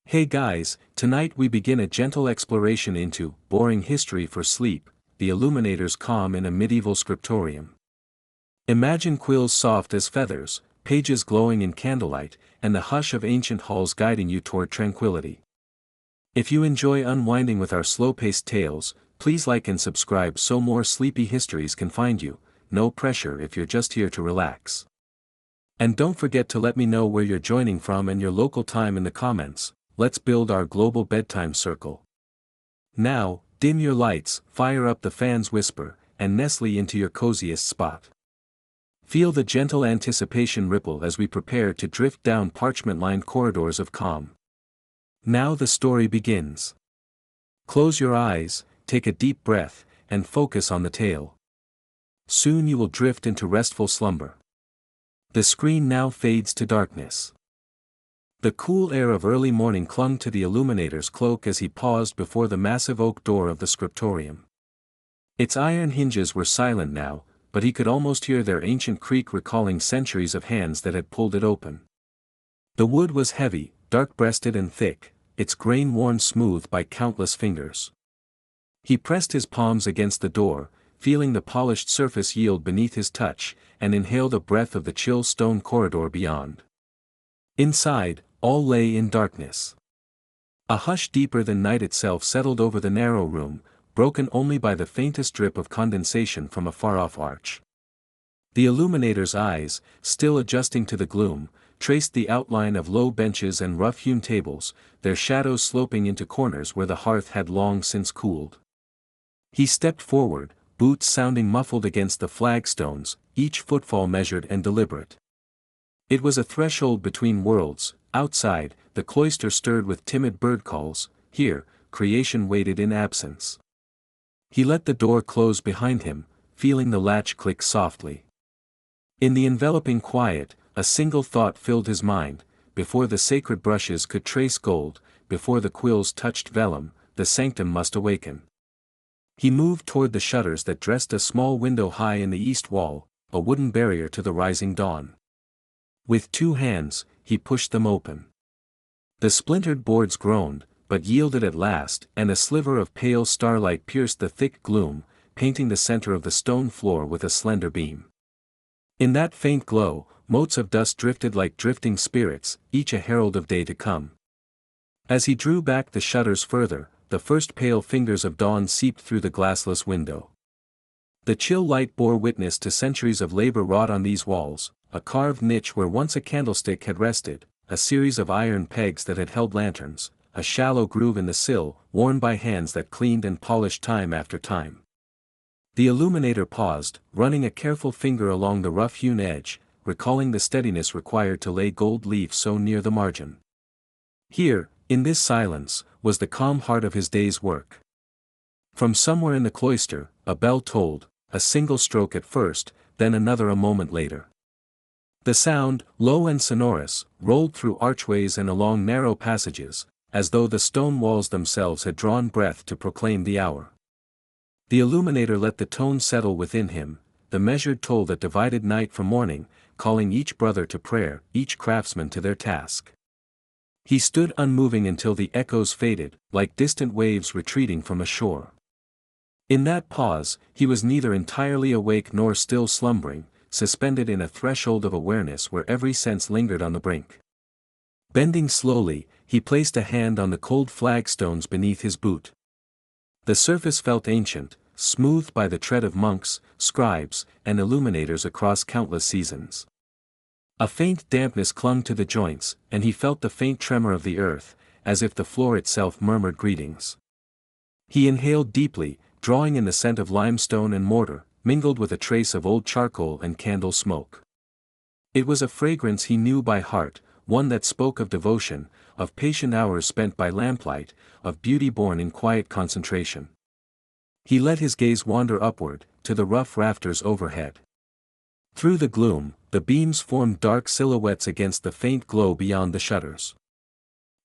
Hey guys, tonight we begin a gentle exploration into boring history for sleep, the Illuminator's Calm in a medieval scriptorium. Imagine quills soft as feathers, pages glowing in candlelight, and the hush of ancient halls guiding you toward tranquility. If you enjoy unwinding with our slow-paced tales, please like and subscribe so more sleepy histories can find you. No pressure if you're just here to relax. And don't forget to let me know where you're joining from and your local time in the comments. Let's build our global bedtime circle. Now, dim your lights, fire up the fans whisper, and nestle into your coziest spot. Feel the gentle anticipation ripple as we prepare to drift down parchment-lined corridors of calm. Now the story begins. Close your eyes, take a deep breath, and focus on the tale. Soon you will drift into restful slumber. The screen now fades to darkness. The cool air of early morning clung to the illuminator's cloak as he paused before the massive oak door of the scriptorium. Its iron hinges were silent now, but he could almost hear their ancient creak recalling centuries of hands that had pulled it open. The wood was heavy, dark-breasted and thick, its grain worn smooth by countless fingers. He pressed his palms against the door, feeling the polished surface yield beneath his touch, and inhaled a breath of the chill stone corridor beyond. Inside, all lay in darkness. A hush deeper than night itself settled over the narrow room, broken only by the faintest drip of condensation from a far-off arch. The illuminator's eyes, still adjusting to the gloom, traced the outline of low benches and rough-hewn tables, their shadows sloping into corners where the hearth had long since cooled. He stepped forward, boots sounding muffled against the flagstones, each footfall measured and deliberate. It was a threshold between worlds. Outside, the cloister stirred with timid bird calls. Here, creation waited in absence. He let the door close behind him, feeling the latch click softly. In the enveloping quiet, a single thought filled his mind: before the sacred brushes could trace gold, before the quills touched vellum, the sanctum must awaken. He moved toward the shutters that dressed a small window high in the east wall, a wooden barrier to the rising dawn. With two hands, he pushed them open. The splintered boards groaned, but yielded at last, and a sliver of pale starlight pierced the thick gloom, painting the center of the stone floor with a slender beam. In that faint glow, motes of dust drifted like drifting spirits, each a herald of day to come. As he drew back the shutters further, the first pale fingers of dawn seeped through the glassless window. The chill light bore witness to centuries of labor wrought on these walls: a carved niche where once a candlestick had rested, a series of iron pegs that had held lanterns, a shallow groove in the sill, worn by hands that cleaned and polished time after time. The illuminator paused, running a careful finger along the rough-hewn edge, recalling the steadiness required to lay gold leaf so near the margin. Here, in this silence, was the calm heart of his day's work. From somewhere in the cloister, a bell tolled, a single stroke at first, then another a moment later. The sound, low and sonorous, rolled through archways and along narrow passages, as though the stone walls themselves had drawn breath to proclaim the hour. The illuminator let the tone settle within him, the measured toll that divided night from morning, calling each brother to prayer, each craftsman to their task. He stood unmoving until the echoes faded, like distant waves retreating from a shore. In that pause, he was neither entirely awake nor still slumbering, suspended in a threshold of awareness where every sense lingered on the brink. Bending slowly, he placed a hand on the cold flagstones beneath his boot. The surface felt ancient, smoothed by the tread of monks, scribes, and illuminators across countless seasons. A faint dampness clung to the joints, and he felt the faint tremor of the earth, as if the floor itself murmured greetings. He inhaled deeply, drawing in the scent of limestone and mortar, mingled with a trace of old charcoal and candle smoke. It was a fragrance he knew by heart, one that spoke of devotion, of patient hours spent by lamplight, of beauty born in quiet concentration. He let his gaze wander upward, to the rough rafters overhead. Through the gloom, the beams formed dark silhouettes against the faint glow beyond the shutters.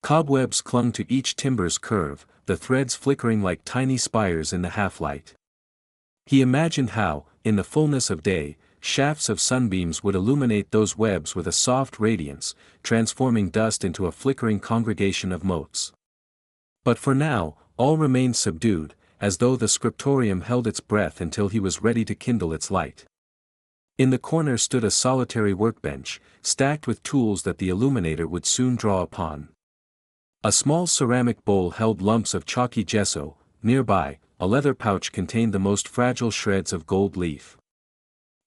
Cobwebs clung to each timber's curve, the threads flickering like tiny spires in the half-light. He imagined how, in the fullness of day, shafts of sunbeams would illuminate those webs with a soft radiance, transforming dust into a flickering congregation of motes. But for now, all remained subdued, as though the scriptorium held its breath until he was ready to kindle its light. In the corner stood a solitary workbench, stacked with tools that the illuminator would soon draw upon. A small ceramic bowl held lumps of chalky gesso. Nearby, a leather pouch contained the most fragile shreds of gold leaf.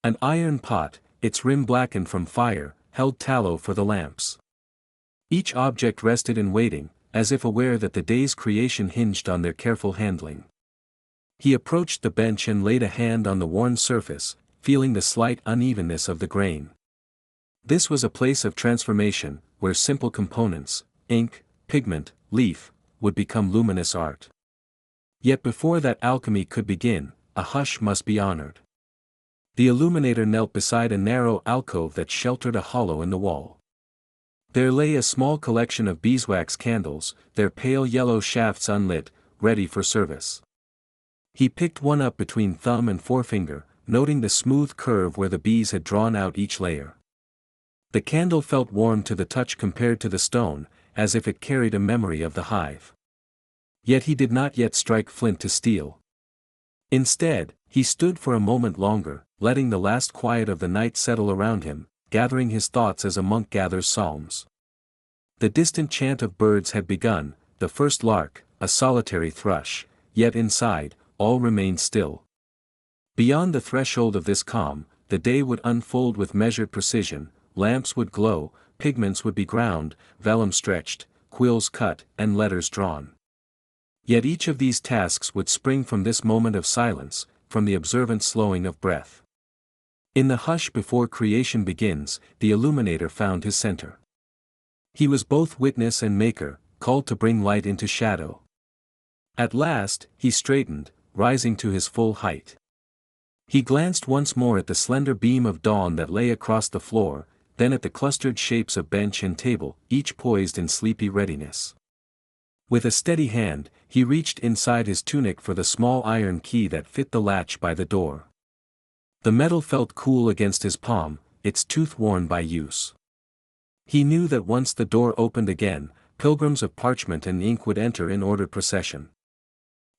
An iron pot, its rim blackened from fire, held tallow for the lamps. Each object rested in waiting, as if aware that the day's creation hinged on their careful handling. He approached the bench and laid a hand on the worn surface, feeling the slight unevenness of the grain. This was a place of transformation, where simple components, ink, pigment, leaf, would become luminous art. Yet before that alchemy could begin, a hush must be honored. The illuminator knelt beside a narrow alcove that sheltered a hollow in the wall. There lay a small collection of beeswax candles, their pale yellow shafts unlit, ready for service. He picked one up between thumb and forefinger, noting the smooth curve where the bees had drawn out each layer. The candle felt warm to the touch compared to the stone, as if it carried a memory of the hive. Yet he did not yet strike flint to steel. Instead, he stood for a moment longer, letting the last quiet of the night settle around him, gathering his thoughts as a monk gathers psalms. The distant chant of birds had begun, the first lark, a solitary thrush, yet inside, all remained still. Beyond the threshold of this calm, the day would unfold with measured precision, lamps would glow, pigments would be ground, vellum stretched, quills cut, and letters drawn. Yet each of these tasks would spring from this moment of silence, from the observant slowing of breath. In the hush before creation begins, the illuminator found his center. He was both witness and maker, called to bring light into shadow. At last, he straightened, rising to his full height. He glanced once more at the slender beam of dawn that lay across the floor, then at the clustered shapes of bench and table, each poised in sleepy readiness. With a steady hand, he reached inside his tunic for the small iron key that fit the latch by the door. The metal felt cool against his palm, its tooth worn by use. He knew that once the door opened again, pilgrims of parchment and ink would enter in ordered procession.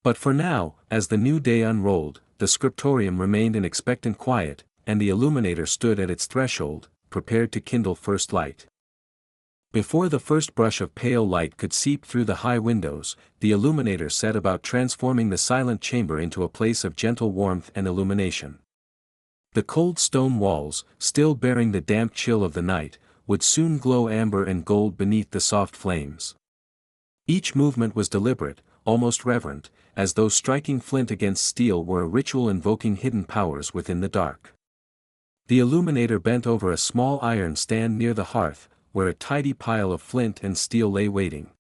But for now, as the new day unrolled, the scriptorium remained in expectant quiet, and the illuminator stood at its threshold, prepared to kindle first light. Before the first brush of pale light could seep through the high windows, the illuminator set about transforming the silent chamber into a place of gentle warmth and illumination. The cold stone walls, still bearing the damp chill of the night, would soon glow amber and gold beneath the soft flames. Each movement was deliberate, almost reverent, as though striking flint against steel were a ritual invoking hidden powers within the dark. The illuminator bent over a small iron stand near the hearth, where a tidy pile of flint and steel lay waiting.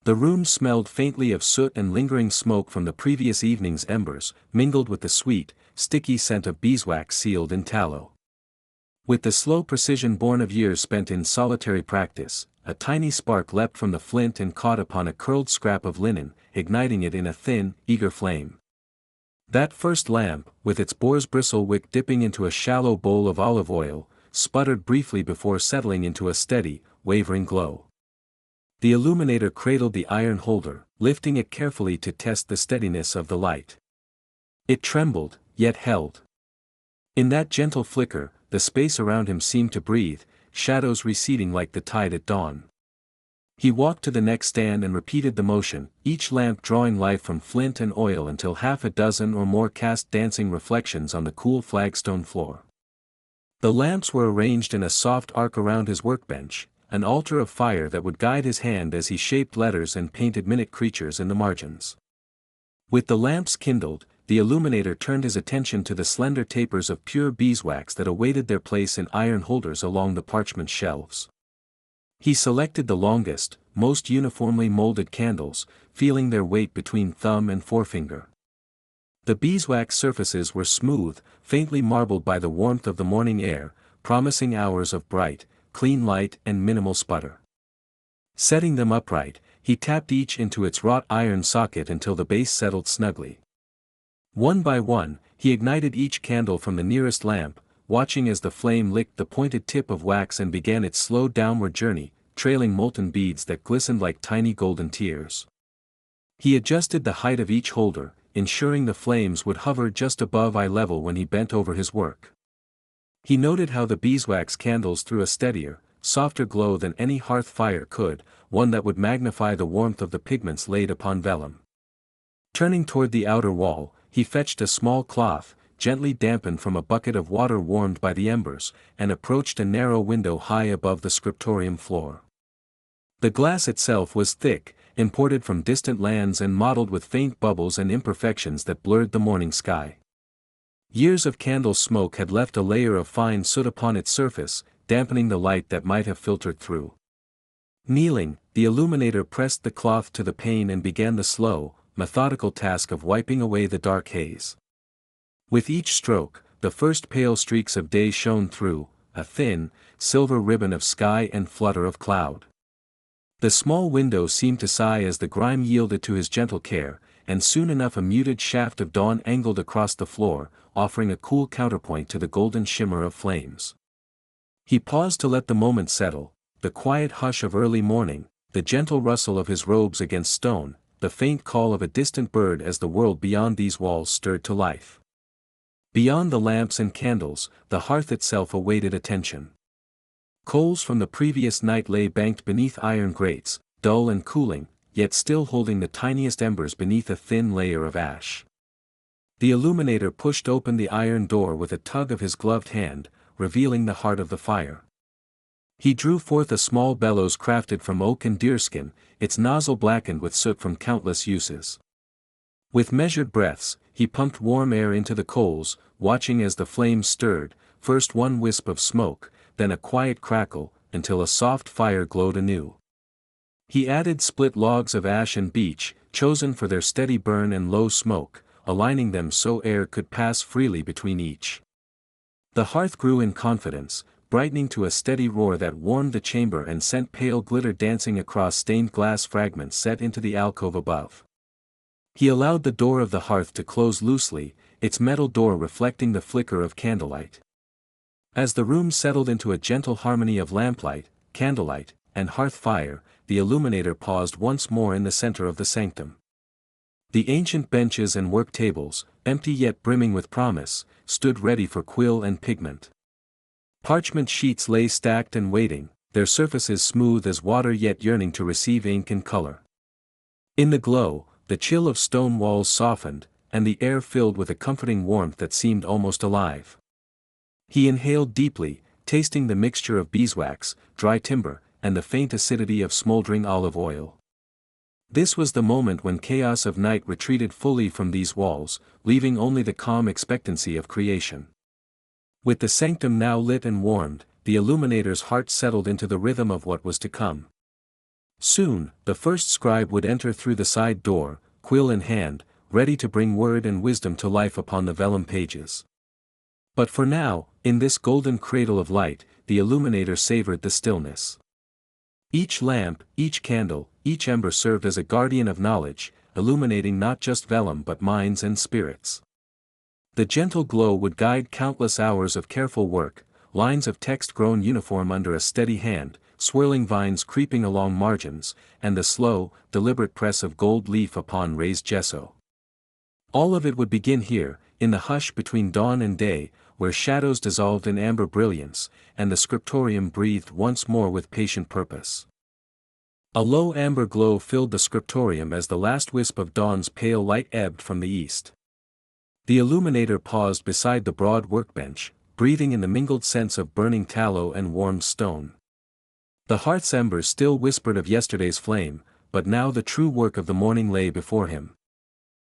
The room smelled faintly of soot and lingering smoke from the previous evening's embers, mingled with the sweet, sticky scent of beeswax sealed in tallow. With the slow precision born of years spent in solitary practice, a tiny spark leapt from the flint and caught upon a curled scrap of linen, igniting it in a thin, eager flame. That first lamp, with its boar's bristle wick dipping into a shallow bowl of olive oil, sputtered briefly before settling into a steady, wavering glow. The illuminator cradled the iron holder, lifting it carefully to test the steadiness of the light. It trembled, yet held. In that gentle flicker, the space around him seemed to breathe, shadows receding like the tide at dawn. He walked to the next stand and repeated the motion, each lamp drawing life from flint and oil until half a dozen or more cast dancing reflections on the cool flagstone floor. The lamps were arranged in a soft arc around his workbench, an altar of fire that would guide his hand as he shaped letters and painted minute creatures in the margins. With the lamps kindled, the illuminator turned his attention to the slender tapers of pure beeswax that awaited their place in iron holders along the parchment shelves. He selected the longest, most uniformly molded candles, feeling their weight between thumb and forefinger. The beeswax surfaces were smooth, faintly marbled by the warmth of the morning air, promising hours of bright, clean light and minimal sputter. Setting them upright, he tapped each into its wrought iron socket until the base settled snugly. One by one, he ignited each candle from the nearest lamp, watching as the flame licked the pointed tip of wax and began its slow downward journey, trailing molten beads that glistened like tiny golden tears. He adjusted the height of each holder, ensuring the flames would hover just above eye level when he bent over his work. He noted how the beeswax candles threw a steadier, softer glow than any hearth fire could, one that would magnify the warmth of the pigments laid upon vellum. Turning toward the outer wall, he fetched a small cloth, gently dampened from a bucket of water warmed by the embers, and approached a narrow window high above the scriptorium floor. The glass itself was thick, imported from distant lands and mottled with faint bubbles and imperfections that blurred the morning sky. Years of candle smoke had left a layer of fine soot upon its surface, dampening the light that might have filtered through. Kneeling, the illuminator pressed the cloth to the pane and began the slow, methodical task of wiping away the dark haze. With each stroke, the first pale streaks of day shone through, a thin, silver ribbon of sky and flutter of cloud. The small window seemed to sigh as the grime yielded to his gentle care, and soon enough a muted shaft of dawn angled across the floor, offering a cool counterpoint to the golden shimmer of flames. He paused to let the moment settle, the quiet hush of early morning, the gentle rustle of his robes against stone, the faint call of a distant bird as the world beyond these walls stirred to life. Beyond the lamps and candles, the hearth itself awaited attention. Coals from the previous night lay banked beneath iron grates, dull and cooling, yet still holding the tiniest embers beneath a thin layer of ash. The illuminator pushed open the iron door with a tug of his gloved hand, revealing the heart of the fire. He drew forth a small bellows crafted from oak and deerskin, its nozzle blackened with soot from countless uses. With measured breaths, he pumped warm air into the coals, watching as the flames stirred, first one wisp of smoke, then a quiet crackle, until a soft fire glowed anew. He added split logs of ash and beech, chosen for their steady burn and low smoke, aligning them so air could pass freely between each. The hearth grew in confidence, brightening to a steady roar that warmed the chamber and sent pale glitter dancing across stained glass fragments set into the alcove above. He allowed the door of the hearth to close loosely, its metal door reflecting the flicker of candlelight. As the room settled into a gentle harmony of lamplight, candlelight, and hearth fire, the illuminator paused once more in the center of the sanctum. The ancient benches and work tables, empty yet brimming with promise, stood ready for quill and pigment. Parchment sheets lay stacked and waiting, their surfaces smooth as water yet yearning to receive ink and color. In the glow, the chill of stone walls softened, and the air filled with a comforting warmth that seemed almost alive. He inhaled deeply, tasting the mixture of beeswax, dry timber, and the faint acidity of smoldering olive oil. This was the moment when chaos of night retreated fully from these walls, leaving only the calm expectancy of creation. With the sanctum now lit and warmed, the illuminator's heart settled into the rhythm of what was to come. Soon, the first scribe would enter through the side door, quill in hand, ready to bring word and wisdom to life upon the vellum pages. But for now, in this golden cradle of light, the illuminator savored the stillness. Each lamp, each candle, each ember served as a guardian of knowledge, illuminating not just vellum but minds and spirits. The gentle glow would guide countless hours of careful work, lines of text grown uniform under a steady hand, swirling vines creeping along margins, and the slow, deliberate press of gold leaf upon raised gesso. All of it would begin here, in the hush between dawn and day, where shadows dissolved in amber brilliance, and the scriptorium breathed once more with patient purpose. A low amber glow filled the scriptorium as the last wisp of dawn's pale light ebbed from the east. The illuminator paused beside the broad workbench, breathing in the mingled scents of burning tallow and warmed stone. The hearth's embers still whispered of yesterday's flame, but now the true work of the morning lay before him.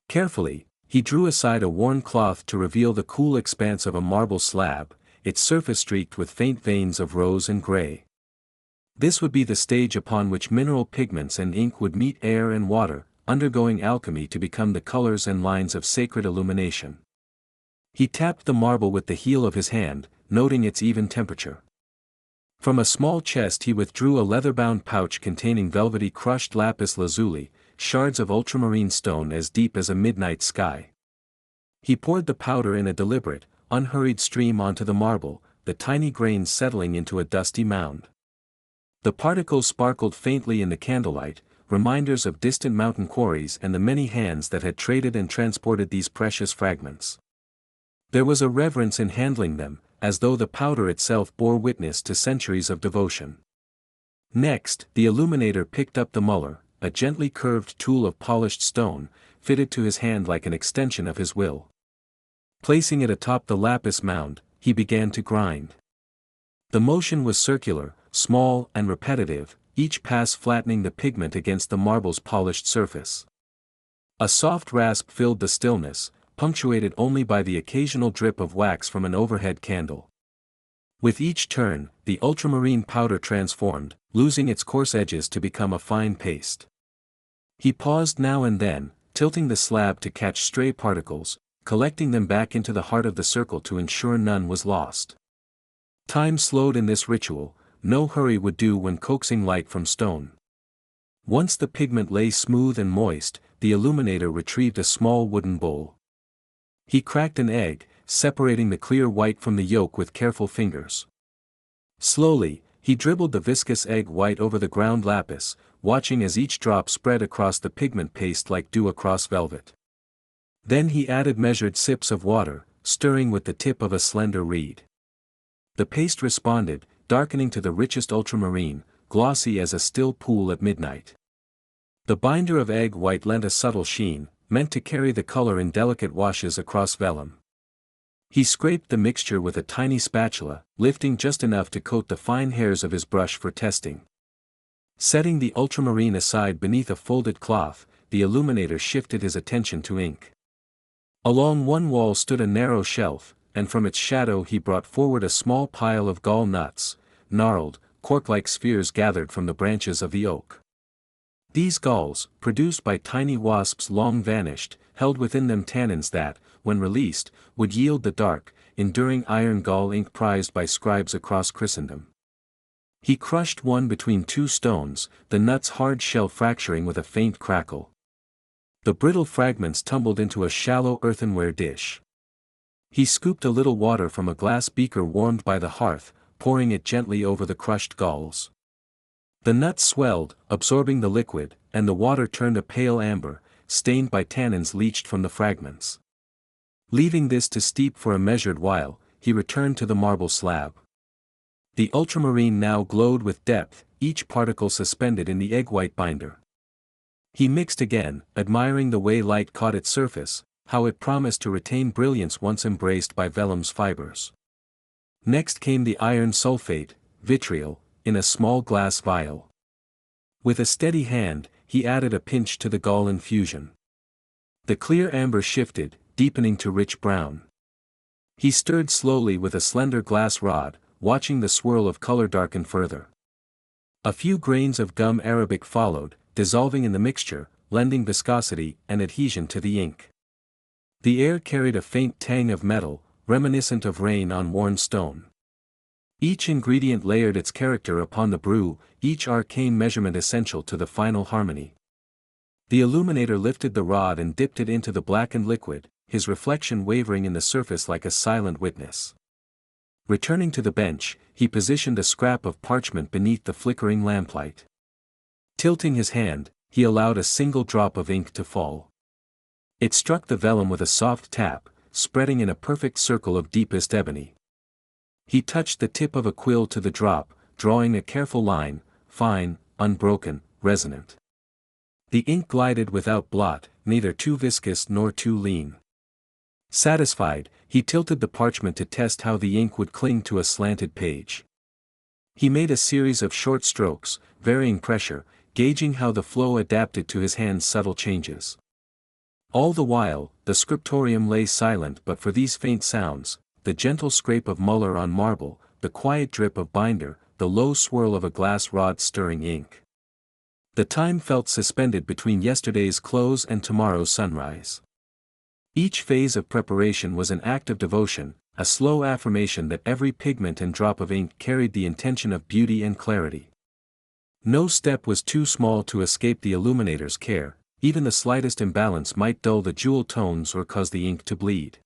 Carefully, he drew aside a worn cloth to reveal the cool expanse of a marble slab, its surface streaked with faint veins of rose and gray. This would be the stage upon which mineral pigments and ink would meet air and water, undergoing alchemy to become the colors and lines of sacred illumination. He tapped the marble with the heel of his hand, noting its even temperature. From a small chest he withdrew a leather-bound pouch containing velvety crushed lapis lazuli, shards of ultramarine stone as deep as a midnight sky. He poured the powder in a deliberate, unhurried stream onto the marble, the tiny grains settling into a dusty mound. The particles sparkled faintly in the candlelight, reminders of distant mountain quarries and the many hands that had traded and transported these precious fragments. There was a reverence in handling them, as though the powder itself bore witness to centuries of devotion. Next, the illuminator picked up the muller, a gently curved tool of polished stone, fitted to his hand like an extension of his will. Placing it atop the lapis mound, he began to grind. The motion was circular, small and repetitive, each pass flattening the pigment against the marble's polished surface. A soft rasp filled the stillness, punctuated only by the occasional drip of wax from an overhead candle. With each turn, the ultramarine powder transformed, losing its coarse edges to become a fine paste. He paused now and then, tilting the slab to catch stray particles, collecting them back into the heart of the circle to ensure none was lost. Time slowed in this ritual, no hurry would do when coaxing light from stone. Once the pigment lay smooth and moist, the illuminator retrieved a small wooden bowl. He cracked an egg, separating the clear white from the yolk with careful fingers. Slowly, he dribbled the viscous egg white over the ground lapis, watching as each drop spread across the pigment paste like dew across velvet. Then he added measured sips of water, stirring with the tip of a slender reed. The paste responded, darkening to the richest ultramarine, glossy as a still pool at midnight. The binder of egg white lent a subtle sheen, meant to carry the color in delicate washes across vellum. He scraped the mixture with a tiny spatula, lifting just enough to coat the fine hairs of his brush for testing. Setting the ultramarine aside beneath a folded cloth, the illuminator shifted his attention to ink. Along one wall stood a narrow shelf, and from its shadow he brought forward a small pile of gall nuts, gnarled, cork-like spheres gathered from the branches of the oak. These galls, produced by tiny wasps long vanished, held within them tannins that, when released, would yield the dark, enduring iron gall ink prized by scribes across Christendom. He crushed one between two stones, the nut's hard shell fracturing with a faint crackle. The brittle fragments tumbled into a shallow earthenware dish. He scooped a little water from a glass beaker warmed by the hearth, pouring it gently over the crushed galls. The nuts swelled, absorbing the liquid, and the water turned a pale amber, stained by tannins leached from the fragments. Leaving this to steep for a measured while, he returned to the marble slab. The ultramarine now glowed with depth, each particle suspended in the egg-white binder. He mixed again, admiring the way light caught its surface, how it promised to retain brilliance once embraced by vellum's fibers. Next came the iron sulfate, vitriol, in a small glass vial. With a steady hand, he added a pinch to the gall infusion. The clear amber shifted, deepening to rich brown. He stirred slowly with a slender glass rod, watching the swirl of color darken further. A few grains of gum arabic followed, dissolving in the mixture, lending viscosity and adhesion to the ink. The air carried a faint tang of metal, reminiscent of rain on worn stone. Each ingredient layered its character upon the brew, each arcane measurement essential to the final harmony. The illuminator lifted the rod and dipped it into the blackened liquid, his reflection wavering in the surface like a silent witness. Returning to the bench, he positioned a scrap of parchment beneath the flickering lamplight. Tilting his hand, he allowed a single drop of ink to fall. It struck the vellum with a soft tap, spreading in a perfect circle of deepest ebony. He touched the tip of a quill to the drop, drawing a careful line, fine, unbroken, resonant. The ink glided without blot, neither too viscous nor too lean. Satisfied, he tilted the parchment to test how the ink would cling to a slanted page. He made a series of short strokes, varying pressure, gauging how the flow adapted to his hand's subtle changes. All the while, the scriptorium lay silent but for these faint sounds, the gentle scrape of muller on marble, the quiet drip of binder, the low swirl of a glass rod stirring ink. The time felt suspended between yesterday's close and tomorrow's sunrise. Each phase of preparation was an act of devotion, a slow affirmation that every pigment and drop of ink carried the intention of beauty and clarity. No step was too small to escape the illuminator's care, even the slightest imbalance might dull the jewel tones or cause the ink to bleed.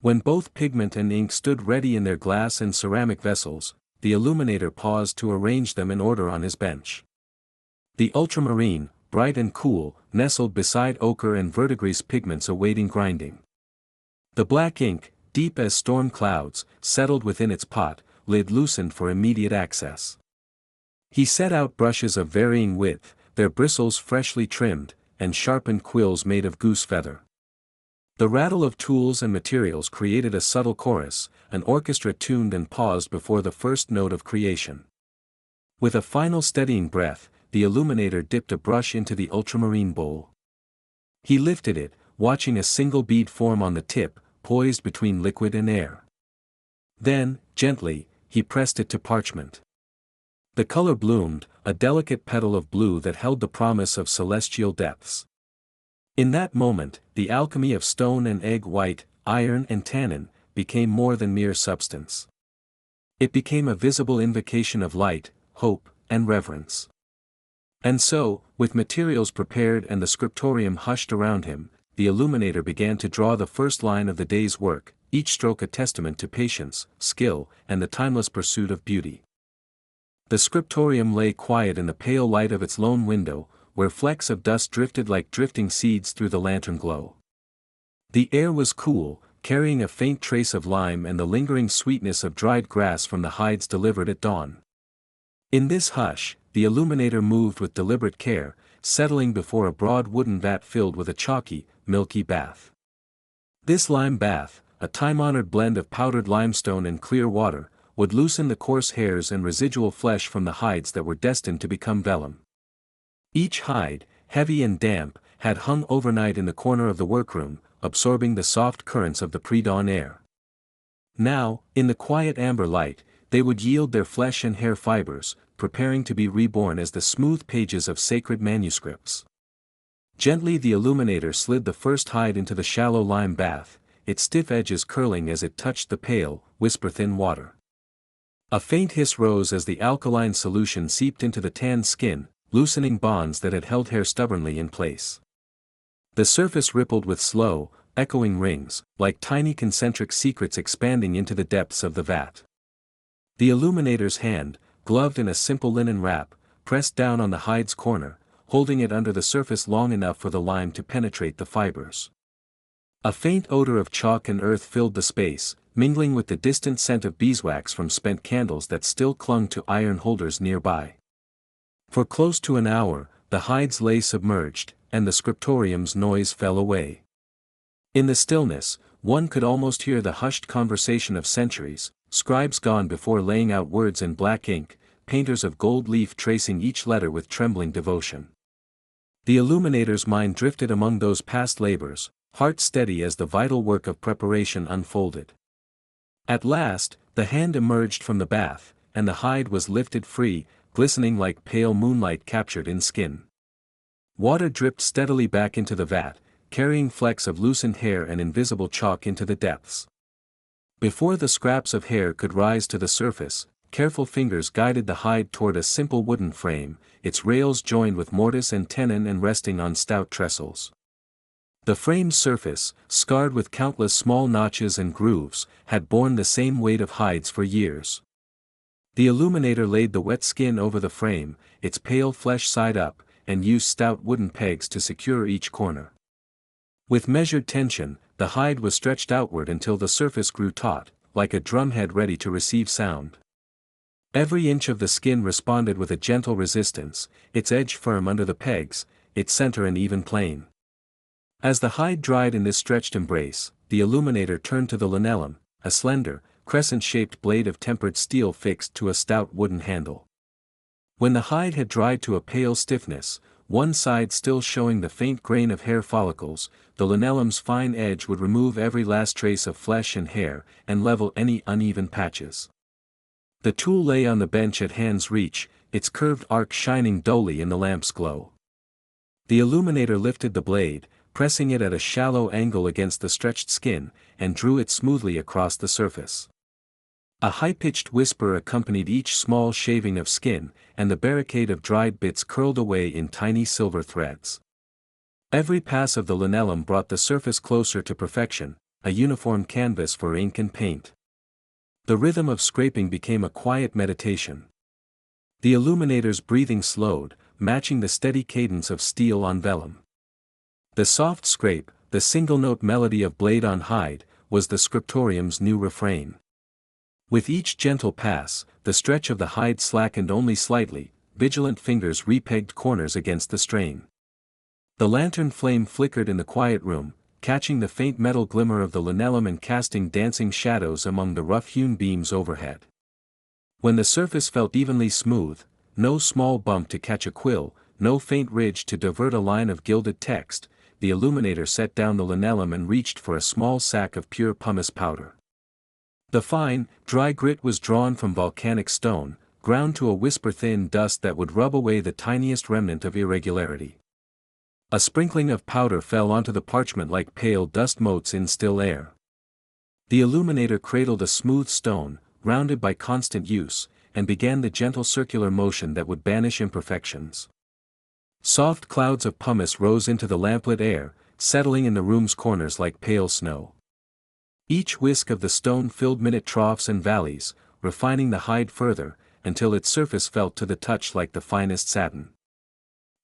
When both pigment and ink stood ready in their glass and ceramic vessels, the illuminator paused to arrange them in order on his bench. The ultramarine, bright and cool, nestled beside ochre and verdigris pigments awaiting grinding. The black ink, deep as storm clouds, settled within its pot, lid loosened for immediate access. He set out brushes of varying width, their bristles freshly trimmed, and sharpened quills made of goose feather. The rattle of tools and materials created a subtle chorus, an orchestra tuned and paused before the first note of creation. With a final steadying breath, the illuminator dipped a brush into the ultramarine bowl. He lifted it, watching a single bead form on the tip, poised between liquid and air. Then, gently, he pressed it to parchment. The color bloomed, a delicate petal of blue that held the promise of celestial depths. In that moment, the alchemy of stone and egg white, iron and tannin, became more than mere substance. It became a visible invocation of light, hope, and reverence. And so, with materials prepared and the scriptorium hushed around him, the illuminator began to draw the first line of the day's work, each stroke a testament to patience, skill, and the timeless pursuit of beauty. The scriptorium lay quiet in the pale light of its lone window, where flecks of dust drifted like drifting seeds through the lantern glow. The air was cool, carrying a faint trace of lime and the lingering sweetness of dried grass from the hides delivered at dawn. In this hush, the illuminator moved with deliberate care, settling before a broad wooden vat filled with a chalky, milky bath. This lime bath, a time-honored blend of powdered limestone and clear water, would loosen the coarse hairs and residual flesh from the hides that were destined to become vellum. Each hide, heavy and damp, had hung overnight in the corner of the workroom, absorbing the soft currents of the pre-dawn air. Now, in the quiet amber light, they would yield their flesh and hair fibers, preparing to be reborn as the smooth pages of sacred manuscripts. Gently the illuminator slid the first hide into the shallow lime bath, its stiff edges curling as it touched the pale, whisper-thin water. A faint hiss rose as the alkaline solution seeped into the tanned skin, loosening bonds that had held hair stubbornly in place. The surface rippled with slow, echoing rings, like tiny concentric secrets expanding into the depths of the vat. The illuminator's hand, gloved in a simple linen wrap, pressed down on the hide's corner, holding it under the surface long enough for the lime to penetrate the fibers. A faint odor of chalk and earth filled the space, mingling with the distant scent of beeswax from spent candles that still clung to iron holders nearby. For close to an hour, the hides lay submerged, and the scriptorium's noise fell away. In the stillness, one could almost hear the hushed conversation of centuries, scribes gone before laying out words in black ink, painters of gold leaf tracing each letter with trembling devotion. The illuminator's mind drifted among those past labors, heart steady as the vital work of preparation unfolded. At last, the hand emerged from the bath, and the hide was lifted free, glistening like pale moonlight captured in skin. Water dripped steadily back into the vat, carrying flecks of loosened hair and invisible chalk into the depths. Before the scraps of hair could rise to the surface, careful fingers guided the hide toward a simple wooden frame, its rails joined with mortise and tenon and resting on stout trestles. The frame's surface, scarred with countless small notches and grooves, had borne the same weight of hides for years. The illuminator laid the wet skin over the frame, its pale flesh side up, and used stout wooden pegs to secure each corner. With measured tension, the hide was stretched outward until the surface grew taut, like a drumhead ready to receive sound. Every inch of the skin responded with a gentle resistance, its edge firm under the pegs, its center an even plane. As the hide dried in this stretched embrace, the illuminator turned to the linellum, a slender, crescent-shaped blade of tempered steel fixed to a stout wooden handle. When the hide had dried to a pale stiffness, one side still showing the faint grain of hair follicles, the linellum's fine edge would remove every last trace of flesh and hair, and level any uneven patches. The tool lay on the bench at hand's reach, its curved arc shining dully in the lamp's glow. The illuminator lifted the blade, pressing it at a shallow angle against the stretched skin, and drew it smoothly across the surface. A high-pitched whisper accompanied each small shaving of skin, and the barricade of dried bits curled away in tiny silver threads. Every pass of the linellum brought the surface closer to perfection, a uniform canvas for ink and paint. The rhythm of scraping became a quiet meditation. The illuminator's breathing slowed, matching the steady cadence of steel on vellum. The soft scrape, the single-note melody of blade on hide, was the scriptorium's new refrain. With each gentle pass, the stretch of the hide slackened only slightly, vigilant fingers repegged corners against the strain. The lantern flame flickered in the quiet room, catching the faint metal glimmer of the linoleum and casting dancing shadows among the rough-hewn beams overhead. When the surface felt evenly smooth, no small bump to catch a quill, no faint ridge to divert a line of gilded text, the illuminator set down the linoleum and reached for a small sack of pure pumice powder. The fine, dry grit was drawn from volcanic stone, ground to a whisper-thin dust that would rub away the tiniest remnant of irregularity. A sprinkling of powder fell onto the parchment like pale dust motes in still air. The illuminator cradled a smooth stone, rounded by constant use, and began the gentle circular motion that would banish imperfections. Soft clouds of pumice rose into the lamplit air, settling in the room's corners like pale snow. Each whisk of the stone filled minute troughs and valleys, refining the hide further, until its surface felt to the touch like the finest satin.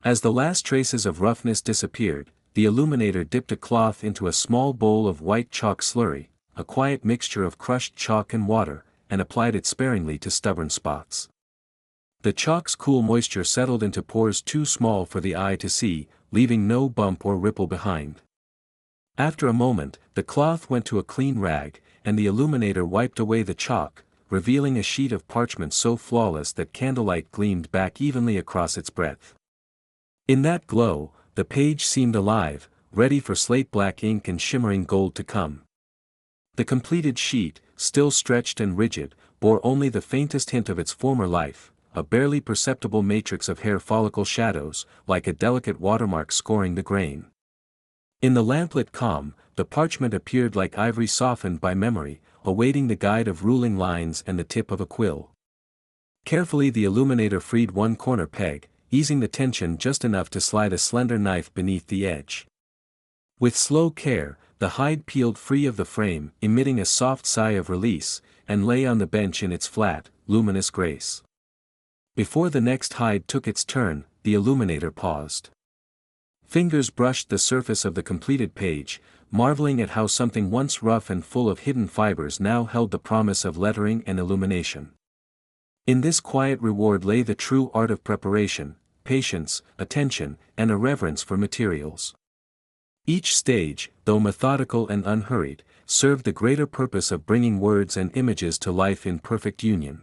As the last traces of roughness disappeared, the illuminator dipped a cloth into a small bowl of white chalk slurry, a quiet mixture of crushed chalk and water, and applied it sparingly to stubborn spots. The chalk's cool moisture settled into pores too small for the eye to see, leaving no bump or ripple behind. After a moment, the cloth went to a clean rag, and the illuminator wiped away the chalk, revealing a sheet of parchment so flawless that candlelight gleamed back evenly across its breadth. In that glow, the page seemed alive, ready for slate-black ink and shimmering gold to come. The completed sheet, still stretched and rigid, bore only the faintest hint of its former life, a barely perceptible matrix of hair follicle shadows, like a delicate watermark scoring the grain. In the lamplit calm, the parchment appeared like ivory softened by memory, awaiting the guide of ruling lines and the tip of a quill. Carefully the illuminator freed one corner peg, easing the tension just enough to slide a slender knife beneath the edge. With slow care, the hide peeled free of the frame, emitting a soft sigh of release, and lay on the bench in its flat, luminous grace. Before the next hide took its turn, the illuminator paused. Fingers brushed the surface of the completed page, marveling at how something once rough and full of hidden fibers now held the promise of lettering and illumination. In this quiet reward lay the true art of preparation, patience, attention, and a reverence for materials. Each stage, though methodical and unhurried, served the greater purpose of bringing words and images to life in perfect union.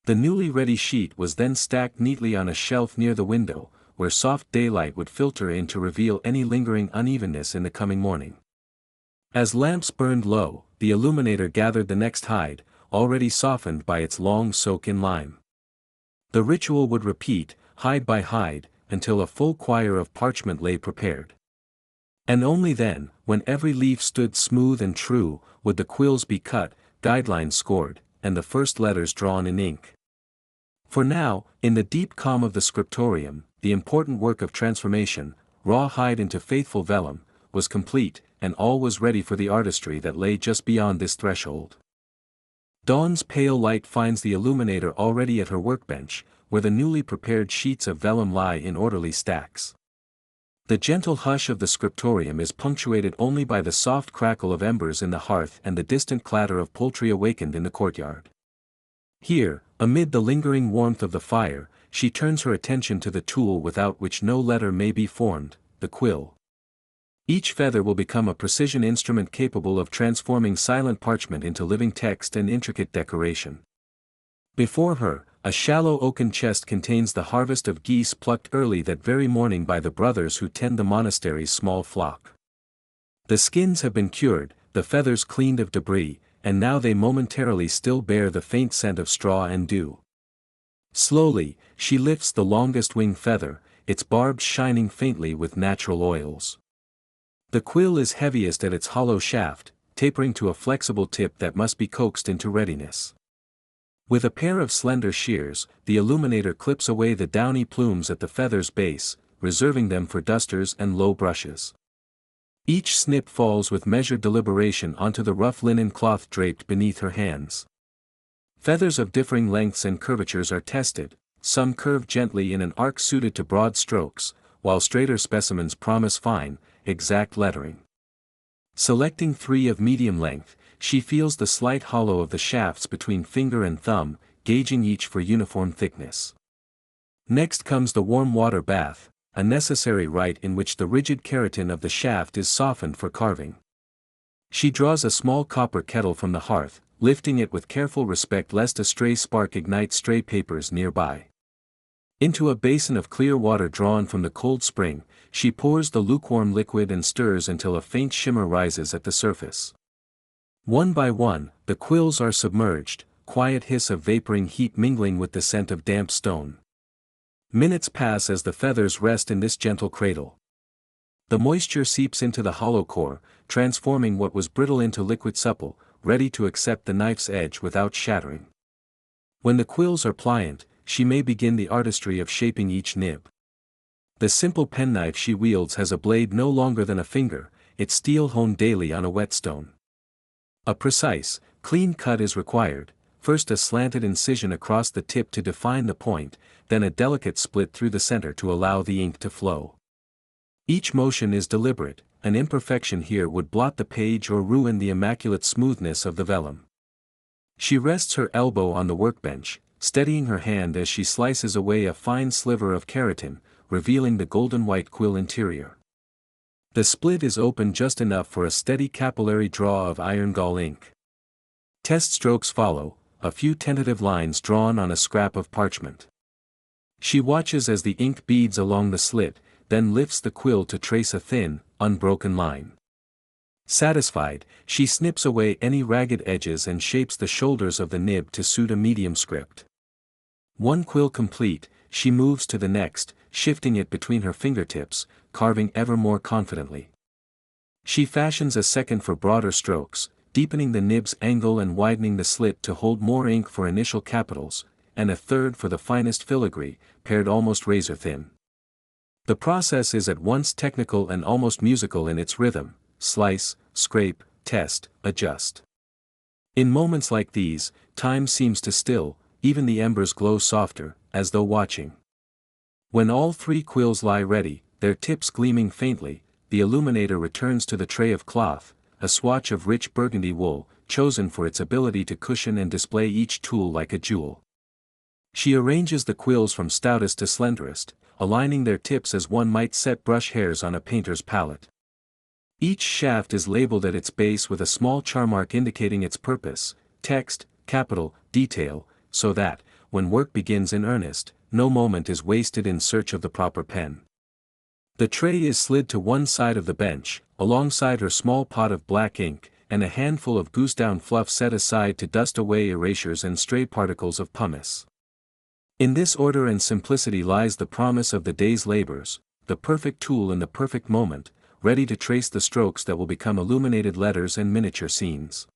The newly ready sheet was then stacked neatly on a shelf near the window, where soft daylight would filter in to reveal any lingering unevenness in the coming morning. As lamps burned low, the illuminator gathered the next hide, already softened by its long soak in lime. The ritual would repeat, hide by hide, until a full quire of parchment lay prepared. And only then, when every leaf stood smooth and true, would the quills be cut, guidelines scored, and the first letters drawn in ink. For now, in the deep calm of the scriptorium, the important work of transformation, raw hide into faithful vellum, was complete, and all was ready for the artistry that lay just beyond this threshold. Dawn's pale light finds the illuminator already at her workbench, where the newly prepared sheets of vellum lie in orderly stacks. The gentle hush of the scriptorium is punctuated only by the soft crackle of embers in the hearth and the distant clatter of poultry awakened in the courtyard. Here, amid the lingering warmth of the fire, she turns her attention to the tool without which no letter may be formed, the quill. Each feather will become a precision instrument capable of transforming silent parchment into living text and intricate decoration. Before her, a shallow oaken chest contains the harvest of geese plucked early that very morning by the brothers who tend the monastery's small flock. The skins have been cured, the feathers cleaned of debris, and now they momentarily still bear the faint scent of straw and dew. Slowly, she lifts the longest wing feather, its barbs shining faintly with natural oils. The quill is heaviest at its hollow shaft, tapering to a flexible tip that must be coaxed into readiness. With a pair of slender shears, the illuminator clips away the downy plumes at the feather's base, reserving them for dusters and low brushes. Each snip falls with measured deliberation onto the rough linen cloth draped beneath her hands. Feathers of differing lengths and curvatures are tested, some curve gently in an arc suited to broad strokes, while straighter specimens promise fine, exact lettering. Selecting 3 of medium length, she feels the slight hollow of the shafts between finger and thumb, gauging each for uniform thickness. Next comes the warm water bath, a necessary rite in which the rigid keratin of the shaft is softened for carving. She draws a small copper kettle from the hearth, lifting it with careful respect lest a stray spark ignite stray papers nearby. Into a basin of clear water drawn from the cold spring, she pours the lukewarm liquid and stirs until a faint shimmer rises at the surface. One by one, the quills are submerged, quiet hiss of vaporing heat mingling with the scent of damp stone. Minutes pass as the feathers rest in this gentle cradle. The moisture seeps into the hollow core, transforming what was brittle into liquid supple, ready to accept the knife's edge without shattering. When the quills are pliant, she may begin the artistry of shaping each nib. The simple penknife she wields has a blade no longer than a finger, its steel honed daily on a whetstone. A precise, clean cut is required, first a slanted incision across the tip to define the point, then a delicate split through the center to allow the ink to flow. Each motion is deliberate, an imperfection here would blot the page or ruin the immaculate smoothness of the vellum. She rests her elbow on the workbench, steadying her hand as she slices away a fine sliver of keratin, revealing the golden white quill interior. The split is open just enough for a steady capillary draw of iron gall ink. Test strokes follow, a few tentative lines drawn on a scrap of parchment. She watches as the ink beads along the slit, then lifts the quill to trace a thin, unbroken line. Satisfied, she snips away any ragged edges and shapes the shoulders of the nib to suit a medium script. One quill complete, she moves to the next, shifting it between her fingertips, carving ever more confidently. She fashions a second for broader strokes, deepening the nib's angle and widening the slit to hold more ink for initial capitals, and a third for the finest filigree, pared almost razor thin. The process is at once technical and almost musical in its rhythm: slice, scrape, test, adjust. In moments like these, time seems to still, even the embers glow softer, as though watching. When all 3 quills lie ready, their tips gleaming faintly, the illuminator returns to the tray of cloth, a swatch of rich burgundy wool, chosen for its ability to cushion and display each tool like a jewel. She arranges the quills from stoutest to slenderest, aligning their tips as one might set brush hairs on a painter's palette. Each shaft is labeled at its base with a small charmark indicating its purpose, text, capital, detail, so that, when work begins in earnest, no moment is wasted in search of the proper pen. The tray is slid to one side of the bench, alongside her small pot of black ink, and a handful of goosedown fluff set aside to dust away erasures and stray particles of pumice. In this order and simplicity lies the promise of the day's labors, the perfect tool in the perfect moment, ready to trace the strokes that will become illuminated letters and miniature scenes.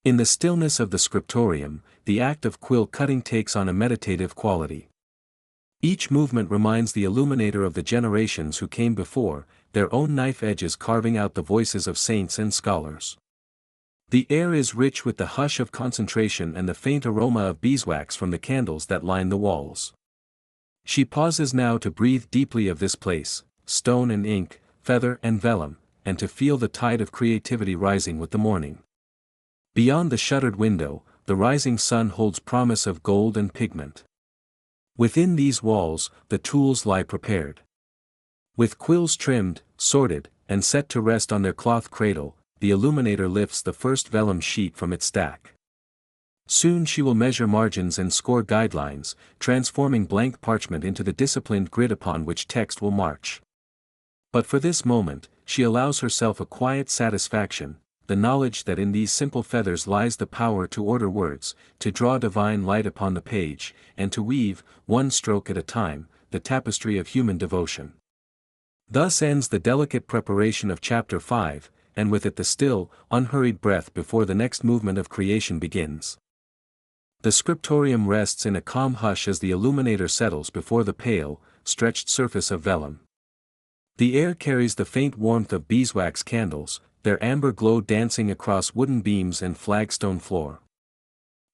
In the stillness of the scriptorium, the act of quill cutting takes on a meditative quality. Each movement reminds the illuminator of the generations who came before, their own knife edges carving out the voices of saints and scholars. The air is rich with the hush of concentration and the faint aroma of beeswax from the candles that line the walls. She pauses now to breathe deeply of this place, stone and ink, feather and vellum, and to feel the tide of creativity rising with the morning. Beyond the shuttered window, the rising sun holds promise of gold and pigment. Within these walls, the tools lie prepared. With quills trimmed, sorted, and set to rest on their cloth cradle, the illuminator lifts the first vellum sheet from its stack. Soon she will measure margins and score guidelines, transforming blank parchment into the disciplined grid upon which text will march. But for this moment, she allows herself a quiet satisfaction, the knowledge that in these simple feathers lies the power to order words, to draw divine light upon the page, and to weave, one stroke at a time, the tapestry of human devotion. Thus ends the delicate preparation of Chapter 5, and with it the still, unhurried breath before the next movement of creation begins. The scriptorium rests in a calm hush as the illuminator settles before the pale, stretched surface of vellum. The air carries the faint warmth of beeswax candles, their amber glow dancing across wooden beams and flagstone floor.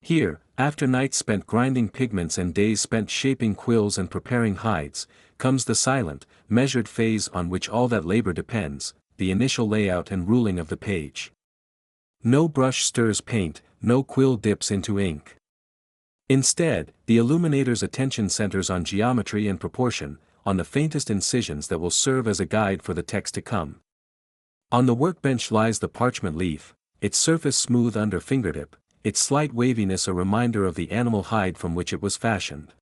Here, after nights spent grinding pigments and days spent shaping quills and preparing hides, comes the silent, measured phase on which all that labor depends, the initial layout and ruling of the page. No brush stirs paint, no quill dips into ink. Instead, the illuminator's attention centers on geometry and proportion, on the faintest incisions that will serve as a guide for the text to come. On the workbench lies the parchment leaf, its surface smooth under fingertip, its slight waviness a reminder of the animal hide from which it was fashioned.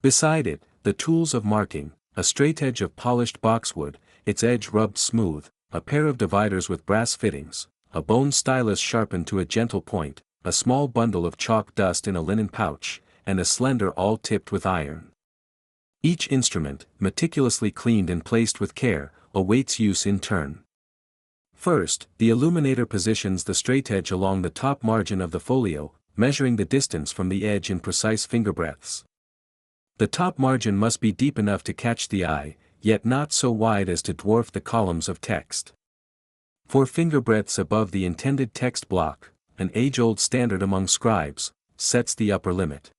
Beside it, the tools of marking, a straightedge of polished boxwood, its edge rubbed smooth, a pair of dividers with brass fittings, a bone stylus sharpened to a gentle point, a small bundle of chalk dust in a linen pouch, and a slender awl tipped with iron. Each instrument, meticulously cleaned and placed with care, awaits use in turn. First, the illuminator positions the straightedge along the top margin of the folio, measuring the distance from the edge in precise fingerbreadths. The top margin must be deep enough to catch the eye, yet not so wide as to dwarf the columns of text. 4 fingerbreadths above the intended text block, an age-old standard among scribes, sets the upper limit.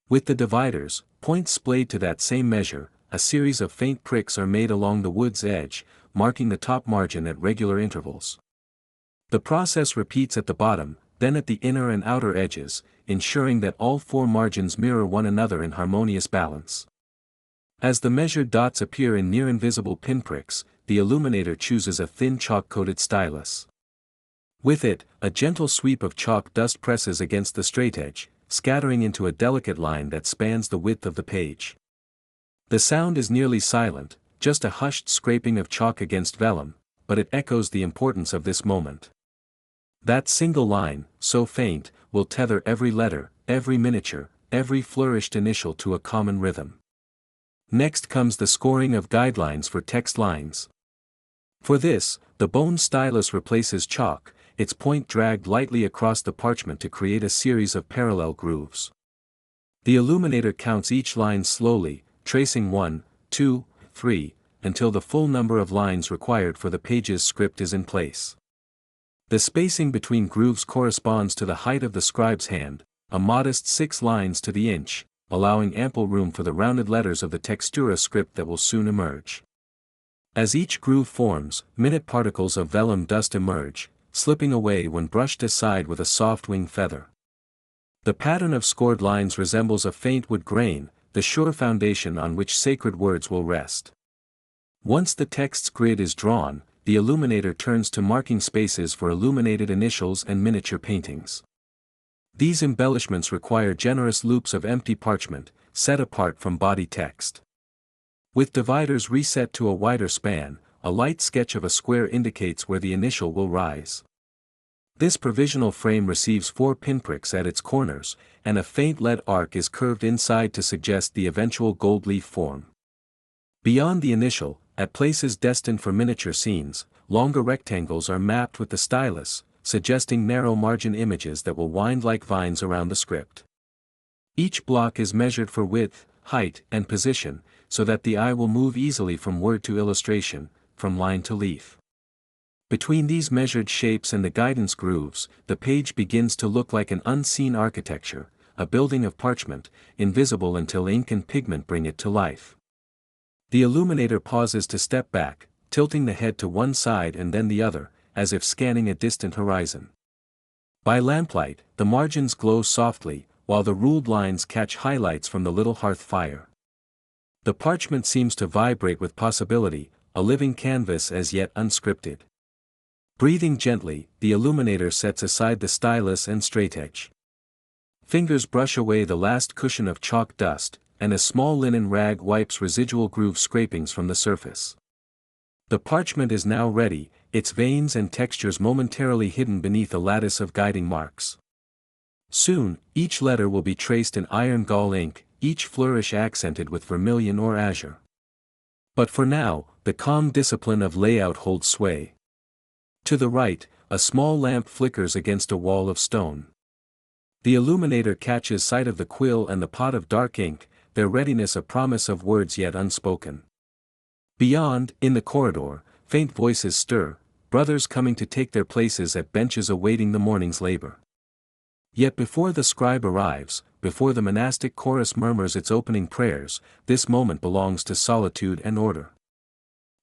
With the dividers, points splayed to that same measure, a series of faint pricks are made along the wood's edge, marking the top margin at regular intervals. The process repeats at the bottom, then at the inner and outer edges, ensuring that all 4 margins mirror one another in harmonious balance. As the measured dots appear in near-invisible pinpricks, the illuminator chooses a thin chalk-coated stylus. With it, a gentle sweep of chalk dust presses against the straightedge, scattering into a delicate line that spans the width of the page. The sound is nearly silent, just a hushed scraping of chalk against vellum, but it echoes the importance of this moment. That single line, so faint, will tether every letter, every miniature, every flourished initial to a common rhythm. Next comes the scoring of guidelines for text lines. For this, the bone stylus replaces chalk, its point dragged lightly across the parchment to create a series of parallel grooves. The illuminator counts each line slowly, tracing 1, 2, 3, until the full number of lines required for the page's script is in place. The spacing between grooves corresponds to the height of the scribe's hand, a modest 6 lines to the inch, allowing ample room for the rounded letters of the textura script that will soon emerge. As each groove forms, minute particles of vellum dust emerge, slipping away when brushed aside with a soft wing feather. The pattern of scored lines resembles a faint wood grain, the sure foundation on which sacred words will rest. Once the text's grid is drawn, the illuminator turns to marking spaces for illuminated initials and miniature paintings. These embellishments require generous loops of empty parchment, set apart from body text. With dividers reset to a wider span, a light sketch of a square indicates where the initial will rise. This provisional frame receives 4 pinpricks at its corners, and a faint lead arc is curved inside to suggest the eventual gold leaf form. Beyond the initial, at places destined for miniature scenes, longer rectangles are mapped with the stylus, suggesting narrow margin images that will wind like vines around the script. Each block is measured for width, height, and position, so that the eye will move easily from word to illustration, from line to leaf. Between these measured shapes and the guidance grooves, the page begins to look like an unseen architecture, a building of parchment, invisible until ink and pigment bring it to life. The illuminator pauses to step back, tilting the head to one side and then the other, as if scanning a distant horizon. By lamplight, the margins glow softly, while the ruled lines catch highlights from the little hearth fire. The parchment seems to vibrate with possibility, a living canvas as yet unscripted. Breathing gently, the illuminator sets aside the stylus and straightedge. Fingers brush away the last cushion of chalk dust, and a small linen rag wipes residual groove scrapings from the surface. The parchment is now ready, its veins and textures momentarily hidden beneath a lattice of guiding marks. Soon, each letter will be traced in iron gall ink, each flourish accented with vermilion or azure. But for now, the calm discipline of layout holds sway. To the right, a small lamp flickers against a wall of stone. The illuminator catches sight of the quill and the pot of dark ink, their readiness a promise of words yet unspoken. Beyond, in the corridor, faint voices stir, brothers coming to take their places at benches awaiting the morning's labor. Yet before the scribe arrives, before the monastic chorus murmurs its opening prayers, this moment belongs to solitude and order.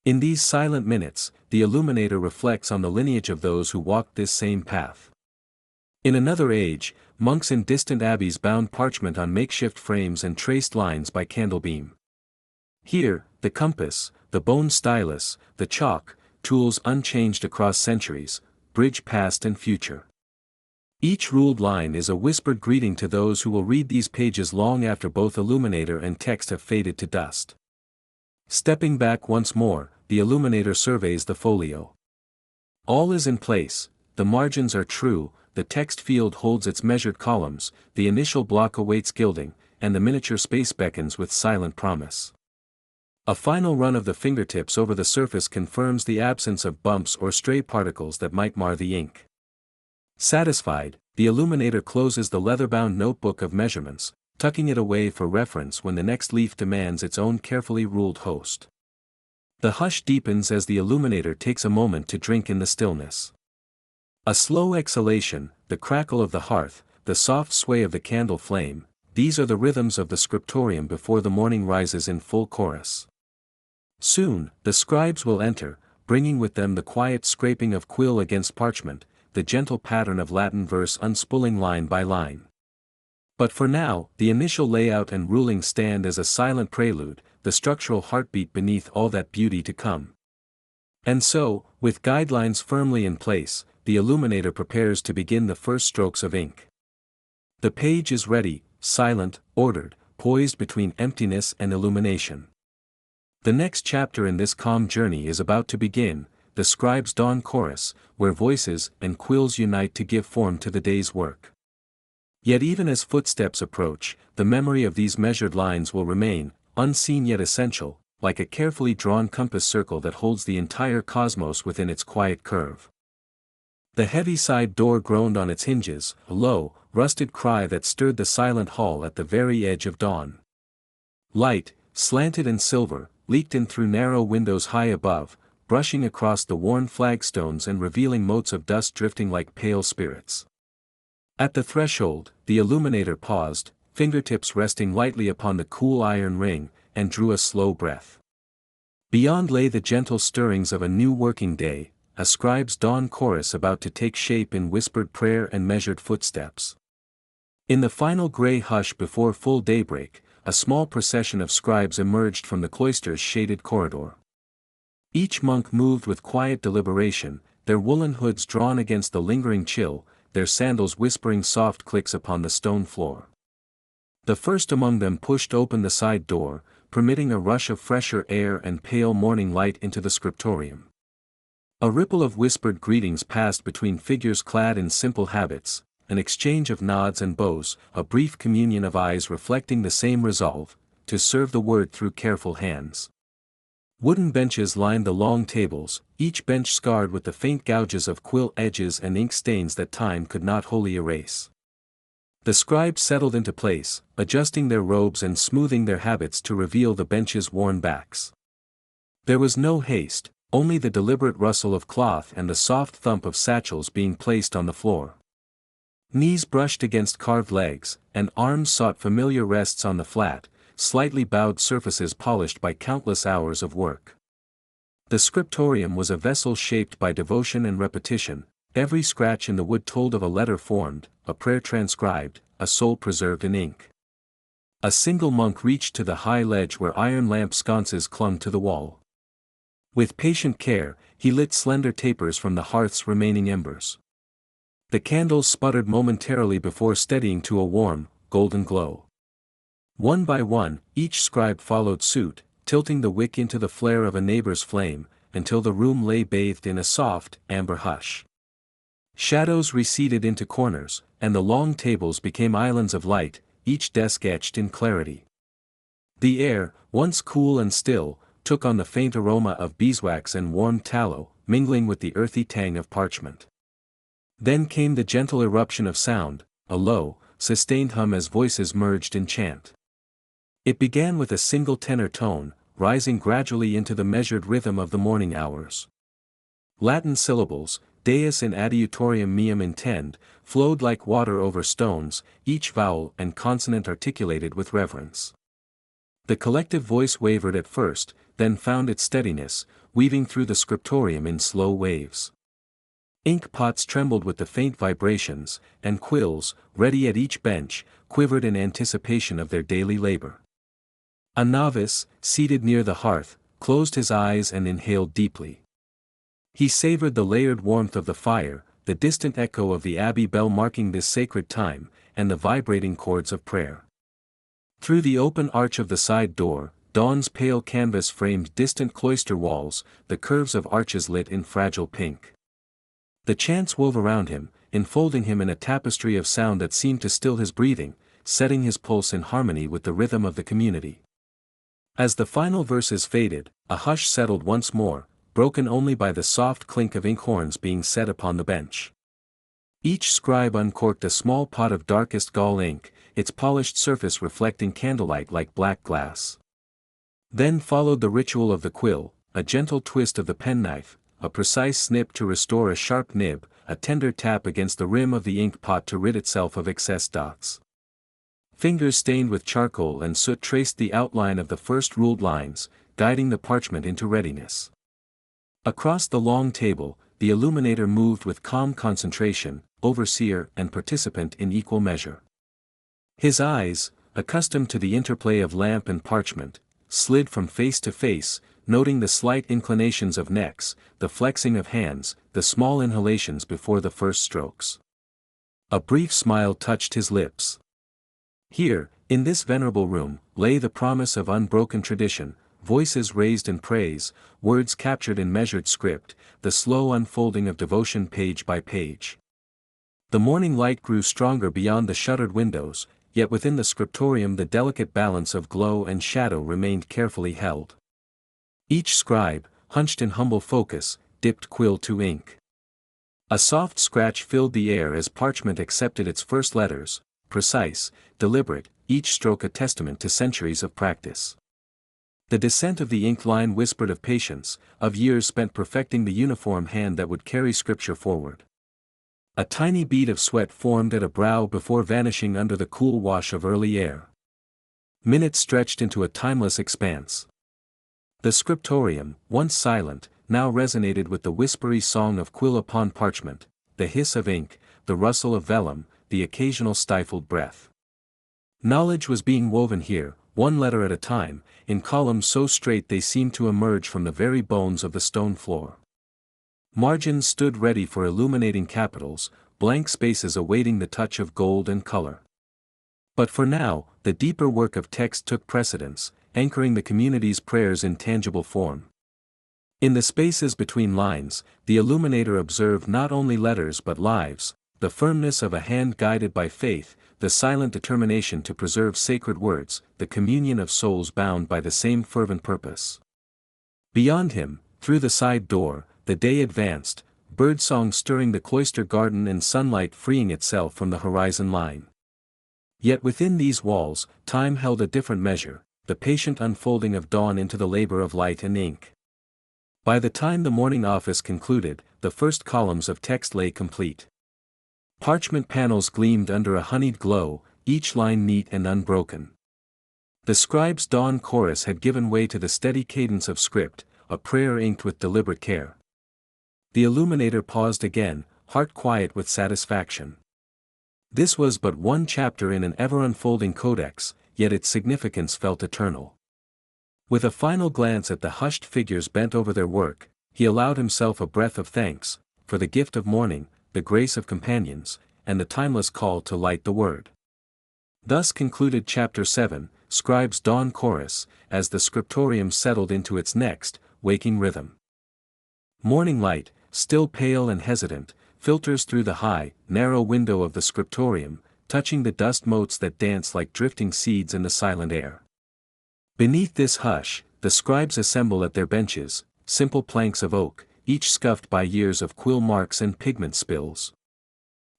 In these silent minutes, the illuminator reflects on the lineage of those who walked this same path. In another age, monks in distant abbeys bound parchment on makeshift frames and traced lines by candlebeam. Here, the compass, the bone stylus, the chalk, tools unchanged across centuries, bridge past and future. Each ruled line is a whispered greeting to those who will read these pages long after both illuminator and text have faded to dust. Stepping back once more, the illuminator surveys the folio. All is in place, the margins are true, the text field holds its measured columns, the initial block awaits gilding, and the miniature space beckons with silent promise. A final run of the fingertips over the surface confirms the absence of bumps or stray particles that might mar the ink. Satisfied, the illuminator closes the leather-bound notebook of measurements, tucking it away for reference when the next leaf demands its own carefully ruled host. The hush deepens as the illuminator takes a moment to drink in the stillness. A slow exhalation, the crackle of the hearth, the soft sway of the candle flame, these are the rhythms of the scriptorium before the morning rises in full chorus. Soon, the scribes will enter, bringing with them the quiet scraping of quill against parchment, the gentle pattern of Latin verse unspooling line by line. But for now, the initial layout and ruling stand as a silent prelude, the structural heartbeat beneath all that beauty to come. And so, with guidelines firmly in place, the illuminator prepares to begin the first strokes of ink. The page is ready, silent, ordered, poised between emptiness and illumination. The next chapter in this calm journey is about to begin, the scribe's dawn chorus, where voices and quills unite to give form to the day's work. Yet even as footsteps approach, the memory of these measured lines will remain, unseen yet essential, like a carefully drawn compass circle that holds the entire cosmos within its quiet curve. The heavy side door groaned on its hinges, a low, rusted cry that stirred the silent hall at the very edge of dawn. Light, slanted and silver, leaked in through narrow windows high above, brushing across the worn flagstones and revealing motes of dust drifting like pale spirits. At the threshold, the illuminator paused, fingertips resting lightly upon the cool iron ring, and drew a slow breath. Beyond lay the gentle stirrings of a new working day, a scribe's dawn chorus about to take shape in whispered prayer and measured footsteps. In the final gray hush before full daybreak, a small procession of scribes emerged from the cloister's shaded corridor. Each monk moved with quiet deliberation, their woolen hoods drawn against the lingering chill, their sandals whispering soft clicks upon the stone floor. The first among them pushed open the side door, permitting a rush of fresher air and pale morning light into the scriptorium. A ripple of whispered greetings passed between figures clad in simple habits, an exchange of nods and bows, a brief communion of eyes reflecting the same resolve, to serve the word through careful hands. Wooden benches lined the long tables, each bench scarred with the faint gouges of quill edges and ink stains that time could not wholly erase. The scribes settled into place, adjusting their robes and smoothing their habits to reveal the benches' worn backs. There was no haste, only the deliberate rustle of cloth and the soft thump of satchels being placed on the floor. Knees brushed against carved legs, and arms sought familiar rests on the flat, slightly bowed surfaces polished by countless hours of work. The scriptorium was a vessel shaped by devotion and repetition, every scratch in the wood told of a letter formed, a prayer transcribed, a soul preserved in ink. A single monk reached to the high ledge where iron lamp sconces clung to the wall. With patient care, he lit slender tapers from the hearth's remaining embers. The candles sputtered momentarily before steadying to a warm, golden glow. One by one, each scribe followed suit, tilting the wick into the flare of a neighbor's flame, until the room lay bathed in a soft, amber hush. Shadows receded into corners, and the long tables became islands of light, each desk etched in clarity. The air, once cool and still, took on the faint aroma of beeswax and warm tallow, mingling with the earthy tang of parchment. Then came the gentle eruption of sound, a low, sustained hum as voices merged in chant. It began with a single tenor tone, rising gradually into the measured rhythm of the morning hours. Latin syllables, Deus in adiutorium meum intend, flowed like water over stones, each vowel and consonant articulated with reverence. The collective voice wavered at first, then found its steadiness, weaving through the scriptorium in slow waves. Ink pots trembled with the faint vibrations, and quills, ready at each bench, quivered in anticipation of their daily labor. A novice, seated near the hearth, closed his eyes and inhaled deeply. He savored the layered warmth of the fire, the distant echo of the abbey bell marking this sacred time, and the vibrating chords of prayer. Through the open arch of the side door, dawn's pale canvas framed distant cloister walls, the curves of arches lit in fragile pink. The chants wove around him, enfolding him in a tapestry of sound that seemed to still his breathing, setting his pulse in harmony with the rhythm of the community. As the final verses faded, a hush settled once more, broken only by the soft clink of inkhorns being set upon the bench. Each scribe uncorked a small pot of darkest gall ink, its polished surface reflecting candlelight like black glass. Then followed the ritual of the quill, a gentle twist of the penknife, a precise snip to restore a sharp nib, a tender tap against the rim of the ink pot to rid itself of excess dots. Fingers stained with charcoal and soot traced the outline of the first ruled lines, guiding the parchment into readiness. Across the long table, the illuminator moved with calm concentration, overseer and participant in equal measure. His eyes, accustomed to the interplay of lamp and parchment, slid from face to face, noting the slight inclinations of necks, the flexing of hands, the small inhalations before the first strokes. A brief smile touched his lips. Here, in this venerable room, lay the promise of unbroken tradition, voices raised in praise, words captured in measured script, the slow unfolding of devotion page by page. The morning light grew stronger beyond the shuttered windows, yet within the scriptorium the delicate balance of glow and shadow remained carefully held. Each scribe, hunched in humble focus, dipped quill to ink. A soft scratch filled the air as parchment accepted its first letters, precise, deliberate, each stroke a testament to centuries of practice. The descent of the ink line whispered of patience, of years spent perfecting the uniform hand that would carry scripture forward. A tiny bead of sweat formed at a brow before vanishing under the cool wash of early air. Minutes stretched into a timeless expanse. The scriptorium, once silent, now resonated with the whispery song of quill upon parchment, the hiss of ink, the rustle of vellum, the occasional stifled breath. Knowledge was being woven here, one letter at a time, in columns so straight they seemed to emerge from the very bones of the stone floor. Margins stood ready for illuminating capitals, blank spaces awaiting the touch of gold and color. But for now, the deeper work of text took precedence, anchoring the community's prayers in tangible form. In the spaces between lines, the illuminator observed not only letters but lives, the firmness of a hand guided by faith, the silent determination to preserve sacred words, the communion of souls bound by the same fervent purpose. Beyond him, through the side door, the day advanced, birdsong stirring the cloister garden and sunlight freeing itself from the horizon line. Yet within these walls, time held a different measure, the patient unfolding of dawn into the labor of light and ink. By the time the morning office concluded, the first columns of text lay complete. Parchment panels gleamed under a honeyed glow, each line neat and unbroken. The scribe's dawn chorus had given way to the steady cadence of script, a prayer inked with deliberate care. The illuminator paused again, heart quiet with satisfaction. This was but one chapter in an ever-unfolding codex, yet its significance felt eternal. With a final glance at the hushed figures bent over their work, he allowed himself a breath of thanks, for the gift of morning, the grace of companions, and the timeless call to light the word. Thus concluded Chapter 7, Scribe's Dawn Chorus, as the scriptorium settled into its next, waking rhythm. Morning light, still pale and hesitant, filters through the high, narrow window of the scriptorium, touching the dust motes that dance like drifting seeds in the silent air. Beneath this hush, the scribes assemble at their benches, simple planks of oak, each scuffed by years of quill marks and pigment spills.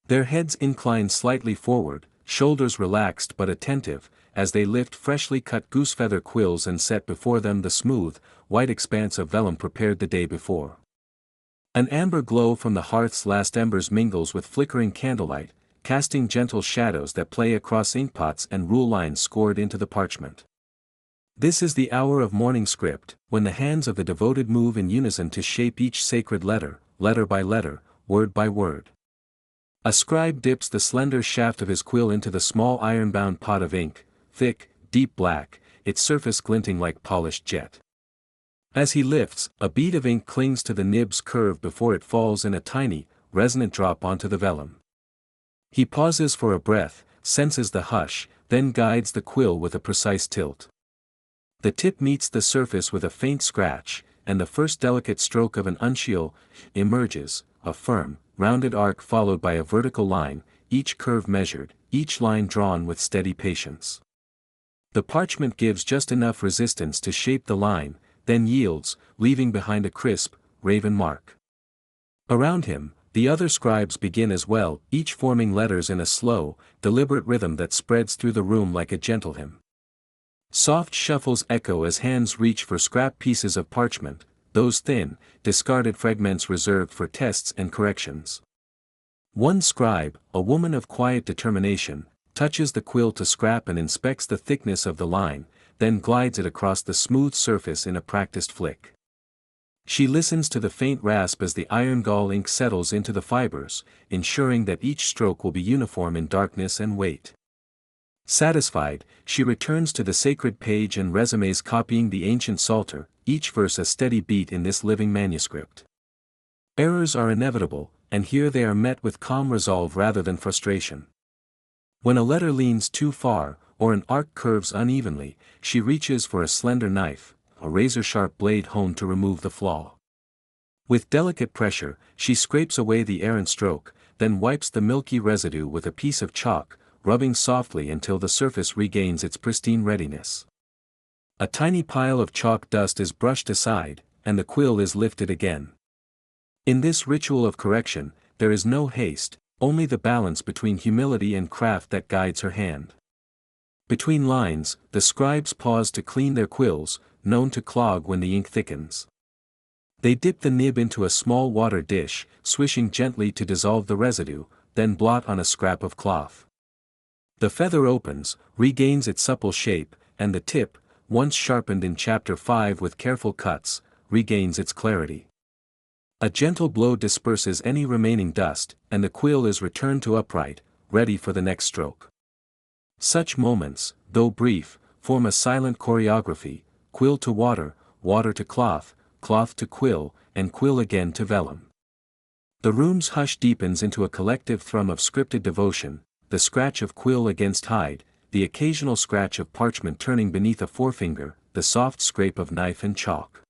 Their heads incline slightly forward, shoulders relaxed but attentive, as they lift freshly cut goosefeather quills and set before them the smooth, white expanse of vellum prepared the day before. An amber glow from the hearth's last embers mingles with flickering candlelight, casting gentle shadows that play across inkpots and rule lines scored into the parchment. This is the hour of morning script, when the hands of the devoted move in unison to shape each sacred letter, letter by letter, word by word. A scribe dips the slender shaft of his quill into the small iron-bound pot of ink, thick, deep black, its surface glinting like polished jet. As he lifts, a bead of ink clings to the nib's curve before it falls in a tiny, resonant drop onto the vellum. He pauses for a breath, senses the hush, then guides the quill with a precise tilt. The tip meets the surface with a faint scratch, and the first delicate stroke of an uncial emerges, a firm, rounded arc followed by a vertical line, each curve measured, each line drawn with steady patience. The parchment gives just enough resistance to shape the line, then yields, leaving behind a crisp, raven mark. Around him, the other scribes begin as well, each forming letters in a slow, deliberate rhythm that spreads through the room like a gentle hymn. Soft shuffles echo as hands reach for scrap pieces of parchment, those thin, discarded fragments reserved for tests and corrections. One scribe, a woman of quiet determination, touches the quill to scrap and inspects the thickness of the line, then glides it across the smooth surface in a practiced flick. She listens to the faint rasp as the iron gall ink settles into the fibers, ensuring that each stroke will be uniform in darkness and weight. Satisfied, she returns to the sacred page and resumes copying the ancient psalter, each verse a steady beat in this living manuscript. Errors are inevitable, and here they are met with calm resolve rather than frustration. When a letter leans too far, or an arc curves unevenly, she reaches for a slender knife, a razor-sharp blade honed to remove the flaw. With delicate pressure, she scrapes away the errant stroke, then wipes the milky residue with a piece of chalk, rubbing softly until the surface regains its pristine readiness. A tiny pile of chalk dust is brushed aside, and the quill is lifted again. In this ritual of correction, there is no haste, only the balance between humility and craft that guides her hand. Between lines, the scribes pause to clean their quills, known to clog when the ink thickens. They dip the nib into a small water dish, swishing gently to dissolve the residue, then blot on a scrap of cloth. The feather opens, regains its supple shape, and the tip, once sharpened in Chapter 5 with careful cuts, regains its clarity. A gentle blow disperses any remaining dust, and the quill is returned to upright, ready for the next stroke. Such moments, though brief, form a silent choreography, quill to water, water to cloth, cloth to quill, and quill again to vellum. The room's hush deepens into a collective thrum of scripted devotion, the scratch of quill against hide, the occasional scratch of parchment turning beneath a forefinger, the soft scrape of knife and chalk.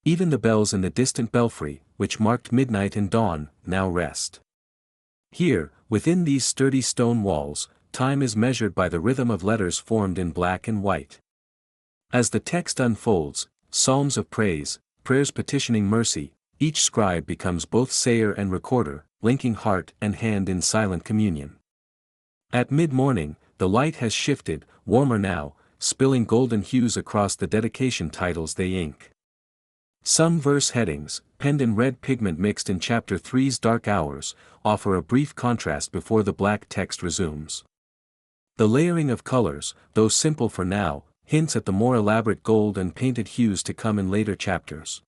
Even the bells in the distant belfry, which marked midnight and dawn, now rest. Here, within these sturdy stone walls, time is measured by the rhythm of letters formed in black and white. As the text unfolds, psalms of praise, prayers petitioning mercy, each scribe becomes both sayer and recorder, linking heart and hand in silent communion. At mid-morning, the light has shifted, warmer now, spilling golden hues across the dedication titles they ink. Some verse headings, penned in red pigment mixed in Chapter 3's dark hours, offer a brief contrast before the black text resumes. The layering of colors, though simple for now, hints at the more elaborate gold and painted hues to come in later chapters.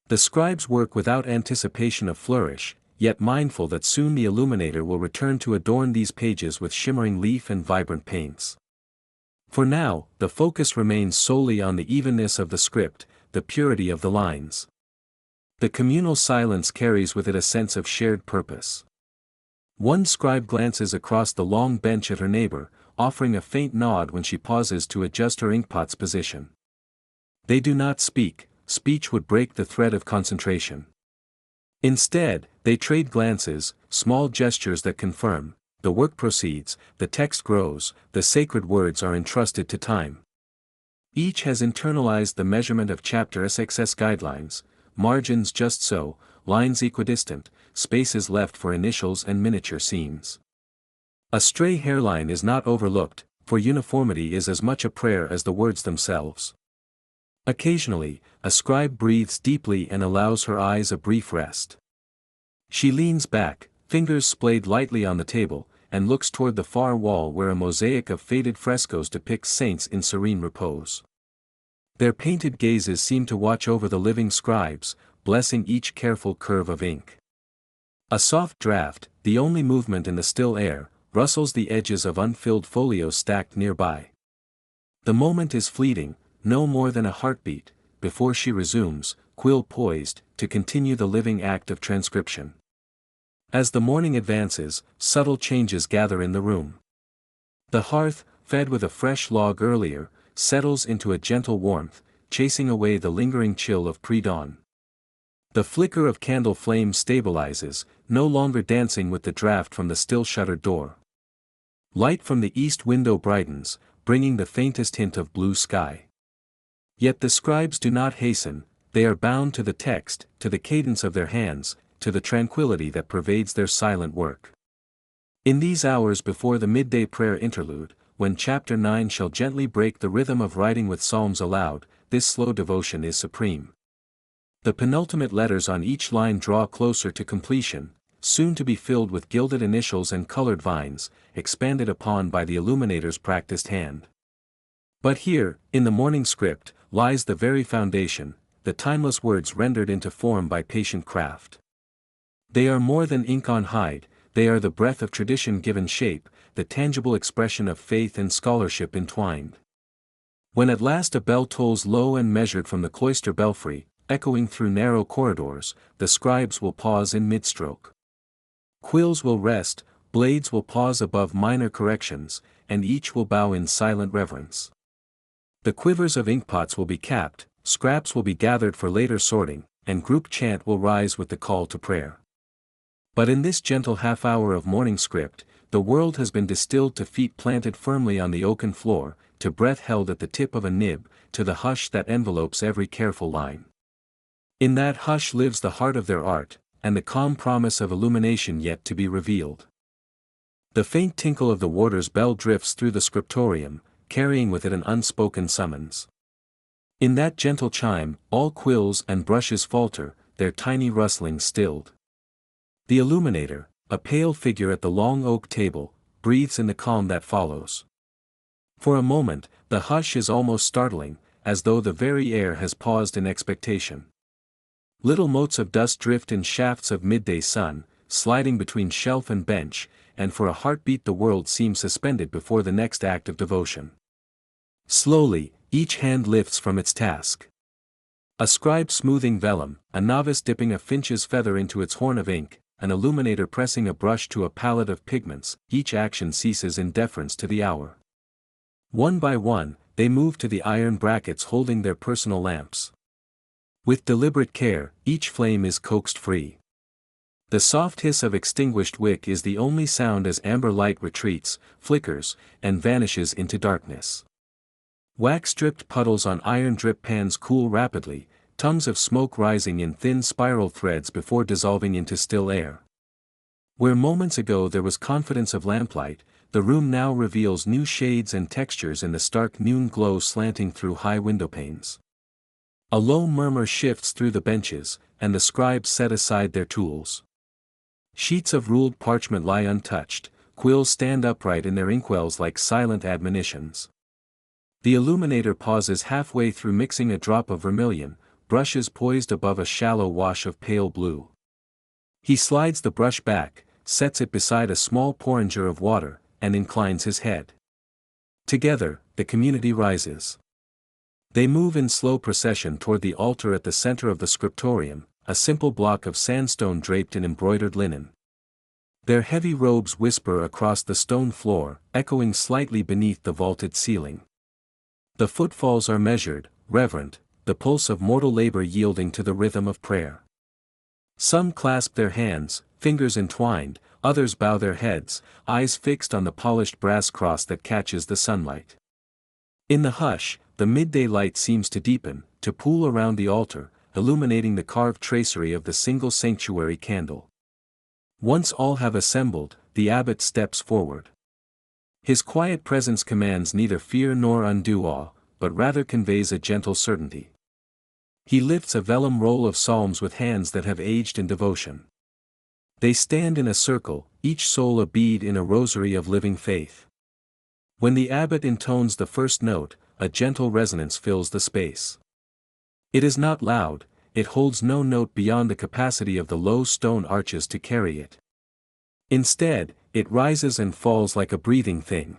The scribes work without anticipation of flourish, yet mindful that soon the illuminator will return to adorn these pages with shimmering leaf and vibrant paints. For now, the focus remains solely on the evenness of the script, the purity of the lines. The communal silence carries with it a sense of shared purpose. One scribe glances across the long bench at her neighbor, offering a faint nod when she pauses to adjust her inkpot's position. They do not speak, speech would break the thread of concentration. Instead, they trade glances, small gestures that confirm, the work proceeds, the text grows, the sacred words are entrusted to time. Each has internalized the measurement of Chapter SXS guidelines, margins just so, lines equidistant, spaces left for initials and miniature seams. A stray hairline is not overlooked, for uniformity is as much a prayer as the words themselves. Occasionally, a scribe breathes deeply and allows her eyes a brief rest. She leans back, fingers splayed lightly on the table, and looks toward the far wall where a mosaic of faded frescoes depicts saints in serene repose. Their painted gazes seem to watch over the living scribes, blessing each careful curve of ink. A soft draft, the only movement in the still air, rustles the edges of unfilled folios stacked nearby. The moment is fleeting, no more than a heartbeat, before she resumes, quill poised, to continue the living act of transcription. As the morning advances, subtle changes gather in the room. The hearth, fed with a fresh log earlier, settles into a gentle warmth, chasing away the lingering chill of pre-dawn. The flicker of candle flame stabilizes, no longer dancing with the draft from the still-shuttered door. Light from the east window brightens, bringing the faintest hint of blue sky. Yet the scribes do not hasten, they are bound to the text, to the cadence of their hands, to the tranquility that pervades their silent work. In these hours before the midday prayer interlude, when chapter 9 shall gently break the rhythm of writing with psalms aloud, this slow devotion is supreme. The penultimate letters on each line draw closer to completion, soon to be filled with gilded initials and colored vines, expanded upon by the illuminator's practiced hand. But here, in the morning script, lies the very foundation, the timeless words rendered into form by patient craft. They are more than ink on hide, they are the breath of tradition given shape, the tangible expression of faith and scholarship entwined. When at last a bell tolls low and measured from the cloister belfry, echoing through narrow corridors, the scribes will pause in mid-stroke. Quills will rest, blades will pause above minor corrections, and each will bow in silent reverence. The quivers of inkpots will be capped, scraps will be gathered for later sorting, and group chant will rise with the call to prayer. But in this gentle half-hour of morning script, the world has been distilled to feet planted firmly on the oaken floor, to breath held at the tip of a nib, to the hush that envelopes every careful line. In that hush lives the heart of their art, and the calm promise of illumination yet to be revealed. The faint tinkle of the warder's bell drifts through the scriptorium, carrying with it an unspoken summons. In that gentle chime, all quills and brushes falter, their tiny rustlings stilled. The illuminator, a pale figure at the long oak table, breathes in the calm that follows. For a moment, the hush is almost startling, as though the very air has paused in expectation. Little motes of dust drift in shafts of midday sun, sliding between shelf and bench, and for a heartbeat the world seems suspended before the next act of devotion. Slowly, each hand lifts from its task. A scribe smoothing vellum, a novice dipping a finch's feather into its horn of ink, an illuminator pressing a brush to a palette of pigments, each action ceases in deference to the hour. One by one, they move to the iron brackets holding their personal lamps. With deliberate care, each flame is coaxed free. The soft hiss of extinguished wick is the only sound as amber light retreats, flickers, and vanishes into darkness. Wax-dripped puddles on iron drip pans cool rapidly, tongues of smoke rising in thin spiral threads before dissolving into still air. Where moments ago there was confidence of lamplight, the room now reveals new shades and textures in the stark noon glow slanting through high window panes. A low murmur shifts through the benches, and the scribes set aside their tools. Sheets of ruled parchment lie untouched, quills stand upright in their inkwells like silent admonitions. The illuminator pauses halfway through mixing a drop of vermilion, brushes poised above a shallow wash of pale blue. He slides the brush back, sets it beside a small porringer of water, and inclines his head. Together, the community rises. They move in slow procession toward the altar at the center of the scriptorium, a simple block of sandstone draped in embroidered linen. Their heavy robes whisper across the stone floor, echoing slightly beneath the vaulted ceiling. The footfalls are measured, reverent, the pulse of mortal labor yielding to the rhythm of prayer. Some clasp their hands, fingers entwined, others bow their heads, eyes fixed on the polished brass cross that catches the sunlight. In the hush, the midday light seems to deepen, to pool around the altar, illuminating the carved tracery of the single sanctuary candle. Once all have assembled, the abbot steps forward. His quiet presence commands neither fear nor undue awe, but rather conveys a gentle certainty. He lifts a vellum roll of psalms with hands that have aged in devotion. They stand in a circle, each soul a bead in a rosary of living faith. When the abbot intones the first note, a gentle resonance fills the space. It is not loud, it holds no note beyond the capacity of the low stone arches to carry it. Instead, it rises and falls like a breathing thing.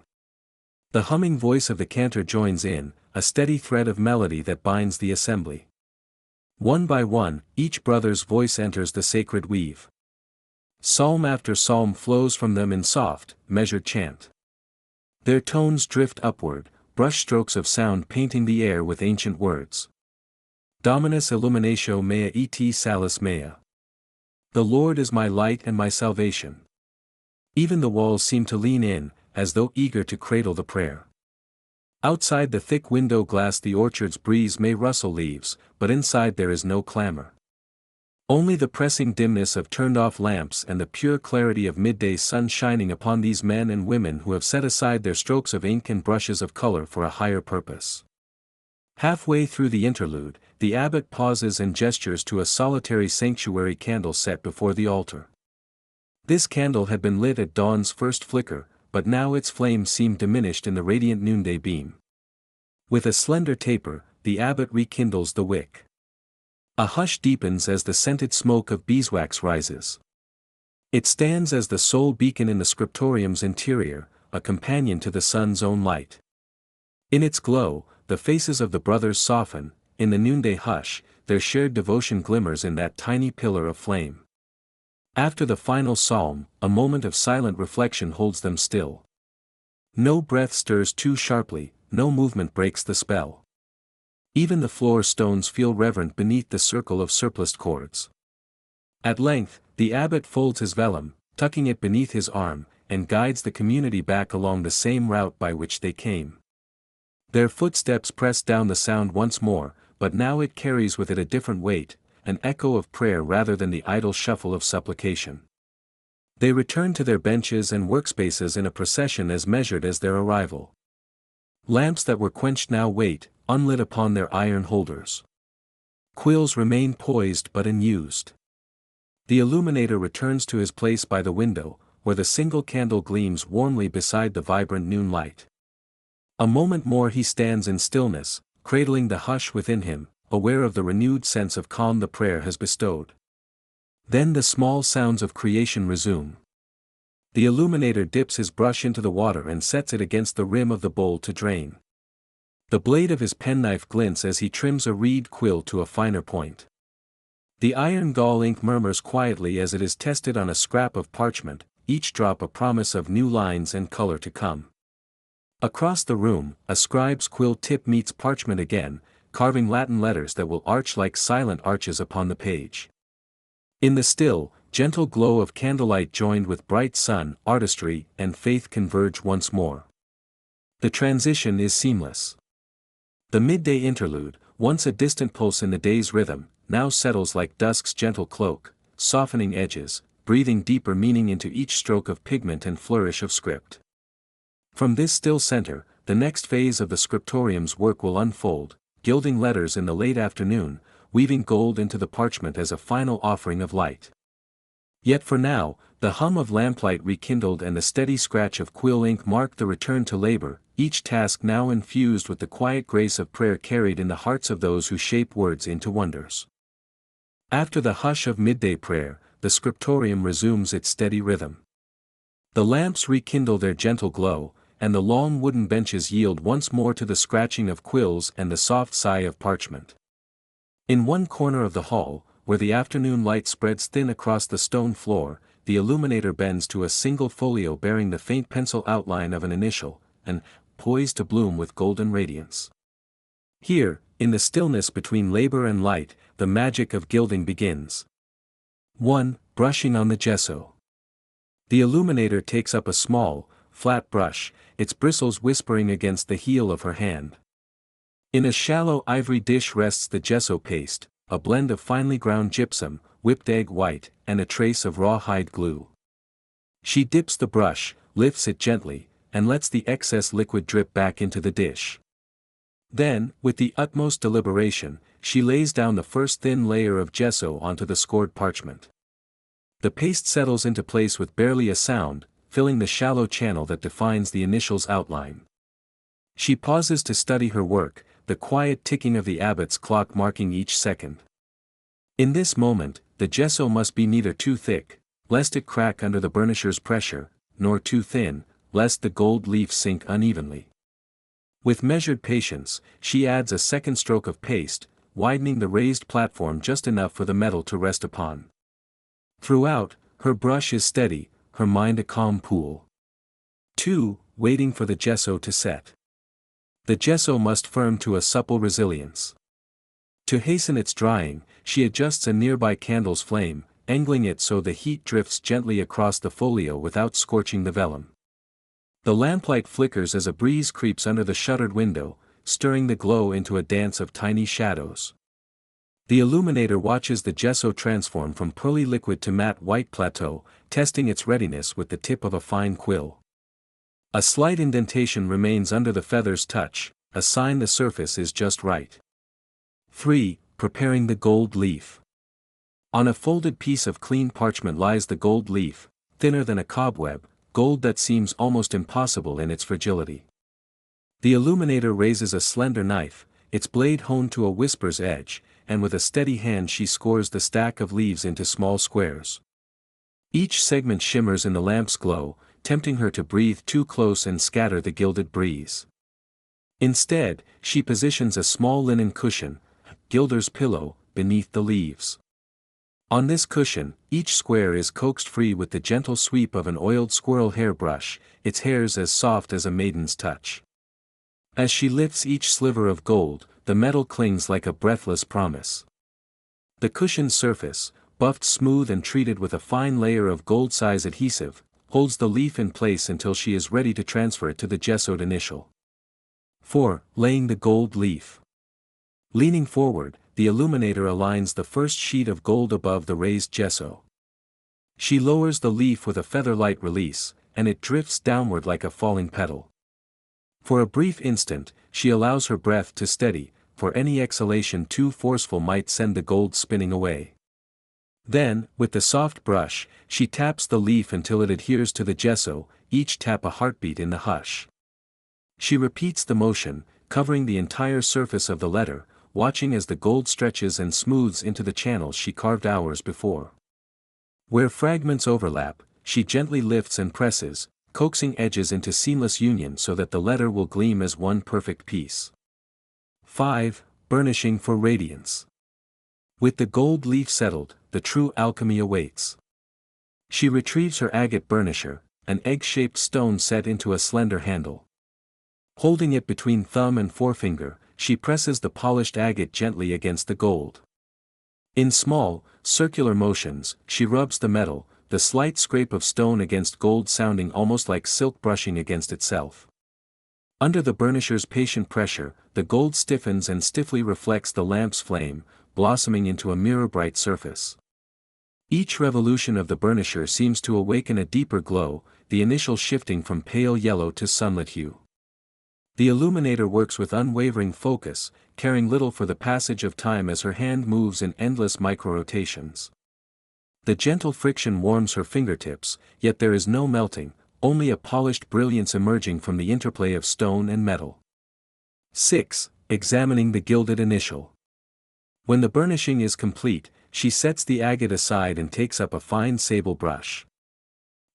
The humming voice of the cantor joins in, a steady thread of melody that binds the assembly. One by one, each brother's voice enters the sacred weave. Psalm after psalm flows from them in soft, measured chant. Their tones drift upward, brushstrokes of sound painting the air with ancient words. Dominus illuminatio mea et salus mea. The Lord is my light and my salvation. Even the walls seem to lean in, as though eager to cradle the prayer. Outside the thick window glass the orchard's breeze may rustle leaves, but inside there is no clamor. Only the pressing dimness of turned-off lamps and the pure clarity of midday sun shining upon these men and women who have set aside their strokes of ink and brushes of color for a higher purpose. Halfway through the interlude, the abbot pauses and gestures to a solitary sanctuary candle set before the altar. This candle had been lit at dawn's first flicker, but now its flame seemed diminished in the radiant noonday beam. With a slender taper, the abbot rekindles the wick. A hush deepens as the scented smoke of beeswax rises. It stands as the sole beacon in the scriptorium's interior, a companion to the sun's own light. In its glow, the faces of the brothers soften, in the noonday hush, their shared devotion glimmers in that tiny pillar of flame. After the final psalm, a moment of silent reflection holds them still. No breath stirs too sharply, no movement breaks the spell. Even the floor stones feel reverent beneath the circle of surpliced chords. At length, the abbot folds his vellum, tucking it beneath his arm, and guides the community back along the same route by which they came. Their footsteps press down the sound once more, but now it carries with it a different weight, an echo of prayer rather than the idle shuffle of supplication. They return to their benches and workspaces in a procession as measured as their arrival. Lamps that were quenched now wait, unlit upon their iron holders. Quills remain poised but unused. The illuminator returns to his place by the window, where the single candle gleams warmly beside the vibrant noon light. A moment more he stands in stillness, cradling the hush within him, aware of the renewed sense of calm the prayer has bestowed. Then the small sounds of creation resume. The illuminator dips his brush into the water and sets it against the rim of the bowl to drain. The blade of his penknife glints as he trims a reed quill to a finer point. The iron gall ink murmurs quietly as it is tested on a scrap of parchment, each drop a promise of new lines and color to come. Across the room, a scribe's quill tip meets parchment again, carving Latin letters that will arch like silent arches upon the page. In the still, gentle glow of candlelight joined with bright sun, artistry and faith converge once more. The transition is seamless. The midday interlude, once a distant pulse in the day's rhythm, now settles like dusk's gentle cloak, softening edges, breathing deeper meaning into each stroke of pigment and flourish of script. From this still center, the next phase of the scriptorium's work will unfold, gilding letters in the late afternoon, weaving gold into the parchment as a final offering of light. Yet for now, the hum of lamplight rekindled and the steady scratch of quill ink mark the return to labor, each task now infused with the quiet grace of prayer carried in the hearts of those who shape words into wonders. After the hush of midday prayer, the scriptorium resumes its steady rhythm. The lamps rekindle their gentle glow, and the long wooden benches yield once more to the scratching of quills and the soft sigh of parchment. In one corner of the hall, where the afternoon light spreads thin across the stone floor, the illuminator bends to a single folio bearing the faint pencil outline of an initial, and, poised to bloom with golden radiance. Here, in the stillness between labor and light, the magic of gilding begins. 1. Brushing on the gesso. The illuminator takes up a small, flat brush, its bristles whispering against the heel of her hand. In a shallow ivory dish rests the gesso paste, a blend of finely ground gypsum, whipped egg white, and a trace of rawhide glue. She dips the brush, lifts it gently, and lets the excess liquid drip back into the dish. Then, with the utmost deliberation, she lays down the first thin layer of gesso onto the scored parchment. The paste settles into place with barely a sound, filling the shallow channel that defines the initials outline. She pauses to study her work, the quiet ticking of the abbot's clock marking each second. In this moment, the gesso must be neither too thick, lest it crack under the burnisher's pressure, nor too thin, lest the gold leaf sink unevenly. With measured patience, she adds a second stroke of paste, widening the raised platform just enough for the metal to rest upon. Throughout, her brush is steady, her mind a calm pool. 2. Waiting for the gesso to set. The gesso must firm to a supple resilience. To hasten its drying, she adjusts a nearby candle's flame, angling it so the heat drifts gently across the folio without scorching the vellum. The lamplight flickers as a breeze creeps under the shuttered window, stirring the glow into a dance of tiny shadows. The illuminator watches the gesso transform from pearly liquid to matte white plateau, testing its readiness with the tip of a fine quill. A slight indentation remains under the feather's touch, a sign the surface is just right. 3. Preparing the gold leaf. On a folded piece of clean parchment lies the gold leaf, thinner than a cobweb, gold that seems almost impossible in its fragility. The illuminator raises a slender knife, its blade honed to a whisper's edge, and with a steady hand she scores the stack of leaves into small squares. Each segment shimmers in the lamp's glow, tempting her to breathe too close and scatter the gilded breeze. Instead, she positions a small linen cushion, gilder's pillow, beneath the leaves. On this cushion, each square is coaxed free with the gentle sweep of an oiled squirrel hair brush, its hairs as soft as a maiden's touch. As she lifts each sliver of gold, the metal clings like a breathless promise. The cushion's surface, buffed smooth and treated with a fine layer of gold-size adhesive, holds the leaf in place until she is ready to transfer it to the gessoed initial. 4. Laying the gold leaf. Leaning forward, the illuminator aligns the first sheet of gold above the raised gesso. She lowers the leaf with a feather-light release, and it drifts downward like a falling petal. For a brief instant, she allows her breath to steady, for any exhalation too forceful might send the gold spinning away. Then, with the soft brush, she taps the leaf until it adheres to the gesso, each tap a heartbeat in the hush. She repeats the motion, covering the entire surface of the letter, watching as the gold stretches and smooths into the channels she carved hours before. Where fragments overlap, she gently lifts and presses, coaxing edges into seamless union so that the letter will gleam as one perfect piece. 5. Burnishing for radiance. With the gold leaf settled, the true alchemy awaits. She retrieves her agate burnisher, an egg-shaped stone set into a slender handle. Holding it between thumb and forefinger, she presses the polished agate gently against the gold. In small, circular motions, she rubs the metal, the slight scrape of stone against gold sounding almost like silk brushing against itself. Under the burnisher's patient pressure, the gold stiffens and stiffly reflects the lamp's flame, blossoming into a mirror-bright surface. Each revolution of the burnisher seems to awaken a deeper glow, the initial shifting from pale yellow to sunlit hue. The illuminator works with unwavering focus, caring little for the passage of time as her hand moves in endless micro-rotations. The gentle friction warms her fingertips, yet there is no melting, only a polished brilliance emerging from the interplay of stone and metal. 6. Examining the gilded initial. When the burnishing is complete, she sets the agate aside and takes up a fine sable brush.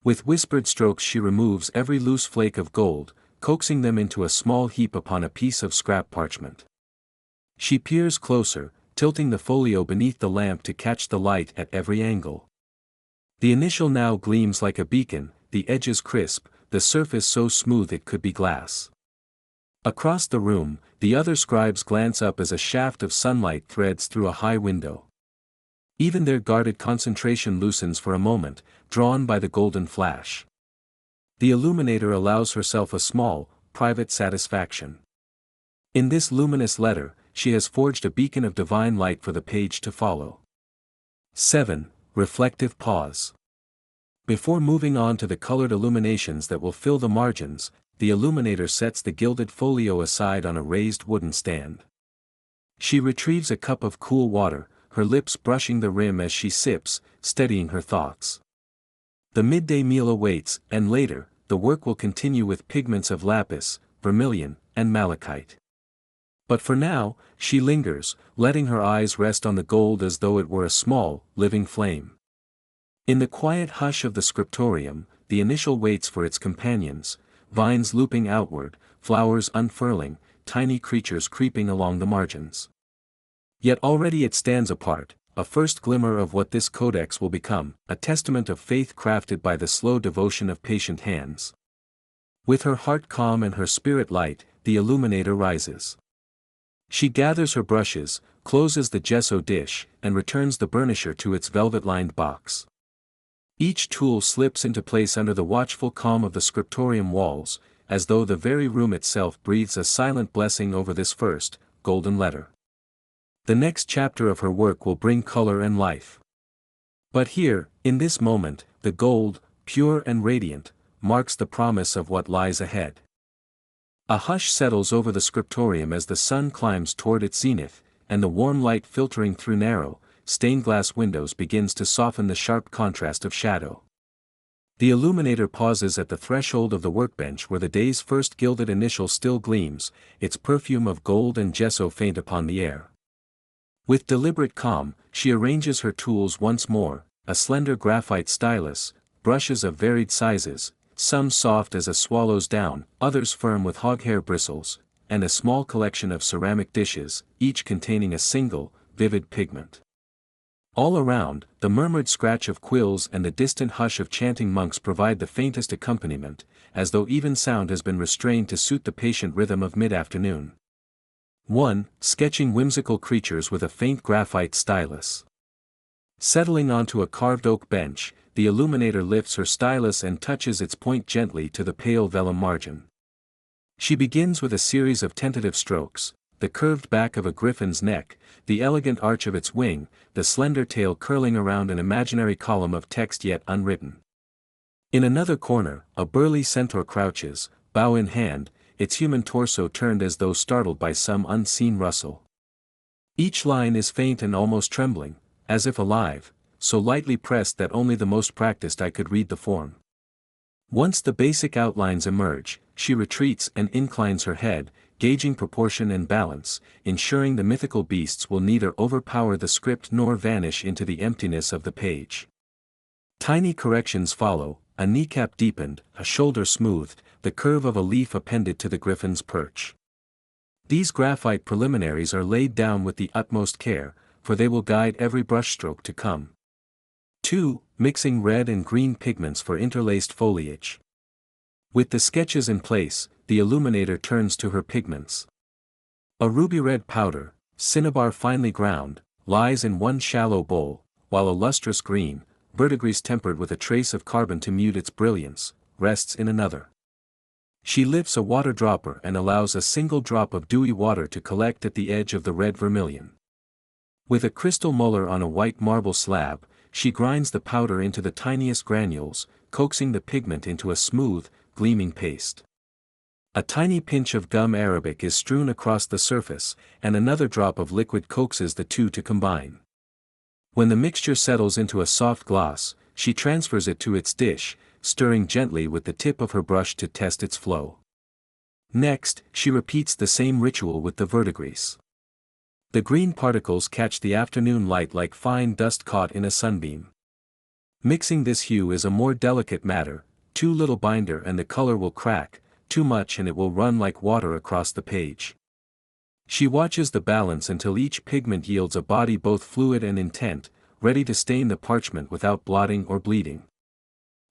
With whispered strokes she removes every loose flake of gold, coaxing them into a small heap upon a piece of scrap parchment. She peers closer, tilting the folio beneath the lamp to catch the light at every angle. The initial now gleams like a beacon, the edges crisp, the surface so smooth it could be glass. Across the room, the other scribes glance up as a shaft of sunlight threads through a high window. Even their guarded concentration loosens for a moment, drawn by the golden flash. The illuminator allows herself a small, private satisfaction. In this luminous letter, she has forged a beacon of divine light for the page to follow. 7. Reflective pause. Before moving on to the colored illuminations that will fill the margins, the illuminator sets the gilded folio aside on a raised wooden stand. She retrieves a cup of cool water, her lips brushing the rim as she sips, steadying her thoughts. The midday meal awaits, and later, the work will continue with pigments of lapis, vermilion, and malachite. But for now, she lingers, letting her eyes rest on the gold as though it were a small, living flame. In the quiet hush of the scriptorium, the initial waits for its companions, vines looping outward, flowers unfurling, tiny creatures creeping along the margins. Yet already it stands apart, a first glimmer of what this codex will become, a testament of faith crafted by the slow devotion of patient hands. With her heart calm and her spirit light, the illuminator rises. She gathers her brushes, closes the gesso dish, and returns the burnisher to its velvet-lined box. Each tool slips into place under the watchful calm of the scriptorium walls, as though the very room itself breathes a silent blessing over this first, golden letter. The next chapter of her work will bring color and life. But here, in this moment, the gold, pure and radiant, marks the promise of what lies ahead. A hush settles over the scriptorium as the sun climbs toward its zenith, and the warm light filtering through narrow, stained-glass windows begins to soften the sharp contrast of shadow. The illuminator pauses at the threshold of the workbench where the day's first gilded initial still gleams, its perfume of gold and gesso faint upon the air. With deliberate calm, she arranges her tools once more, a slender graphite stylus, brushes of varied sizes, some soft as a swallow's down, others firm with hoghair bristles, and a small collection of ceramic dishes, each containing a single, vivid pigment. All around, the murmured scratch of quills and the distant hush of chanting monks provide the faintest accompaniment, as though even sound has been restrained to suit the patient rhythm of mid-afternoon. 1. Sketching whimsical creatures with a faint graphite stylus. Settling onto a carved oak bench, the illuminator lifts her stylus and touches its point gently to the pale vellum margin. She begins with a series of tentative strokes, the curved back of a griffin's neck, the elegant arch of its wing, the slender tail curling around an imaginary column of text yet unwritten. In another corner, a burly centaur crouches, bow in hand, its human torso turned as though startled by some unseen rustle. Each line is faint and almost trembling, as if alive, so lightly pressed that only the most practiced eye could read the form. Once the basic outlines emerge, she retreats and inclines her head, gauging proportion and balance, ensuring the mythical beasts will neither overpower the script nor vanish into the emptiness of the page. Tiny corrections follow, a kneecap deepened, a shoulder smoothed, the curve of a leaf appended to the griffin's perch. These graphite preliminaries are laid down with the utmost care, for they will guide every brushstroke to come. 2. Mixing red and green pigments for interlaced foliage. With the sketches in place, the illuminator turns to her pigments. A ruby red powder, cinnabar finely ground, lies in one shallow bowl, while a lustrous green, verdigris tempered with a trace of carbon to mute its brilliance, rests in another. She lifts a water dropper and allows a single drop of dewy water to collect at the edge of the red vermilion. With a crystal muller on a white marble slab, she grinds the powder into the tiniest granules, coaxing the pigment into a smooth, gleaming paste. A tiny pinch of gum arabic is strewn across the surface, and another drop of liquid coaxes the two to combine. When the mixture settles into a soft gloss, she transfers it to its dish, stirring gently with the tip of her brush to test its flow. Next, she repeats the same ritual with the verdigris. The green particles catch the afternoon light like fine dust caught in a sunbeam. Mixing this hue is a more delicate matter, too little binder and the color will crack, too much and it will run like water across the page. She watches the balance until each pigment yields a body both fluid and intent, ready to stain the parchment without blotting or bleeding.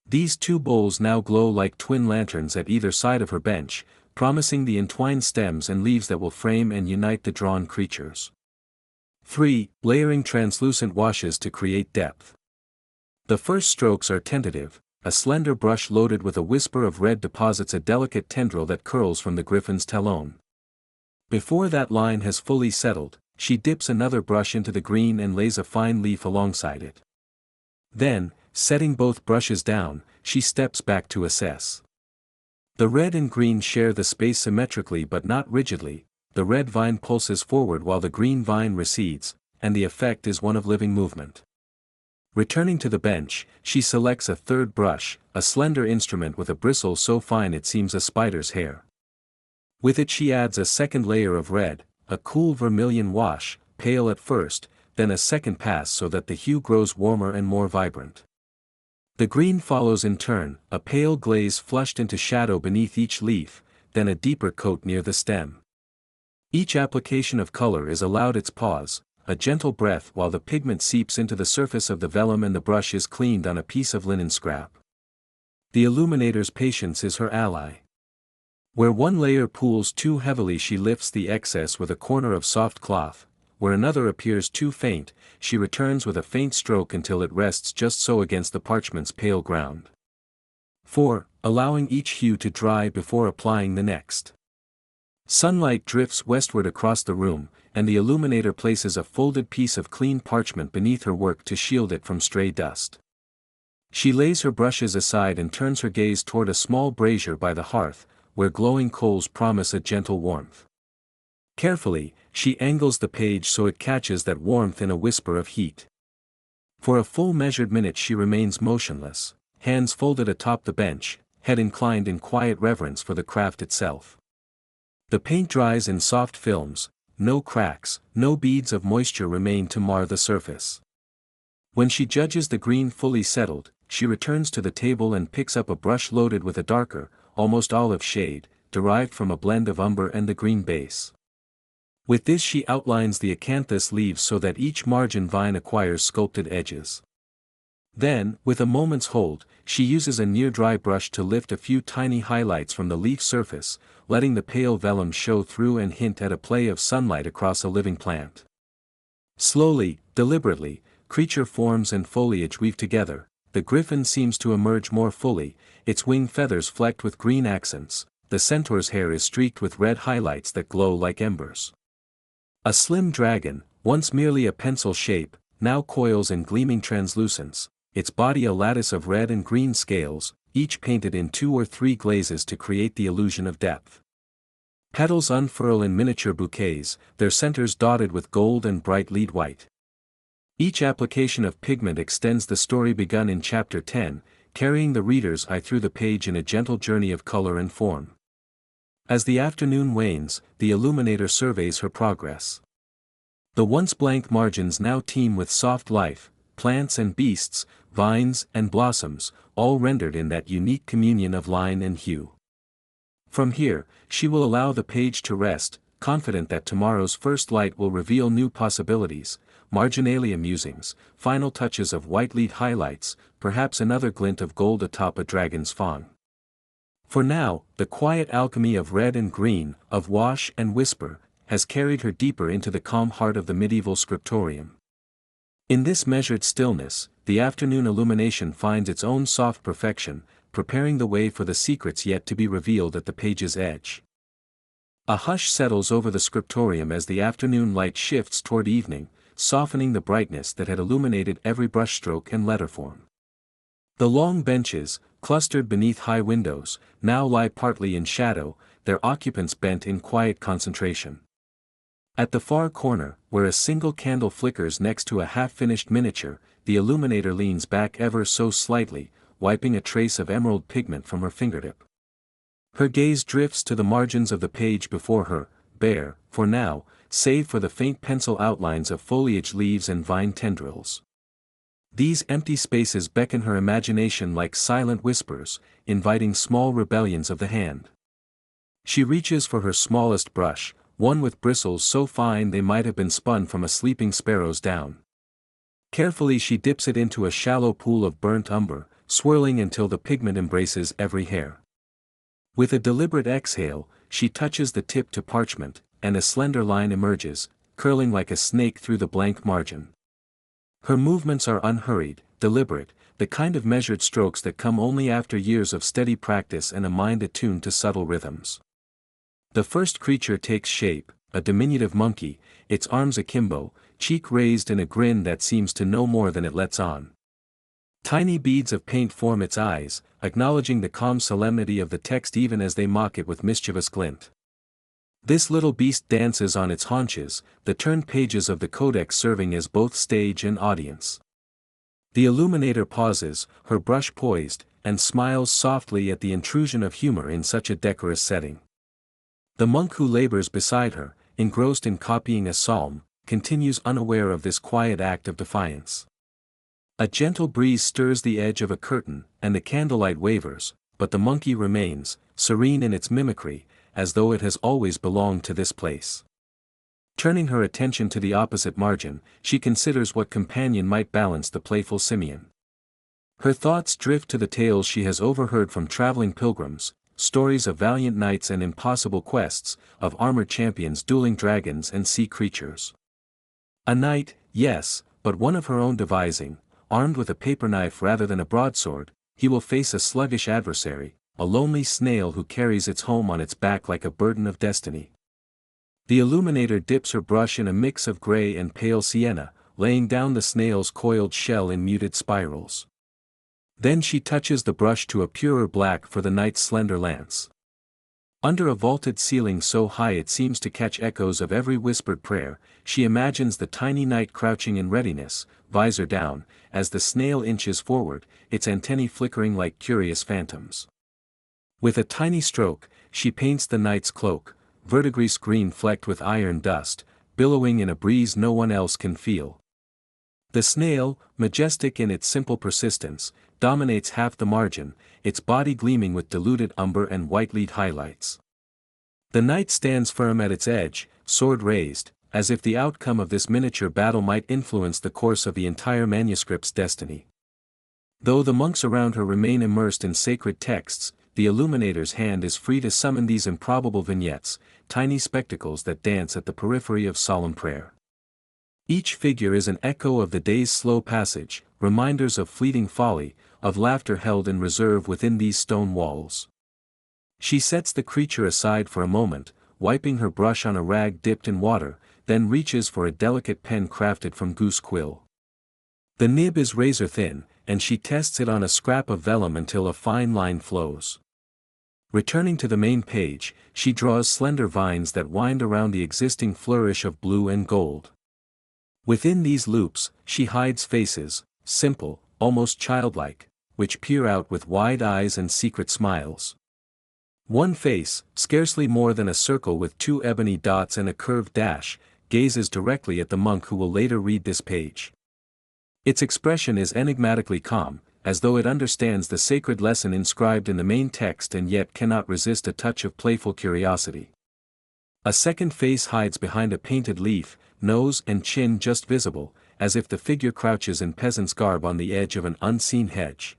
These two bowls now glow like twin lanterns at either side of her bench, promising the entwined stems and leaves that will frame and unite the drawn creatures. 3. Layering translucent washes to create depth. The first strokes are tentative, a slender brush loaded with a whisper of red deposits a delicate tendril that curls from the griffin's talon. Before that line has fully settled, she dips another brush into the green and lays a fine leaf alongside it. Then, setting both brushes down, she steps back to assess. The red and green share the space symmetrically but not rigidly. The red vine pulses forward while the green vine recedes, and the effect is one of living movement. Returning to the bench, she selects a third brush, a slender instrument with a bristle so fine it seems a spider's hair. With it she adds a second layer of red, a cool vermilion wash, pale at first, then a second pass so that the hue grows warmer and more vibrant. The green follows in turn, a pale glaze flushed into shadow beneath each leaf, then a deeper coat near the stem. Each application of color is allowed its pause, a gentle breath while the pigment seeps into the surface of the vellum and the brush is cleaned on a piece of linen scrap. The illuminator's patience is her ally. Where one layer pools too heavily she lifts the excess with a corner of soft cloth, where another appears too faint, she returns with a faint stroke until it rests just so against the parchment's pale ground. 4. Allowing each hue to dry before applying the next. Sunlight drifts westward across the room, and the illuminator places a folded piece of clean parchment beneath her work to shield it from stray dust. She lays her brushes aside and turns her gaze toward a small brazier by the hearth, where glowing coals promise a gentle warmth. Carefully, she angles the page so it catches that warmth in a whisper of heat. For a full measured minute she remains motionless, hands folded atop the bench, head inclined in quiet reverence for the craft itself. The paint dries in soft films, no cracks, no beads of moisture remain to mar the surface. When she judges the green fully settled, she returns to the table and picks up a brush loaded with a darker, almost olive shade, derived from a blend of umber and the green base. With this she outlines the acanthus leaves so that each margin vine acquires sculpted edges. Then, with a moment's hold, she uses a near-dry brush to lift a few tiny highlights from the leaf surface, letting the pale vellum show through and hint at a play of sunlight across a living plant. Slowly, deliberately, creature forms and foliage weave together. The griffin seems to emerge more fully, its wing feathers flecked with green accents, the centaur's hair is streaked with red highlights that glow like embers. A slim dragon, once merely a pencil shape, now coils in gleaming translucence, its body a lattice of red and green scales, each painted in 2 or 3 glazes to create the illusion of depth. Petals unfurl in miniature bouquets, their centers dotted with gold and bright lead white. Each application of pigment extends the story begun in Chapter 10, carrying the reader's eye through the page in a gentle journey of color and form. As the afternoon wanes, the illuminator surveys her progress. The once blank margins now teem with soft life, plants and beasts, vines and blossoms, all rendered in that unique communion of line and hue. From here, she will allow the page to rest, confident that tomorrow's first light will reveal new possibilities, marginalia musings, final touches of white lead highlights, perhaps another glint of gold atop a dragon's fawn. For now, the quiet alchemy of red and green, of wash and whisper, has carried her deeper into the calm heart of the medieval scriptorium. In this measured stillness, the afternoon illumination finds its own soft perfection, preparing the way for the secrets yet to be revealed at the page's edge. A hush settles over the scriptorium as the afternoon light shifts toward evening, softening the brightness that had illuminated every brushstroke and letterform. The long benches, clustered beneath high windows, now lie partly in shadow, their occupants bent in quiet concentration. At the far corner, where a single candle flickers next to a half-finished miniature, the illuminator leans back ever so slightly, wiping a trace of emerald pigment from her fingertip. Her gaze drifts to the margins of the page before her, bare, for now, save for the faint pencil outlines of foliage leaves and vine tendrils. These empty spaces beckon her imagination like silent whispers, inviting small rebellions of the hand. She reaches for her smallest brush, one with bristles so fine they might have been spun from a sleeping sparrow's down. Carefully she dips it into a shallow pool of burnt umber, swirling until the pigment embraces every hair. With a deliberate exhale, she touches the tip to parchment, and a slender line emerges, curling like a snake through the blank margin. Her movements are unhurried, deliberate, the kind of measured strokes that come only after years of steady practice and a mind attuned to subtle rhythms. The first creature takes shape, a diminutive monkey, its arms akimbo, cheek raised in a grin that seems to know more than it lets on. Tiny beads of paint form its eyes, acknowledging the calm solemnity of the text even as they mock it with mischievous glint. This little beast dances on its haunches, the turned pages of the codex serving as both stage and audience. The illuminator pauses, her brush poised, and smiles softly at the intrusion of humor in such a decorous setting. The monk who labors beside her, engrossed in copying a psalm, continues unaware of this quiet act of defiance. A gentle breeze stirs the edge of a curtain, and the candlelight wavers, but the monkey remains, serene in its mimicry, as though it has always belonged to this place. Turning her attention to the opposite margin, she considers what companion might balance the playful simian. Her thoughts drift to the tales she has overheard from traveling pilgrims, stories of valiant knights and impossible quests, of armored champions dueling dragons and sea creatures. A knight, yes, but one of her own devising, armed with a paper knife rather than a broadsword, he will face a sluggish adversary, a lonely snail who carries its home on its back like a burden of destiny. The illuminator dips her brush in a mix of gray and pale sienna, laying down the snail's coiled shell in muted spirals. Then she touches the brush to a purer black for the knight's slender lance. Under a vaulted ceiling so high it seems to catch echoes of every whispered prayer, she imagines the tiny knight crouching in readiness, visor down, as the snail inches forward, its antennae flickering like curious phantoms. With a tiny stroke, she paints the knight's cloak, verdigris green flecked with iron dust, billowing in a breeze no one else can feel. The snail, majestic in its simple persistence, dominates half the margin, its body gleaming with diluted umber and white lead highlights. The knight stands firm at its edge, sword raised, as if the outcome of this miniature battle might influence the course of the entire manuscript's destiny. Though the monks around her remain immersed in sacred texts, the illuminator's hand is free to summon these improbable vignettes, tiny spectacles that dance at the periphery of solemn prayer. Each figure is an echo of the day's slow passage, reminders of fleeting folly, of laughter held in reserve within these stone walls. She sets the creature aside for a moment, wiping her brush on a rag dipped in water, then reaches for a delicate pen crafted from goose quill. The nib is razor thin, and she tests it on a scrap of vellum until a fine line flows. Returning to the main page, she draws slender vines that wind around the existing flourish of blue and gold. Within these loops, she hides faces, simple, almost childlike, which peer out with wide eyes and secret smiles. One face, scarcely more than a circle with two ebony dots and a curved dash, gazes directly at the monk who will later read this page. Its expression is enigmatically calm, as though it understands the sacred lesson inscribed in the main text and yet cannot resist a touch of playful curiosity. A second face hides behind a painted leaf, nose and chin just visible, as if the figure crouches in peasant's garb on the edge of an unseen hedge.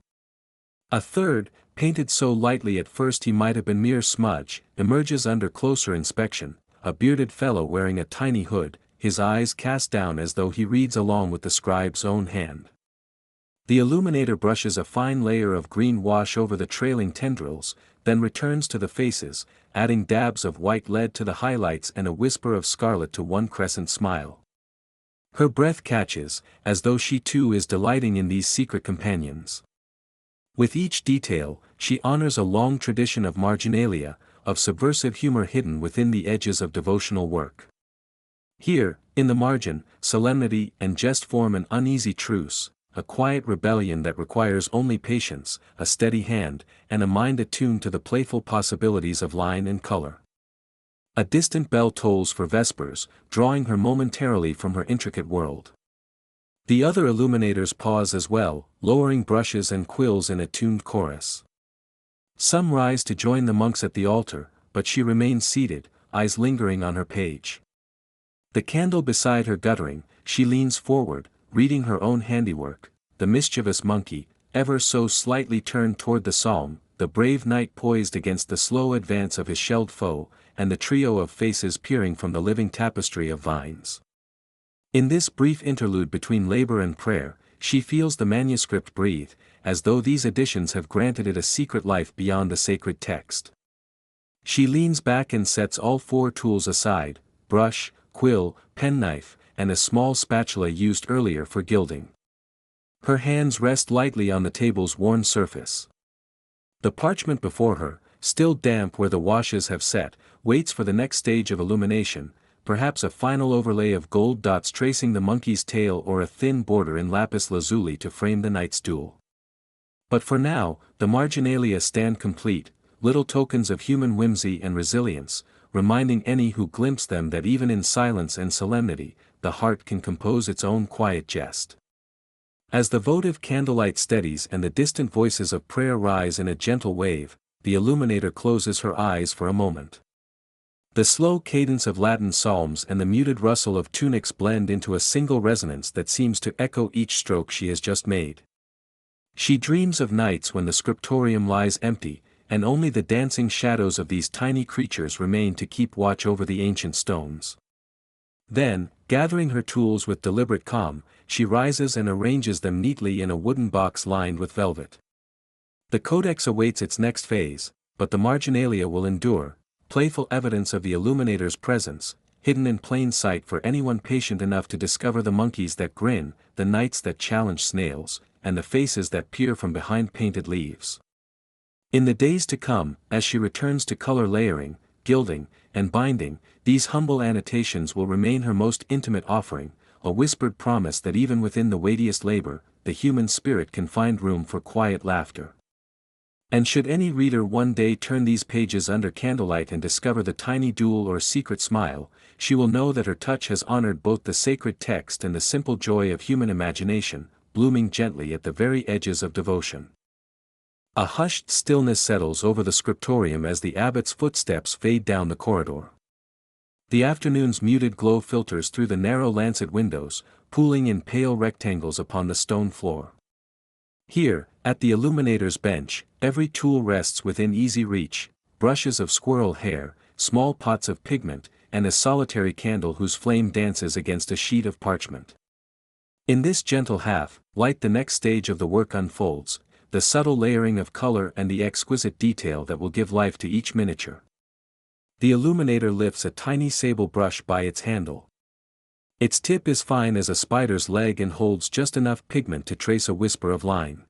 A third, painted so lightly at first he might have been mere smudge, emerges under closer inspection, a bearded fellow wearing a tiny hood, his eyes cast down as though he reads along with the scribe's own hand. The illuminator brushes a fine layer of green wash over the trailing tendrils, then returns to the faces, adding dabs of white lead to the highlights and a whisper of scarlet to one crescent smile. Her breath catches, as though she too is delighting in these secret companions. With each detail, she honors a long tradition of marginalia, of subversive humor hidden within the edges of devotional work. Here, in the margin, solemnity and jest form an uneasy truce, a quiet rebellion that requires only patience, a steady hand, and a mind attuned to the playful possibilities of line and color. A distant bell tolls for vespers, drawing her momentarily from her intricate world. The other illuminators pause as well, lowering brushes and quills in a tuned chorus. Some rise to join the monks at the altar, but she remains seated, eyes lingering on her page. The candle beside her guttering, she leans forward, reading her own handiwork, the mischievous monkey, ever so slightly turned toward the psalm, the brave knight poised against the slow advance of his shelled foe, and the trio of faces peering from the living tapestry of vines. In this brief interlude between labor and prayer, she feels the manuscript breathe, as though these additions have granted it a secret life beyond the sacred text. She leans back and sets all four tools aside, brush, quill, penknife, and a small spatula used earlier for gilding. Her hands rest lightly on the table's worn surface. The parchment before her, still damp where the washes have set, waits for the next stage of illumination, perhaps a final overlay of gold dots tracing the monkey's tail or a thin border in lapis lazuli to frame the knight's duel. But for now, the marginalia stand complete, little tokens of human whimsy and resilience, reminding any who glimpse them that even in silence and solemnity, the heart can compose its own quiet jest. As the votive candlelight steadies and the distant voices of prayer rise in a gentle wave, the illuminator closes her eyes for a moment. The slow cadence of Latin psalms and the muted rustle of tunics blend into a single resonance that seems to echo each stroke she has just made. She dreams of nights when the scriptorium lies empty, and only the dancing shadows of these tiny creatures remain to keep watch over the ancient stones. Then, gathering her tools with deliberate calm, she rises and arranges them neatly in a wooden box lined with velvet. The codex awaits its next phase, but the marginalia will endure, playful evidence of the illuminator's presence, hidden in plain sight for anyone patient enough to discover the monkeys that grin, the knights that challenge snails, and the faces that peer from behind painted leaves. In the days to come, as she returns to color layering, gilding, and binding, these humble annotations will remain her most intimate offering, a whispered promise that even within the weightiest labor, the human spirit can find room for quiet laughter. And should any reader one day turn these pages under candlelight and discover the tiny duel or secret smile, she will know that her touch has honored both the sacred text and the simple joy of human imagination, blooming gently at the very edges of devotion. A hushed stillness settles over the scriptorium as the abbot's footsteps fade down the corridor. The afternoon's muted glow filters through the narrow lancet windows, pooling in pale rectangles upon the stone floor. Here, at the illuminator's bench, every tool rests within easy reach, brushes of squirrel hair, small pots of pigment, and a solitary candle whose flame dances against a sheet of parchment. In this gentle half-light the next stage of the work unfolds, the subtle layering of color and the exquisite detail that will give life to each miniature. The illuminator lifts a tiny sable brush by its handle. Its tip is fine as a spider's leg and holds just enough pigment to trace a whisper of line.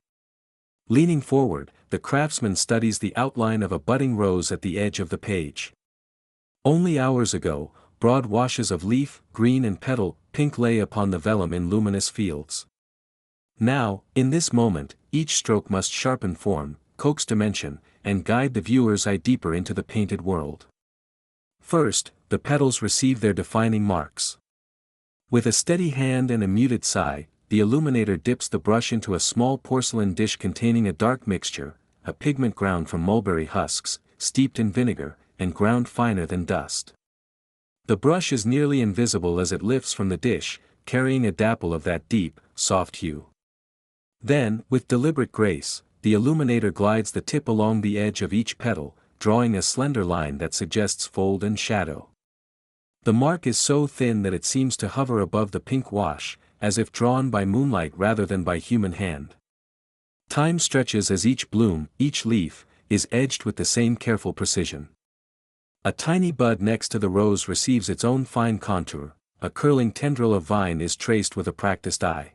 Leaning forward, the craftsman studies the outline of a budding rose at the edge of the page. Only hours ago, broad washes of leaf, green and petal, pink lay upon the vellum in luminous fields. Now, in this moment, each stroke must sharpen form, coax dimension, and guide the viewer's eye deeper into the painted world. First, the petals receive their defining marks. With a steady hand and a muted sigh, the illuminator dips the brush into a small porcelain dish containing a dark mixture, a pigment ground from mulberry husks, steeped in vinegar, and ground finer than dust. The brush is nearly invisible as it lifts from the dish, carrying a dapple of that deep, soft hue. Then, with deliberate grace, the illuminator glides the tip along the edge of each petal, drawing a slender line that suggests fold and shadow. The mark is so thin that it seems to hover above the pink wash, as if drawn by moonlight rather than by human hand. Time stretches as each bloom, each leaf, is edged with the same careful precision. A tiny bud next to the rose receives its own fine contour, a curling tendril of vine is traced with a practiced eye.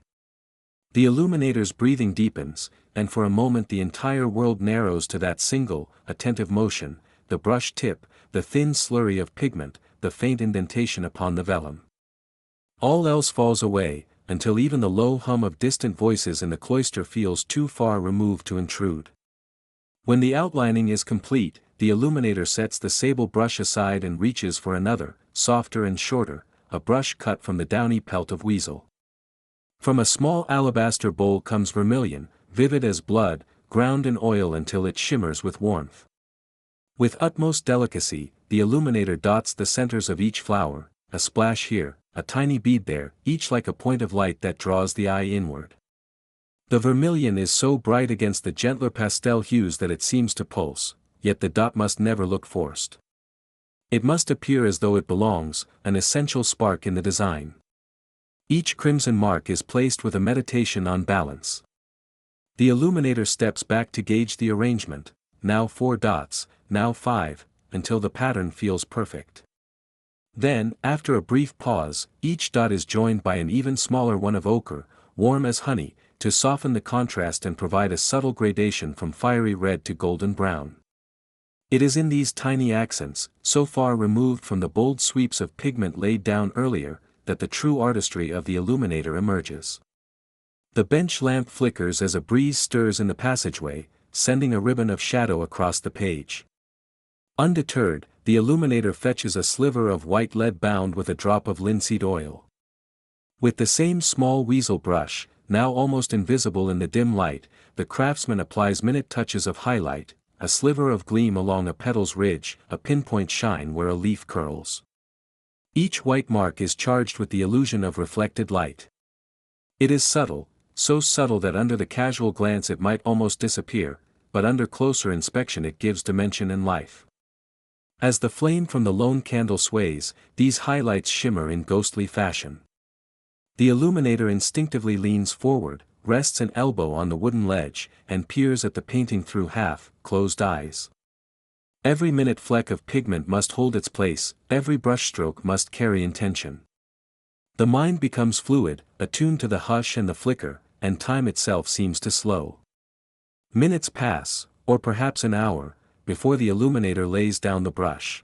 The illuminator's breathing deepens, and for a moment the entire world narrows to that single, attentive motion, the brush tip, the thin slurry of pigment, the faint indentation upon the vellum. All else falls away, until even the low hum of distant voices in the cloister feels too far removed to intrude. When the outlining is complete, the illuminator sets the sable brush aside and reaches for another, softer and shorter, a brush cut from the downy pelt of weasel. From a small alabaster bowl comes vermilion, vivid as blood, ground in oil until it shimmers with warmth. With utmost delicacy, the illuminator dots the centers of each flower, a splash here, a tiny bead there, each like a point of light that draws the eye inward. The vermilion is so bright against the gentler pastel hues that it seems to pulse, yet the dot must never look forced. It must appear as though it belongs, an essential spark in the design. Each crimson mark is placed with a meditation on balance. The illuminator steps back to gauge the arrangement, now 4 dots, now 5, until the pattern feels perfect. Then, after a brief pause, each dot is joined by an even smaller one of ochre, warm as honey, to soften the contrast and provide a subtle gradation from fiery red to golden brown. It is in these tiny accents, so far removed from the bold sweeps of pigment laid down earlier, that the true artistry of the illuminator emerges. The bench lamp flickers as a breeze stirs in the passageway, sending a ribbon of shadow across the page. Undeterred, the illuminator fetches a sliver of white lead bound with a drop of linseed oil. With the same small weasel brush, now almost invisible in the dim light, the craftsman applies minute touches of highlight, a sliver of gleam along a petal's ridge, a pinpoint shine where a leaf curls. Each white mark is charged with the illusion of reflected light. It is subtle, so subtle that under the casual glance it might almost disappear, but under closer inspection it gives dimension and life. As the flame from the lone candle sways, these highlights shimmer in ghostly fashion. The illuminator instinctively leans forward, rests an elbow on the wooden ledge, and peers at the painting through half-closed eyes. Every minute fleck of pigment must hold its place, every brushstroke must carry intention. The mind becomes fluid, attuned to the hush and the flicker, and time itself seems to slow. Minutes pass, or perhaps an hour, before the illuminator lays down the brush.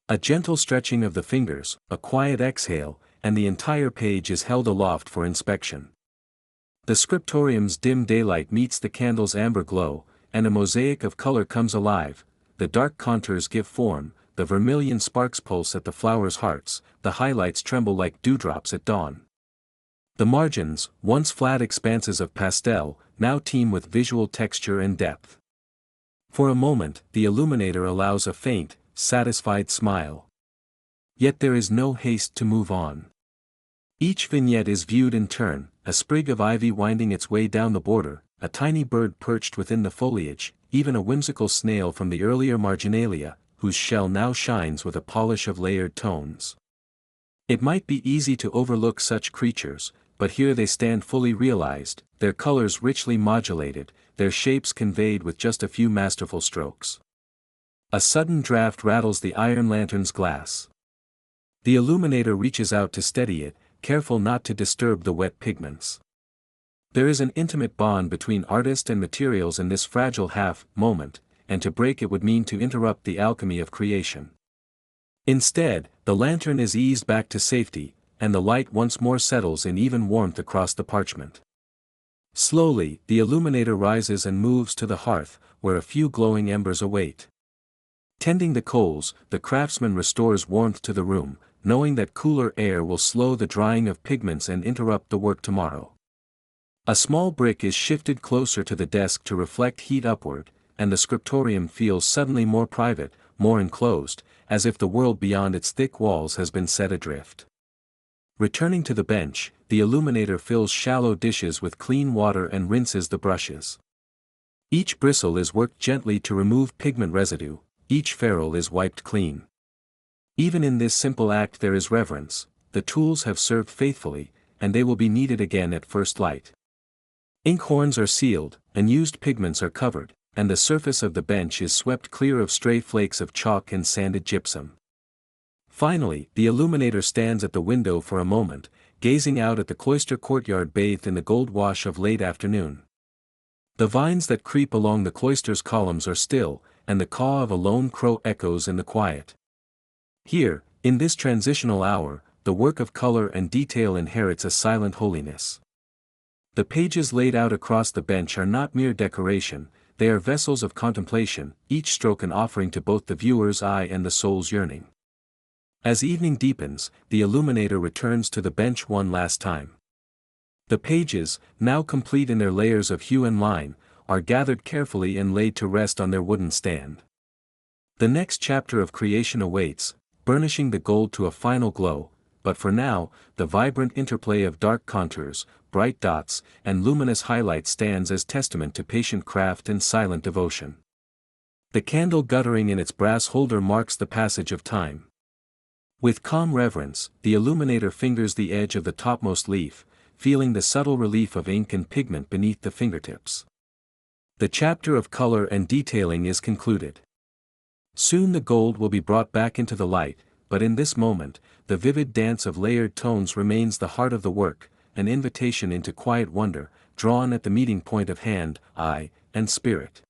A gentle stretching of the fingers, a quiet exhale, and the entire page is held aloft for inspection. The scriptorium's dim daylight meets the candle's amber glow, and a mosaic of color comes alive. The dark contours give form, the vermilion sparks pulse at the flowers' hearts, the highlights tremble like dewdrops at dawn. The margins, once flat expanses of pastel, now teem with visual texture and depth. For a moment, the illuminator allows a faint, satisfied smile. Yet there is no haste to move on. Each vignette is viewed in turn, a sprig of ivy winding its way down the border, a tiny bird perched within the foliage, even a whimsical snail from the earlier marginalia, whose shell now shines with a polish of layered tones. It might be easy to overlook such creatures, but here they stand fully realized, their colors richly modulated, their shapes conveyed with just a few masterful strokes. A sudden draft rattles the iron lantern's glass. The illuminator reaches out to steady it, careful not to disturb the wet pigments. There is an intimate bond between artist and materials in this fragile moment, and to break it would mean to interrupt the alchemy of creation. Instead, the lantern is eased back to safety, and the light once more settles in even warmth across the parchment. Slowly, the illuminator rises and moves to the hearth, where a few glowing embers await. Tending the coals, the craftsman restores warmth to the room, knowing that cooler air will slow the drying of pigments and interrupt the work tomorrow. A small brick is shifted closer to the desk to reflect heat upward, and the scriptorium feels suddenly more private, more enclosed, as if the world beyond its thick walls has been set adrift. Returning to the bench, the illuminator fills shallow dishes with clean water and rinses the brushes. Each bristle is worked gently to remove pigment residue, each ferrule is wiped clean. Even in this simple act there is reverence, the tools have served faithfully, and they will be needed again at first light. Inkhorns are sealed, unused pigments are covered, and the surface of the bench is swept clear of stray flakes of chalk and sanded gypsum. Finally, the illuminator stands at the window for a moment, gazing out at the cloister courtyard bathed in the gold wash of late afternoon. The vines that creep along the cloister's columns are still, and the caw of a lone crow echoes in the quiet. Here, in this transitional hour, the work of color and detail inherits a silent holiness. The pages laid out across the bench are not mere decoration, they are vessels of contemplation, each stroke an offering to both the viewer's eye and the soul's yearning. As evening deepens, the illuminator returns to the bench one last time. The pages, now complete in their layers of hue and line, are gathered carefully and laid to rest on their wooden stand. The next chapter of creation awaits, burnishing the gold to a final glow, but for now, the vibrant interplay of dark contours, bright dots, and luminous highlights stands as testament to patient craft and silent devotion. The candle guttering in its brass holder marks the passage of time. With calm reverence, the illuminator fingers the edge of the topmost leaf, feeling the subtle relief of ink and pigment beneath the fingertips. The chapter of color and detailing is concluded. Soon the gold will be brought back into the light, but in this moment, the vivid dance of layered tones remains the heart of the work, an invitation into quiet wonder, drawn at the meeting point of hand, eye, and spirit.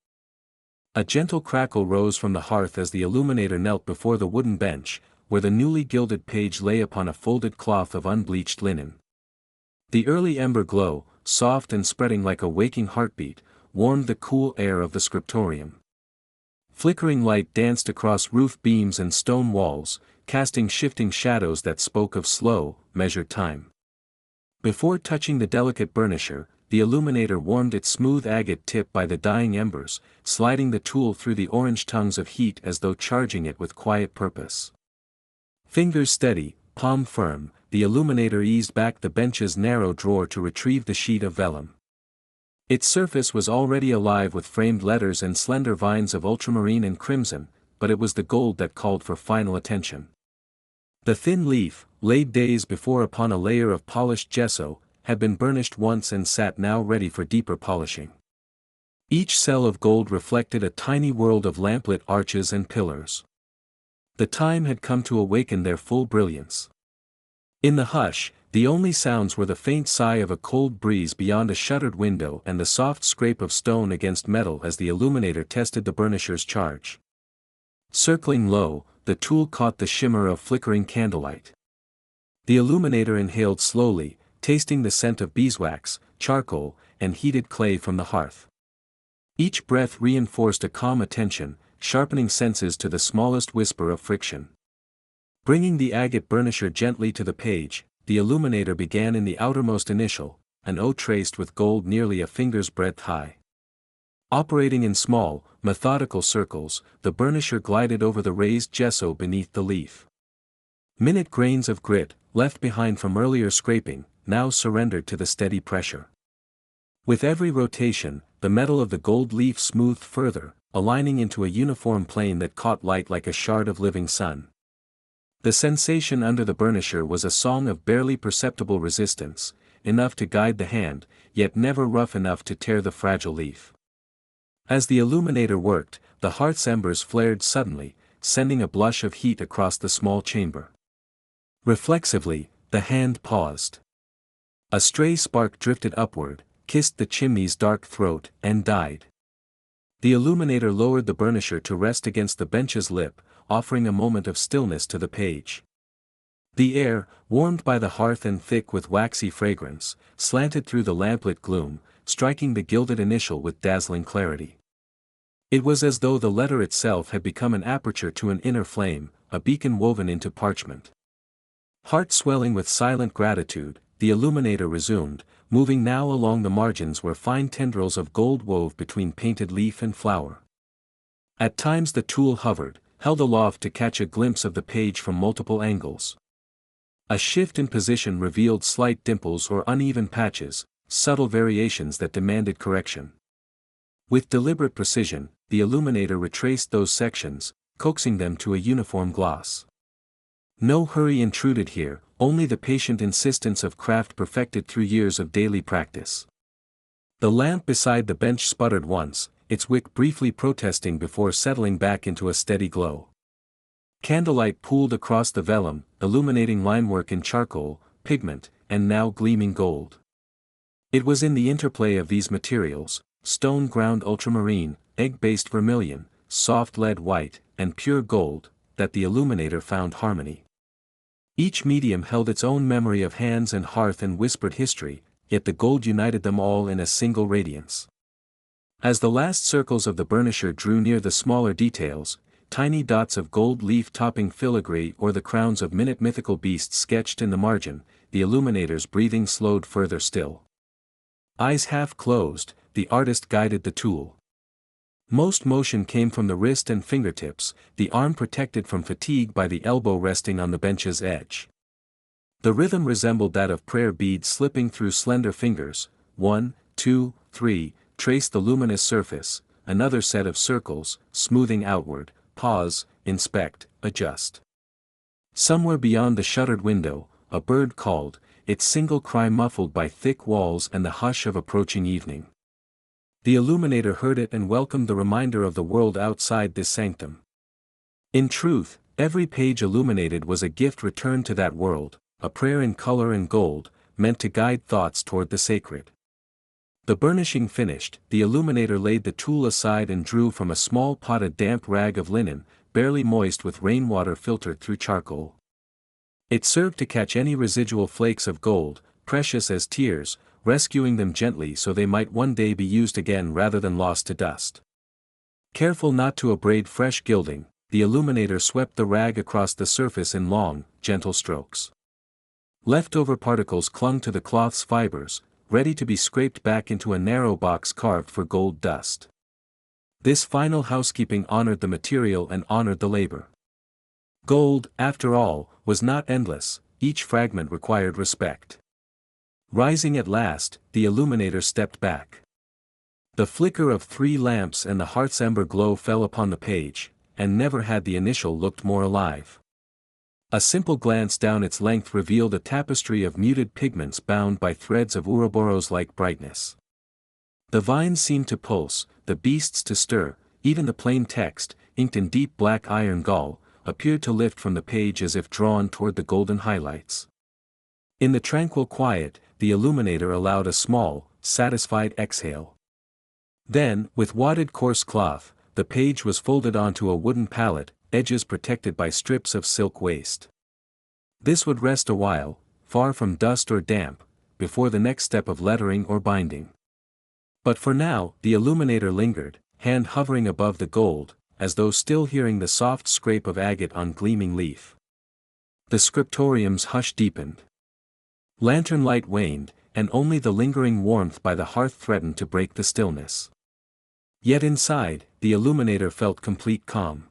A gentle crackle rose from the hearth as the illuminator knelt before the wooden bench, where the newly gilded page lay upon a folded cloth of unbleached linen. The early ember glow, soft and spreading like a waking heartbeat, warmed the cool air of the scriptorium. Flickering light danced across roof beams and stone walls, casting shifting shadows that spoke of slow, measured time. Before touching the delicate burnisher, the illuminator warmed its smooth agate tip by the dying embers, sliding the tool through the orange tongues of heat as though charging it with quiet purpose. Fingers steady, palm firm, the illuminator eased back the bench's narrow drawer to retrieve the sheet of vellum. Its surface was already alive with framed letters and slender vines of ultramarine and crimson, but it was the gold that called for final attention. The thin leaf, laid days before upon a layer of polished gesso, had been burnished once and sat now ready for deeper polishing. Each cell of gold reflected a tiny world of lamplit arches and pillars. The time had come to awaken their full brilliance. In the hush, the only sounds were the faint sigh of a cold breeze beyond a shuttered window and the soft scrape of stone against metal as the illuminator tested the burnisher's charge. Circling low, the tool caught the shimmer of flickering candlelight. The illuminator inhaled slowly, tasting the scent of beeswax, charcoal, and heated clay from the hearth. Each breath reinforced a calm attention, sharpening senses to the smallest whisper of friction. Bringing the agate burnisher gently to the page, the illuminator began in the outermost initial, an O traced with gold nearly a finger's breadth high. Operating in small, methodical circles, the burnisher glided over the raised gesso beneath the leaf. Minute grains of grit, left behind from earlier scraping, now surrendered to the steady pressure. With every rotation, the metal of the gold leaf smoothed further, aligning into a uniform plane that caught light like a shard of living sun. The sensation under the burnisher was a song of barely perceptible resistance, enough to guide the hand, yet never rough enough to tear the fragile leaf. As the illuminator worked, the hearth's embers flared suddenly, sending a blush of heat across the small chamber. Reflexively, the hand paused. A stray spark drifted upward, kissed the chimney's dark throat, and died. The illuminator lowered the burnisher to rest against the bench's lip, offering a moment of stillness to the page. The air, warmed by the hearth and thick with waxy fragrance, slanted through the lamplit gloom, striking the gilded initial with dazzling clarity. It was as though the letter itself had become an aperture to an inner flame, a beacon woven into parchment. Heart swelling with silent gratitude, the illuminator resumed, moving now along the margins where fine tendrils of gold wove between painted leaf and flower. At times the tool hovered, held aloft to catch a glimpse of the page from multiple angles. A shift in position revealed slight dimples or uneven patches, subtle variations that demanded correction. With deliberate precision, the illuminator retraced those sections, coaxing them to a uniform gloss. No hurry intruded here, only the patient insistence of craft perfected through years of daily practice. The lamp beside the bench sputtered once, its wick briefly protesting before settling back into a steady glow. Candlelight pooled across the vellum, illuminating linework in charcoal, pigment, and now gleaming gold. It was in the interplay of these materials, stone-ground ultramarine, egg-based vermilion, soft lead white, and pure gold, that the illuminator found harmony. Each medium held its own memory of hands and hearth and whispered history, yet the gold united them all in a single radiance. As the last circles of the burnisher drew near the smaller details, tiny dots of gold leaf topping filigree or the crowns of minute mythical beasts sketched in the margin, the illuminator's breathing slowed further still. Eyes half closed, the artist guided the tool. Most motion came from the wrist and fingertips, the arm protected from fatigue by the elbow resting on the bench's edge. The rhythm resembled that of prayer beads slipping through slender fingers. 1, 2, 3, trace the luminous surface, another set of circles, smoothing outward, pause, inspect, adjust. Somewhere beyond the shuttered window, a bird called, its single cry muffled by thick walls and the hush of approaching evening. The illuminator heard it and welcomed the reminder of the world outside this sanctum. In truth, every page illuminated was a gift returned to that world, a prayer in color and gold, meant to guide thoughts toward the sacred. The burnishing finished, the illuminator laid the tool aside and drew from a small pot a damp rag of linen, barely moist with rainwater filtered through charcoal. It served to catch any residual flakes of gold, precious as tears, rescuing them gently so they might one day be used again rather than lost to dust. Careful not to abrade fresh gilding, the illuminator swept the rag across the surface in long, gentle strokes. Leftover particles clung to the cloth's fibers, ready to be scraped back into a narrow box carved for gold dust. This final housekeeping honored the material and honored the labor. Gold, after all, was not endless, each fragment required respect. Rising at last, the illuminator stepped back. The flicker of 3 lamps and the hearth's ember glow fell upon the page, and never had the initial looked more alive. A simple glance down its length revealed a tapestry of muted pigments bound by threads of Ouroboros-like brightness. The vines seemed to pulse, the beasts to stir, even the plain text, inked in deep black iron gall, appeared to lift from the page as if drawn toward the golden highlights. In the tranquil quiet, the illuminator allowed a small, satisfied exhale. Then, with wadded coarse cloth, the page was folded onto a wooden pallet, edges protected by strips of silk waste. This would rest a while, far from dust or damp, before the next step of lettering or binding. But for now, the illuminator lingered, hand hovering above the gold, as though still hearing the soft scrape of agate on gleaming leaf. The scriptorium's hush deepened. Lantern light waned, and only the lingering warmth by the hearth threatened to break the stillness. Yet inside, the illuminator felt complete calm.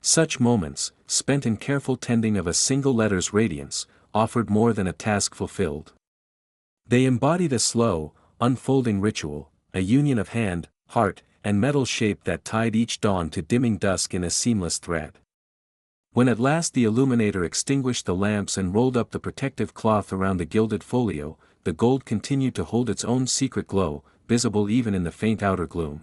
Such moments, spent in careful tending of a single letter's radiance, offered more than a task fulfilled. They embodied a slow, unfolding ritual, a union of hand, heart, and metal shape that tied each dawn to dimming dusk in a seamless thread. When at last the illuminator extinguished the lamps and rolled up the protective cloth around the gilded folio, the gold continued to hold its own secret glow, visible even in the faint outer gloom.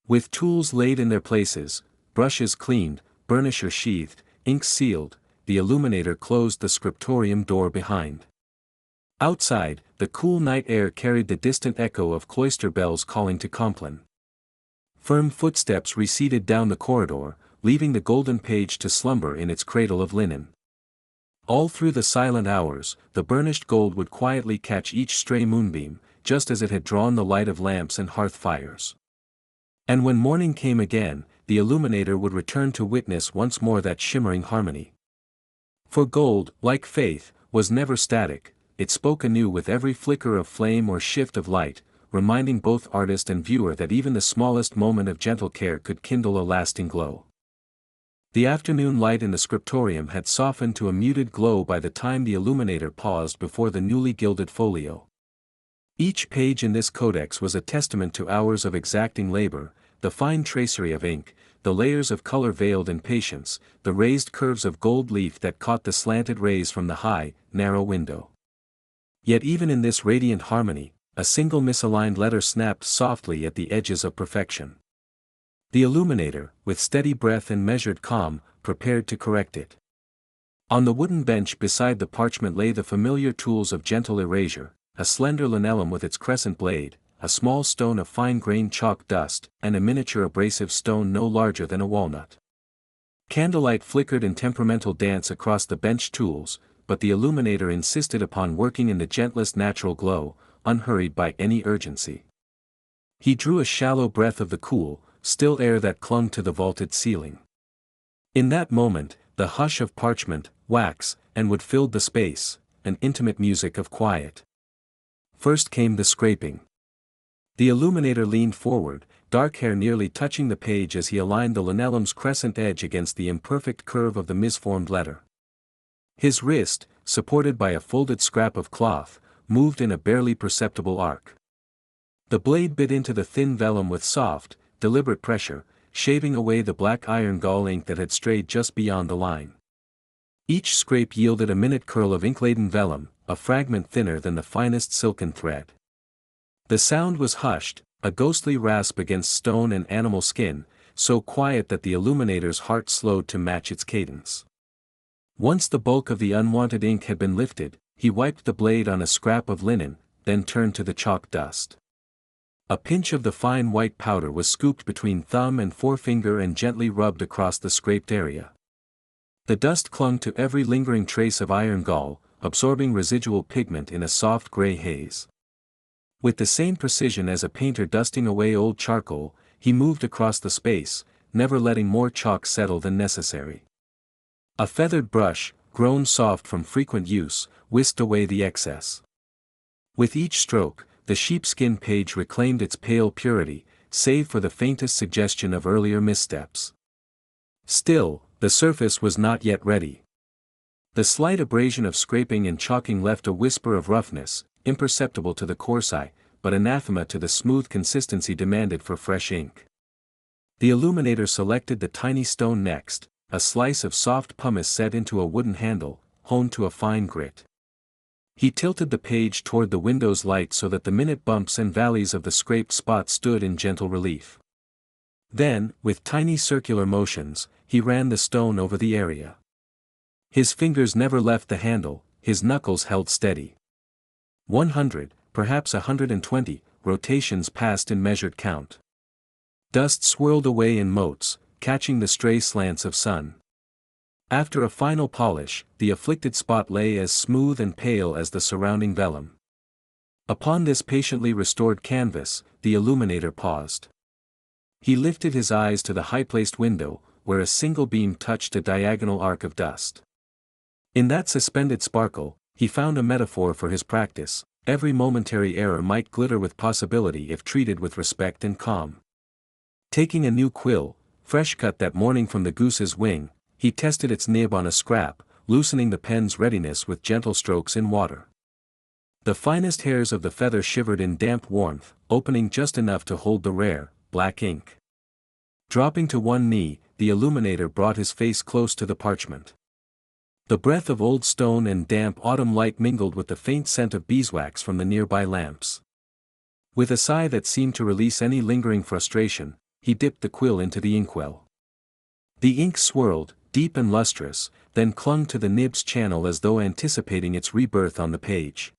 With tools laid in their places, brushes cleaned, burnisher sheathed, ink sealed, the illuminator closed the scriptorium door behind. Outside, the cool night air carried the distant echo of cloister bells calling to Compline. Firm footsteps receded down the corridor, leaving the golden page to slumber in its cradle of linen. All through the silent hours, the burnished gold would quietly catch each stray moonbeam, just as it had drawn the light of lamps and hearth fires. And when morning came again, the illuminator would return to witness once more that shimmering harmony. For gold, like faith, was never static, it spoke anew with every flicker of flame or shift of light, reminding both artist and viewer that even the smallest moment of gentle care could kindle a lasting glow. The afternoon light in the scriptorium had softened to a muted glow by the time the illuminator paused before the newly gilded folio. Each page in this codex was a testament to hours of exacting labor, the fine tracery of ink, the layers of color veiled in patience, the raised curves of gold leaf that caught the slanted rays from the high, narrow window. Yet even in this radiant harmony, a single misaligned letter snapped softly at the edges of perfection. The illuminator, with steady breath and measured calm, prepared to correct it. On the wooden bench beside the parchment lay the familiar tools of gentle erasure, a slender linellum with its crescent blade, a small stone of fine-grained chalk dust, and a miniature abrasive stone no larger than a walnut. Candlelight flickered in temperamental dance across the bench tools, but the illuminator insisted upon working in the gentlest natural glow, unhurried by any urgency. He drew a shallow breath of the cool, still air that clung to the vaulted ceiling. In that moment, the hush of parchment, wax, and wood filled the space, an intimate music of quiet. First came the scraping. The illuminator leaned forward, dark hair nearly touching the page as he aligned the linellum's crescent edge against the imperfect curve of the misformed letter. His wrist, supported by a folded scrap of cloth, moved in a barely perceptible arc. The blade bit into the thin vellum with soft, deliberate pressure, shaving away the black iron gall ink that had strayed just beyond the line. Each scrape yielded a minute curl of ink-laden vellum, a fragment thinner than the finest silken thread. The sound was hushed, a ghostly rasp against stone and animal skin, so quiet that the illuminator's heart slowed to match its cadence. Once the bulk of the unwanted ink had been lifted, he wiped the blade on a scrap of linen, then turned to the chalk dust. A pinch of the fine white powder was scooped between thumb and forefinger and gently rubbed across the scraped area. The dust clung to every lingering trace of iron gall, absorbing residual pigment in a soft gray haze. With the same precision as a painter dusting away old charcoal, he moved across the space, never letting more chalk settle than necessary. A feathered brush, grown soft from frequent use, whisked away the excess. With each stroke, the sheepskin page reclaimed its pale purity, save for the faintest suggestion of earlier missteps. Still, the surface was not yet ready. The slight abrasion of scraping and chalking left a whisper of roughness, imperceptible to the coarse eye, but anathema to the smooth consistency demanded for fresh ink. The illuminator selected the tiny stone next, a slice of soft pumice set into a wooden handle, honed to a fine grit. He tilted the page toward the window's light so that the minute bumps and valleys of the scraped spot stood in gentle relief. Then, with tiny circular motions, he ran the stone over the area. His fingers never left the handle, his knuckles held steady. 100, perhaps 120, rotations passed in measured count. Dust swirled away in motes, catching the stray slants of sun. After a final polish, the afflicted spot lay as smooth and pale as the surrounding vellum. Upon this patiently restored canvas, the illuminator paused. He lifted his eyes to the high-placed window, where a single beam touched a diagonal arc of dust. In that suspended sparkle, he found a metaphor for his practice. Every momentary error might glitter with possibility if treated with respect and calm. Taking a new quill, fresh cut that morning from the goose's wing, he tested its nib on a scrap, loosening the pen's readiness with gentle strokes in water. The finest hairs of the feather shivered in damp warmth, opening just enough to hold the rare, black ink. Dropping to one knee, the illuminator brought his face close to the parchment. The breath of old stone and damp autumn light mingled with the faint scent of beeswax from the nearby lamps. With a sigh that seemed to release any lingering frustration, he dipped the quill into the inkwell. The ink swirled, deep and lustrous, then clung to the nib's channel as though anticipating its rebirth on the page.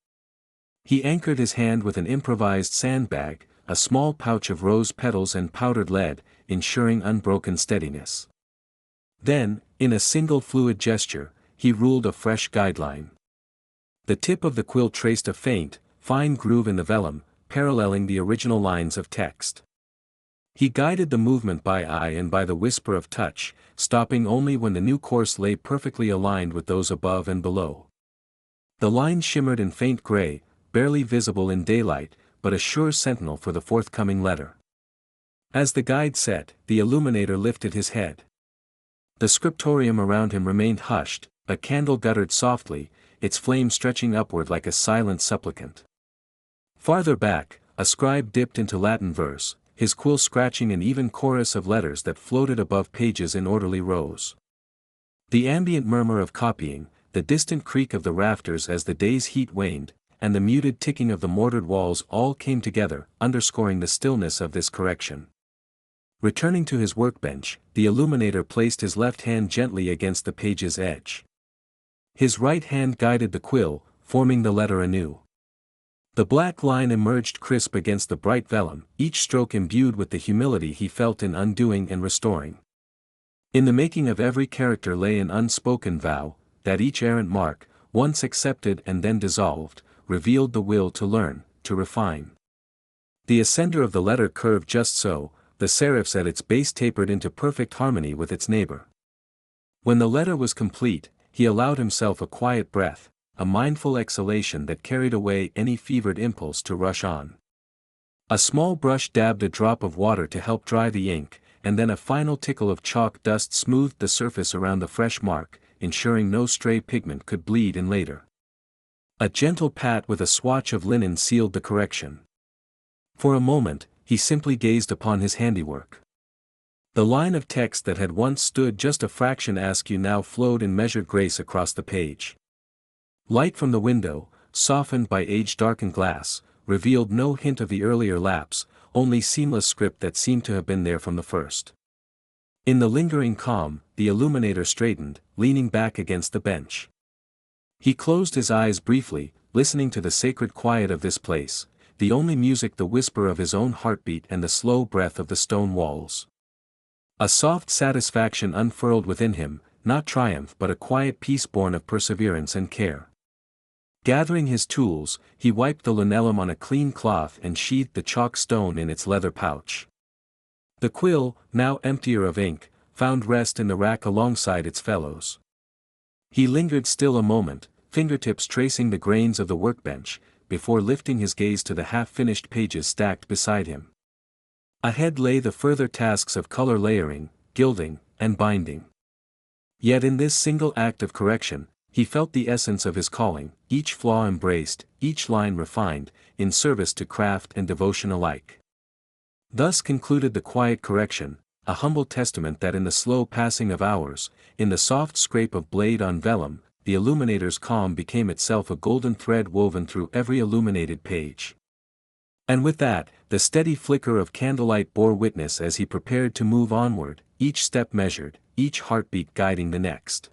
He anchored his hand with an improvised sandbag, a small pouch of rose petals and powdered lead, ensuring unbroken steadiness. Then, in a single fluid gesture, he ruled a fresh guideline. The tip of the quill traced a faint, fine groove in the vellum, paralleling the original lines of text. He guided the movement by eye and by the whisper of touch, stopping only when the new course lay perfectly aligned with those above and below. The line shimmered in faint gray, barely visible in daylight, but a sure sentinel for the forthcoming letter. As the guide set, the illuminator lifted his head. The scriptorium around him remained hushed, a candle guttered softly, its flame stretching upward like a silent supplicant. Farther back, a scribe dipped into Latin verse, his quill scratching an even chorus of letters that floated above pages in orderly rows. The ambient murmur of copying, the distant creak of the rafters as the day's heat waned, and the muted ticking of the mortared walls all came together, underscoring the stillness of this correction. Returning to his workbench, the illuminator placed his left hand gently against the page's edge. His right hand guided the quill, forming the letter anew. The black line emerged crisp against the bright vellum, each stroke imbued with the humility he felt in undoing and restoring. In the making of every character lay an unspoken vow, that each errant mark, once accepted and then dissolved, revealed the will to learn, to refine. The ascender of the letter curved just so, the serifs at its base tapered into perfect harmony with its neighbor. When the letter was complete, he allowed himself a quiet breath, a mindful exhalation that carried away any fevered impulse to rush on. A small brush dabbed a drop of water to help dry the ink, and then a final tickle of chalk dust smoothed the surface around the fresh mark, ensuring no stray pigment could bleed in later. A gentle pat with a swatch of linen sealed the correction. For a moment, he simply gazed upon his handiwork. The line of text that had once stood just a fraction askew now flowed in measured grace across the page. Light from the window, softened by age-darkened glass, revealed no hint of the earlier lapse, only seamless script that seemed to have been there from the first. In the lingering calm, the illuminator straightened, leaning back against the bench. He closed his eyes briefly, listening to the sacred quiet of this place, the only music the whisper of his own heartbeat and the slow breath of the stone walls. A soft satisfaction unfurled within him, not triumph but a quiet peace born of perseverance and care. Gathering his tools, he wiped the linoleum on a clean cloth and sheathed the chalk stone in its leather pouch. The quill, now emptier of ink, found rest in the rack alongside its fellows. He lingered still a moment, fingertips tracing the grains of the workbench, before lifting his gaze to the half-finished pages stacked beside him. Ahead lay the further tasks of color layering, gilding, and binding. Yet in this single act of correction, he felt the essence of his calling, each flaw embraced, each line refined, in service to craft and devotion alike. Thus concluded the quiet correction, a humble testament that in the slow passing of hours, in the soft scrape of blade on vellum, the illuminator's calm became itself a golden thread woven through every illuminated page. And with that, the steady flicker of candlelight bore witness as he prepared to move onward, each step measured, each heartbeat guiding the next.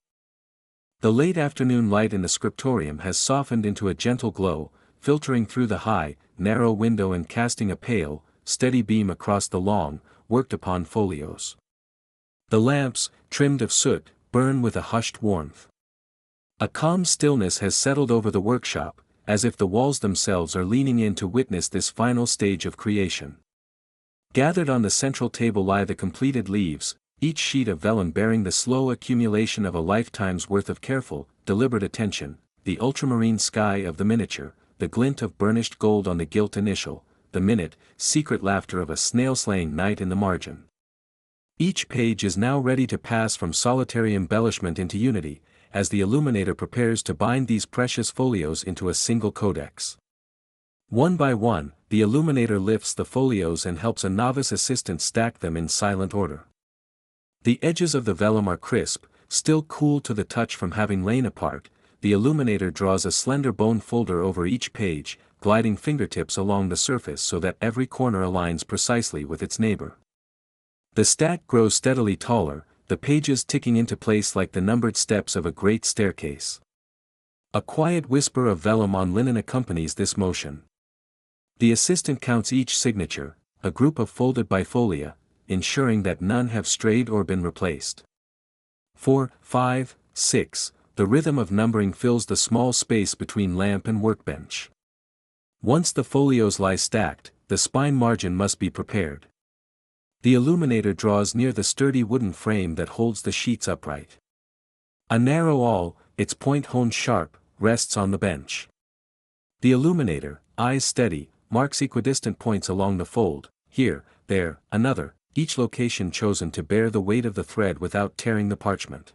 The late afternoon light in the scriptorium has softened into a gentle glow, filtering through the high, narrow window and casting a pale, steady beam across the long, worked-upon folios. The lamps, trimmed of soot, burn with a hushed warmth. A calm stillness has settled over the workshop, as if the walls themselves are leaning in to witness this final stage of creation. Gathered on the central table lie the completed leaves, each sheet of vellum bearing the slow accumulation of a lifetime's worth of careful, deliberate attention, the ultramarine sky of the miniature, the glint of burnished gold on the gilt initial, the minute, secret laughter of a snail-slaying knight in the margin. Each page is now ready to pass from solitary embellishment into unity, as the illuminator prepares to bind these precious folios into a single codex. One by one, the illuminator lifts the folios and helps a novice assistant stack them in silent order. The edges of the vellum are crisp, still cool to the touch from having lain apart. The illuminator draws a slender bone folder over each page, gliding fingertips along the surface so that every corner aligns precisely with its neighbor. The stack grows steadily taller, the pages ticking into place like the numbered steps of a great staircase. A quiet whisper of vellum on linen accompanies this motion. The assistant counts each signature, a group of folded bifolia, ensuring that none have strayed or been replaced. 4, 5, 6, the rhythm of numbering fills the small space between lamp and workbench. Once the folios lie stacked, the spine margin must be prepared. The illuminator draws near the sturdy wooden frame that holds the sheets upright. A narrow awl, its point honed sharp, rests on the bench. The illuminator, eyes steady, marks equidistant points along the fold, here, there, another, each location chosen to bear the weight of the thread without tearing the parchment.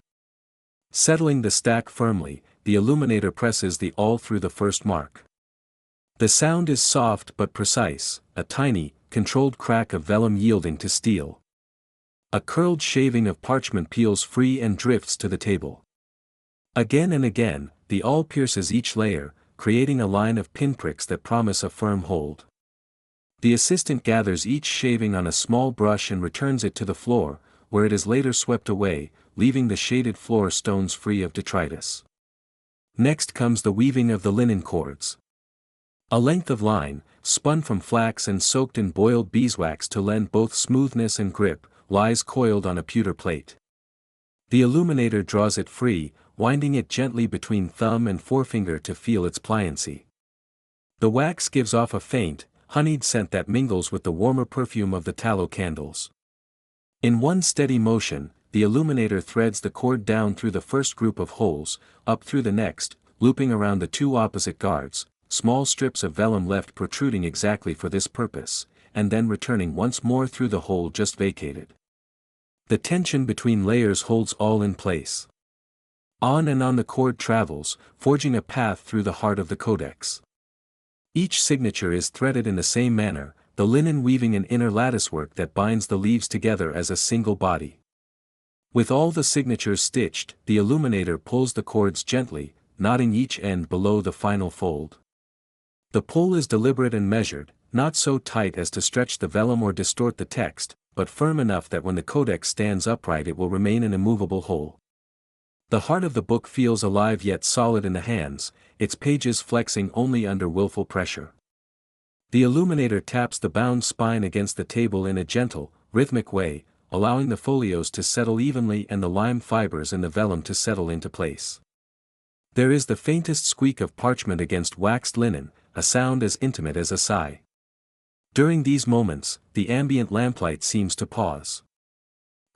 Settling the stack firmly, the illuminator presses the awl through the first mark. The sound is soft but precise, a tiny, controlled crack of vellum yielding to steel. A curled shaving of parchment peels free and drifts to the table. Again and again, the awl pierces each layer, creating a line of pinpricks that promise a firm hold. The assistant gathers each shaving on a small brush and returns it to the floor, where it is later swept away, leaving the shaded floor stones free of detritus. Next comes the weaving of the linen cords. A length of line, spun from flax and soaked in boiled beeswax to lend both smoothness and grip, lies coiled on a pewter plate. The illuminator draws it free, winding it gently between thumb and forefinger to feel its pliancy. The wax gives off a faint, honeyed scent that mingles with the warmer perfume of the tallow candles. In one steady motion, the illuminator threads the cord down through the first group of holes, up through the next, looping around the two opposite guards, small strips of vellum left protruding exactly for this purpose, and then returning once more through the hole just vacated. The tension between layers holds all in place. On and on the cord travels, forging a path through the heart of the codex. Each signature is threaded in the same manner, the linen weaving an inner latticework that binds the leaves together as a single body. With all the signatures stitched, the illuminator pulls the cords gently, knotting each end below the final fold. The pull is deliberate and measured, not so tight as to stretch the vellum or distort the text, but firm enough that when the codex stands upright it will remain an immovable whole. The heart of the book feels alive yet solid in the hands, its pages flexing only under willful pressure. The illuminator taps the bound spine against the table in a gentle, rhythmic way, allowing the folios to settle evenly and the lime fibers in the vellum to settle into place. There is the faintest squeak of parchment against waxed linen, a sound as intimate as a sigh. During these moments, the ambient lamplight seems to pause.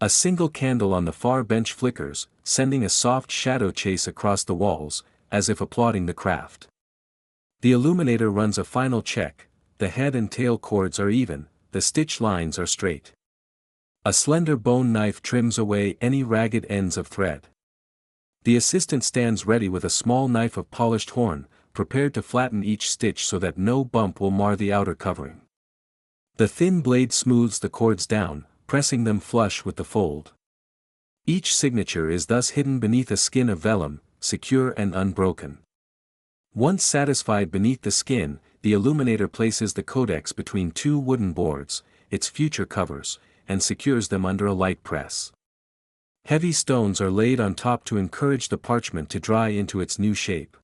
A single candle on the far bench flickers, sending a soft shadow chase across the walls, as if applauding the craft. The illuminator runs a final check, the head and tail cords are even, the stitch lines are straight. A slender bone knife trims away any ragged ends of thread. The assistant stands ready with a small knife of polished horn, prepared to flatten each stitch so that no bump will mar the outer covering. The thin blade smooths the cords down, pressing them flush with the fold. Each signature is thus hidden beneath a skin of vellum, secure and unbroken. Once satisfied beneath the skin, the illuminator places the codex between two wooden boards, its future covers, and secures them under a light press. Heavy stones are laid on top to encourage the parchment to dry into its new shape.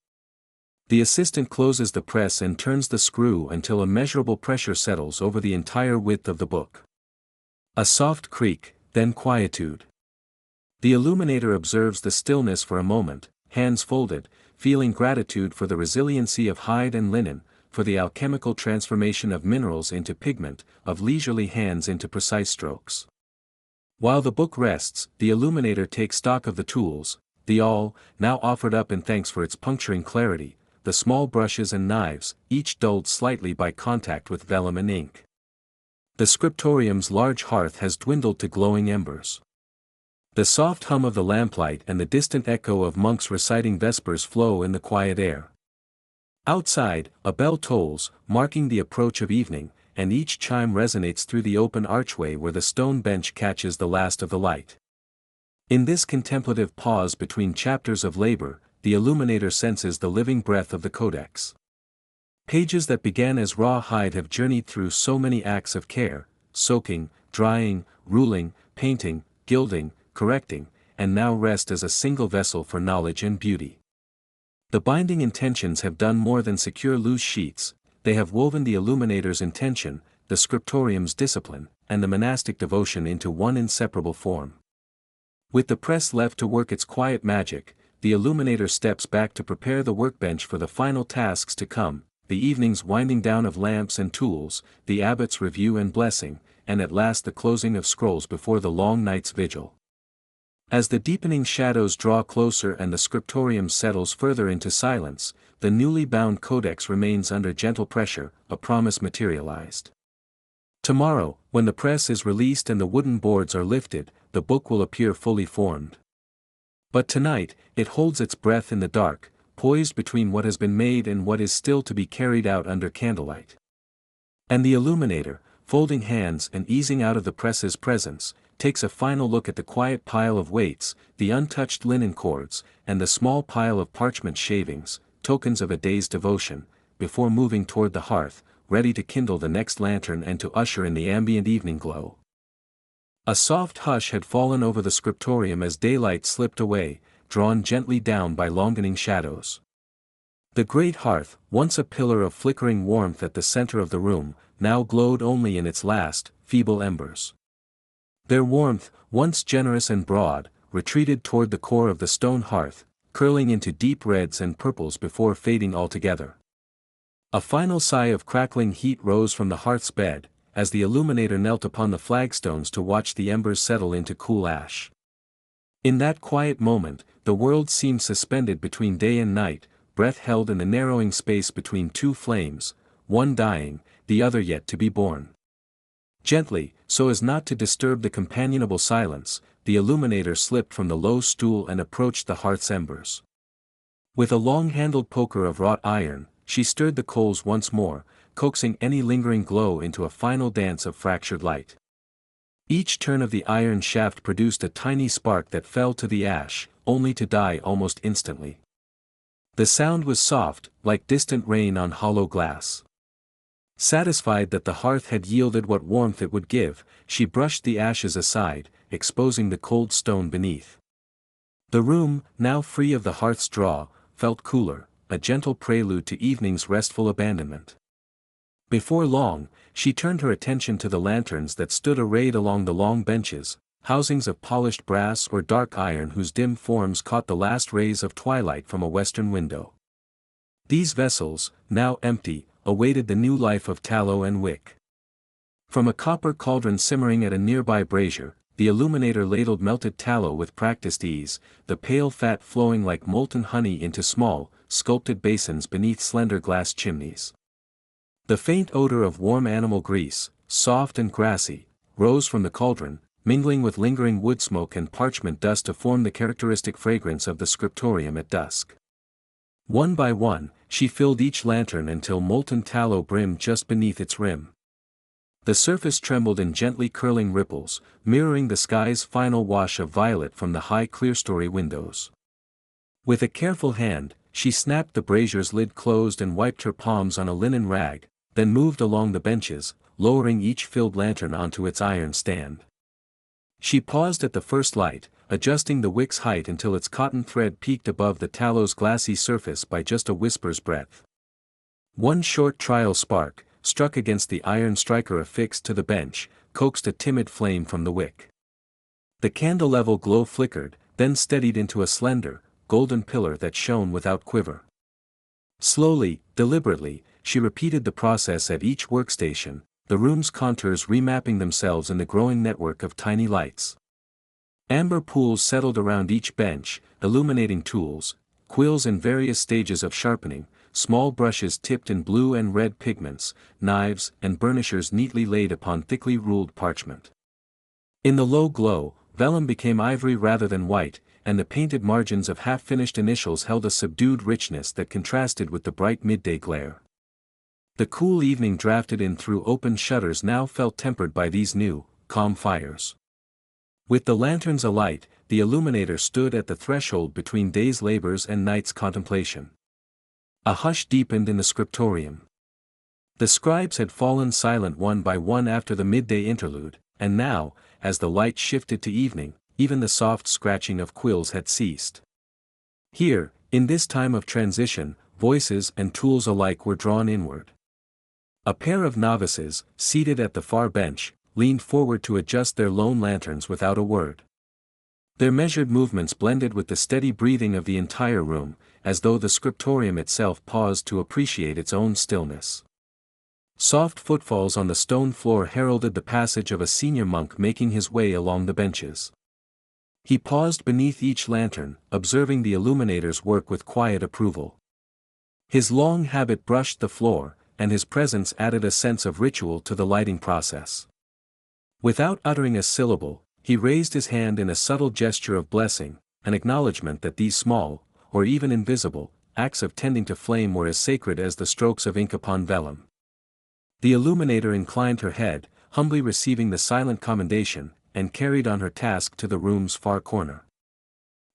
The assistant closes the press and turns the screw until a measurable pressure settles over the entire width of the book. A soft creak, then quietude. The illuminator observes the stillness for a moment, hands folded, feeling gratitude for the resiliency of hide and linen, for the alchemical transformation of minerals into pigment, of leisurely hands into precise strokes. While the book rests, the illuminator takes stock of the tools, the awl, now offered up in thanks for its puncturing clarity, the small brushes and knives, each dulled slightly by contact with vellum and ink. The scriptorium's large hearth has dwindled to glowing embers. The soft hum of the lamplight and the distant echo of monks reciting vespers flow in the quiet air. Outside, a bell tolls, marking the approach of evening, and each chime resonates through the open archway where the stone bench catches the last of the light. In this contemplative pause between chapters of labor, the illuminator senses the living breath of the codex. Pages that began as raw hide have journeyed through so many acts of care, soaking, drying, ruling, painting, gilding, correcting, and now rest as a single vessel for knowledge and beauty. The binding intentions have done more than secure loose sheets, they have woven the illuminator's intention, the scriptorium's discipline, and the monastic devotion into one inseparable form. With the press left to work its quiet magic, the illuminator steps back to prepare the workbench for the final tasks to come, the evening's winding down of lamps and tools, the abbot's review and blessing, and at last the closing of scrolls before the long night's vigil. As the deepening shadows draw closer and the scriptorium settles further into silence, the newly bound codex remains under gentle pressure, a promise materialized. Tomorrow, when the press is released and the wooden boards are lifted, the book will appear fully formed. But tonight, it holds its breath in the dark, poised between what has been made and what is still to be carried out under candlelight. And the illuminator, folding hands and easing out of the press's presence, takes a final look at the quiet pile of weights, the untouched linen cords, and the small pile of parchment shavings, tokens of a day's devotion, before moving toward the hearth, ready to kindle the next lantern and to usher in the ambient evening glow. A soft hush had fallen over the scriptorium as daylight slipped away, drawn gently down by longing shadows. The great hearth, once a pillar of flickering warmth at the center of the room, now glowed only in its last, feeble embers. Their warmth, once generous and broad, retreated toward the core of the stone hearth, curling into deep reds and purples before fading altogether. A final sigh of crackling heat rose from the hearth's bed, as the illuminator knelt upon the flagstones to watch the embers settle into cool ash. In that quiet moment, the world seemed suspended between day and night, breath held in the narrowing space between two flames, one dying, the other yet to be born. Gently, so as not to disturb the companionable silence, the illuminator slipped from the low stool and approached the hearth's embers. With a long-handled poker of wrought iron, she stirred the coals once more, coaxing any lingering glow into a final dance of fractured light. Each turn of the iron shaft produced a tiny spark that fell to the ash, only to die almost instantly. The sound was soft, like distant rain on hollow glass. Satisfied that the hearth had yielded what warmth it would give, she brushed the ashes aside, exposing the cold stone beneath. The room, now free of the hearth's draw, felt cooler, a gentle prelude to evening's restful abandonment. Before long, she turned her attention to the lanterns that stood arrayed along the long benches, housings of polished brass or dark iron whose dim forms caught the last rays of twilight from a western window. These vessels, now empty, awaited the new life of tallow and wick. From a copper cauldron simmering at a nearby brazier, the illuminator ladled melted tallow with practiced ease, the pale fat flowing like molten honey into small, sculpted basins beneath slender glass chimneys. The faint odor of warm animal grease, soft and grassy, rose from the cauldron, mingling with lingering wood smoke and parchment dust to form the characteristic fragrance of the scriptorium at dusk. One by one, she filled each lantern until molten tallow brimmed just beneath its rim. The surface trembled in gently curling ripples, mirroring the sky's final wash of violet from the high clerestory windows. With a careful hand, she snapped the brazier's lid closed and wiped her palms on a linen rag, then moved along the benches, lowering each filled lantern onto its iron stand. She paused at the first light, adjusting the wick's height until its cotton thread peaked above the tallow's glassy surface by just a whisper's breadth. One short trial spark, struck against the iron striker affixed to the bench, coaxed a timid flame from the wick. The candle-level glow flickered, then steadied into a slender, golden pillar that shone without quiver. Slowly, deliberately, she repeated the process at each workstation, the room's contours remapping themselves in the growing network of tiny lights. Amber pools settled around each bench, illuminating tools, quills in various stages of sharpening, small brushes tipped in blue and red pigments, knives and burnishers neatly laid upon thickly ruled parchment. In the low glow, vellum became ivory rather than white, and the painted margins of half-finished initials held a subdued richness that contrasted with the bright midday glare. The cool evening drafted in through open shutters now felt tempered by these new, calm fires. With the lanterns alight, the illuminator stood at the threshold between day's labors and night's contemplation. A hush deepened in the scriptorium. The scribes had fallen silent one by one after the midday interlude, and now, as the light shifted to evening, even the soft scratching of quills had ceased. Here, in this time of transition, voices and tools alike were drawn inward. A pair of novices, seated at the far bench, leaned forward to adjust their lone lanterns without a word. Their measured movements blended with the steady breathing of the entire room, as though the scriptorium itself paused to appreciate its own stillness. Soft footfalls on the stone floor heralded the passage of a senior monk making his way along the benches. He paused beneath each lantern, observing the illuminator's work with quiet approval. His long habit brushed the floor, and his presence added a sense of ritual to the lighting process. Without uttering a syllable, he raised his hand in a subtle gesture of blessing, an acknowledgement that these small, or even invisible, acts of tending to flame were as sacred as the strokes of ink upon vellum. The illuminator inclined her head, humbly receiving the silent commendation, and carried on her task to the room's far corner.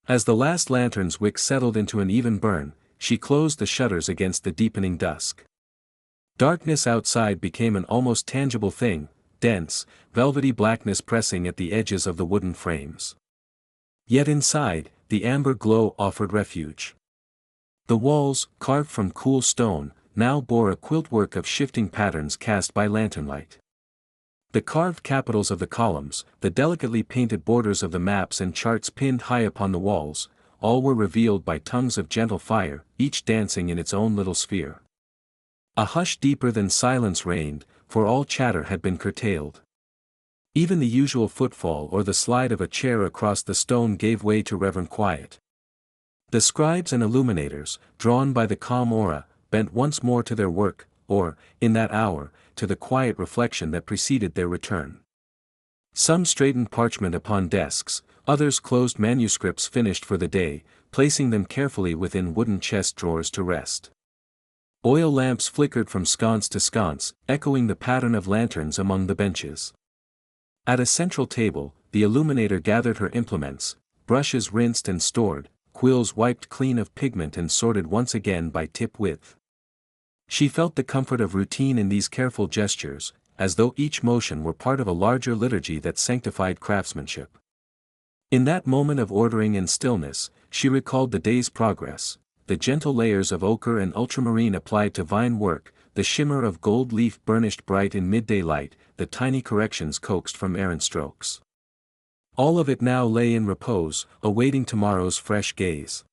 As the last lantern's wick settled into an even burn, she closed the shutters against the deepening dusk. Darkness outside became an almost tangible thing, dense, velvety blackness pressing at the edges of the wooden frames. Yet inside, the amber glow offered refuge. The walls, carved from cool stone, now bore a quiltwork of shifting patterns cast by lanternlight. The carved capitals of the columns, the delicately painted borders of the maps and charts pinned high upon the walls, all were revealed by tongues of gentle fire, each dancing in its own little sphere. A hush deeper than silence reigned, for all chatter had been curtailed. Even the usual footfall or the slide of a chair across the stone gave way to reverent quiet. The scribes and illuminators, drawn by the calm aura, bent once more to their work, or, in that hour, to the quiet reflection that preceded their return. Some straightened parchment upon desks, others closed manuscripts finished for the day, placing them carefully within wooden chest drawers to rest. Oil lamps flickered from sconce to sconce, echoing the pattern of lanterns among the benches. At a central table, the illuminator gathered her implements, brushes rinsed and stored, quills wiped clean of pigment and sorted once again by tip width. She felt the comfort of routine in these careful gestures, as though each motion were part of a larger liturgy that sanctified craftsmanship. In that moment of ordering and stillness, she recalled the day's progress, the gentle layers of ochre and ultramarine applied to vine work, the shimmer of gold leaf burnished bright in midday light, the tiny corrections coaxed from errant strokes. All of it now lay in repose, awaiting tomorrow's fresh gaze.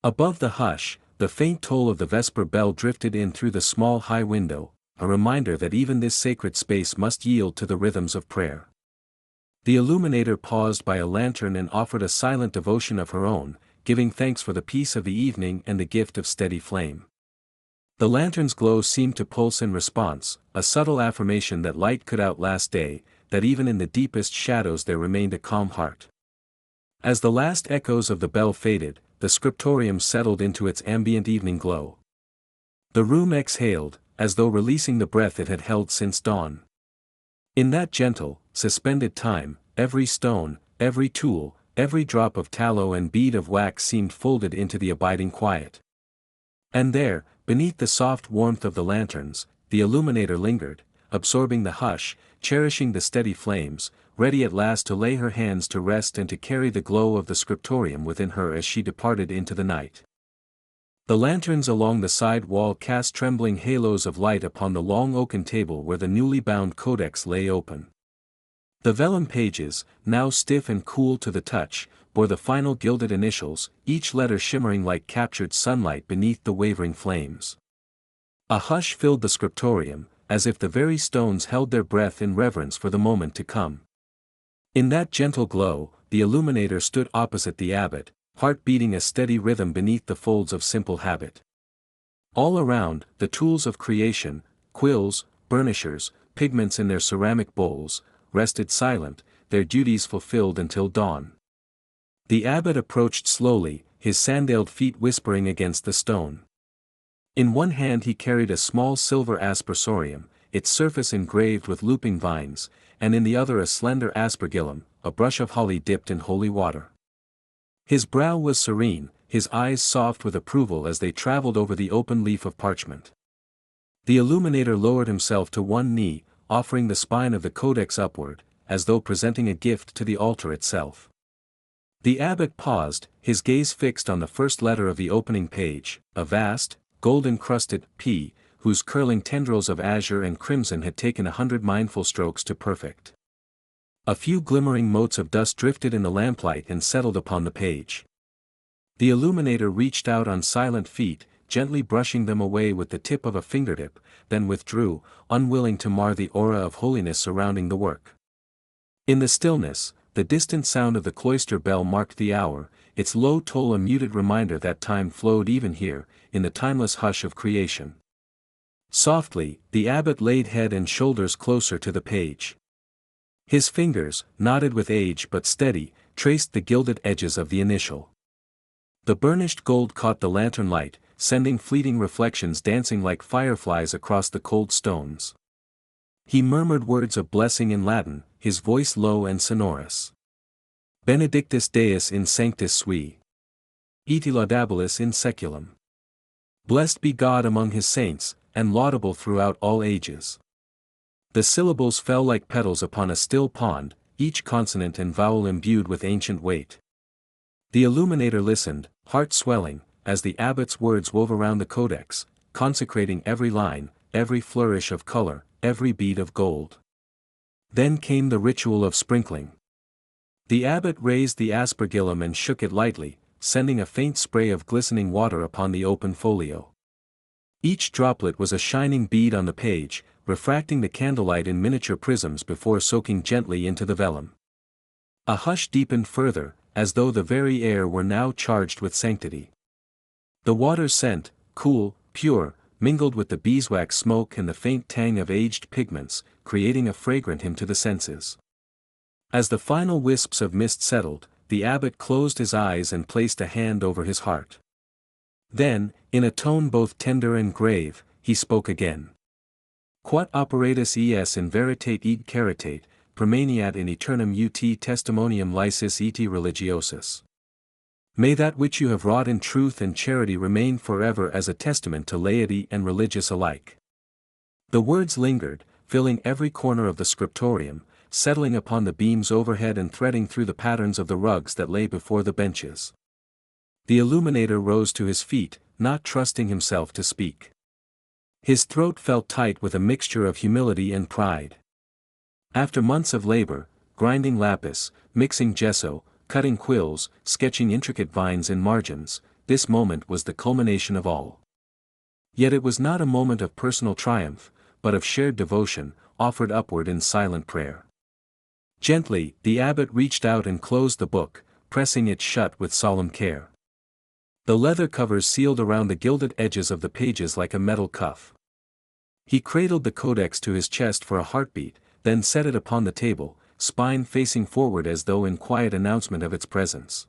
Above the hush, the faint toll of the vesper bell drifted in through the small high window, a reminder that even this sacred space must yield to the rhythms of prayer. The illuminator paused by a lantern and offered a silent devotion of her own, giving thanks for the peace of the evening and the gift of steady flame. The lantern's glow seemed to pulse in response, a subtle affirmation that light could outlast day, that even in the deepest shadows there remained a calm heart. As the last echoes of the bell faded, the scriptorium settled into its ambient evening glow. The room exhaled, as though releasing the breath it had held since dawn. In that gentle, suspended time, every stone, every tool, every drop of tallow and bead of wax seemed folded into the abiding quiet. And there, beneath the soft warmth of the lanterns, the illuminator lingered, absorbing the hush, cherishing the steady flames, ready at last to lay her hands to rest and to carry the glow of the scriptorium within her as she departed into the night. The lanterns along the side wall cast trembling halos of light upon the long oaken table where the newly bound codex lay open. The vellum pages, now stiff and cool to the touch, bore the final gilded initials, each letter shimmering like captured sunlight beneath the wavering flames. A hush filled the scriptorium, as if the very stones held their breath in reverence for the moment to come. In that gentle glow, the illuminator stood opposite the abbot, heart beating a steady rhythm beneath the folds of simple habit. All around, the tools of creation, quills, burnishers, pigments in their ceramic bowls, rested silent, their duties fulfilled until dawn. The abbot approached slowly, his sandaled feet whispering against the stone. In one hand he carried a small silver aspersorium, its surface engraved with looping vines, and in the other a slender aspergillum, a brush of holly dipped in holy water. His brow was serene, his eyes soft with approval as they traveled over the open leaf of parchment. The illuminator lowered himself to one knee, offering the spine of the codex upward, as though presenting a gift to the altar itself. The abbot paused, his gaze fixed on the first letter of the opening page, a vast, gold-encrusted P, whose curling tendrils of azure and crimson had taken 100 mindful strokes to perfect. A few glimmering motes of dust drifted in the lamplight and settled upon the page. The illuminator reached out on silent feet, gently brushing them away with the tip of a fingertip, then withdrew, unwilling to mar the aura of holiness surrounding the work. In the stillness, the distant sound of the cloister bell marked the hour, its low toll a muted reminder that time flowed even here, in the timeless hush of creation. Softly, the abbot laid head and shoulders closer to the page. His fingers, knotted with age but steady, traced the gilded edges of the initial. The burnished gold caught the lantern light, sending fleeting reflections dancing like fireflies across the cold stones. He murmured words of blessing in Latin, his voice low and sonorous. Benedictus Deus in sanctis sui. Et laudabilis in seculum. Blessed be God among his saints, and laudable throughout all ages. The syllables fell like petals upon a still pond, each consonant and vowel imbued with ancient weight. The illuminator listened, heart swelling, as the abbot's words wove around the codex, consecrating every line, every flourish of color, every bead of gold. Then came the ritual of sprinkling. The abbot raised the aspergillum and shook it lightly, sending a faint spray of glistening water upon the open folio. Each droplet was a shining bead on the page, refracting the candlelight in miniature prisms before soaking gently into the vellum. A hush deepened further, as though the very air were now charged with sanctity. The water's scent, cool, pure, mingled with the beeswax smoke and the faint tang of aged pigments, creating a fragrant hymn to the senses. As the final wisps of mist settled, the abbot closed his eyes and placed a hand over his heart. Then, in a tone both tender and grave, he spoke again. Quod operatus es in veritate id caritate, permaniat in aeternum ut testimonium lysis et religiosus. May that which you have wrought in truth and charity remain forever as a testament to laity and religious alike. The words lingered, filling every corner of the scriptorium, settling upon the beams overhead and threading through the patterns of the rugs that lay before the benches. The illuminator rose to his feet, not trusting himself to speak. His throat felt tight with a mixture of humility and pride. After months of labor, grinding lapis, mixing gesso, cutting quills, sketching intricate vines in margins, this moment was the culmination of all. Yet it was not a moment of personal triumph, but of shared devotion, offered upward in silent prayer. Gently, the abbot reached out and closed the book, pressing it shut with solemn care. The leather covers sealed around the gilded edges of the pages like a metal cuff. He cradled the codex to his chest for a heartbeat, then set it upon the table, spine facing forward as though in quiet announcement of its presence.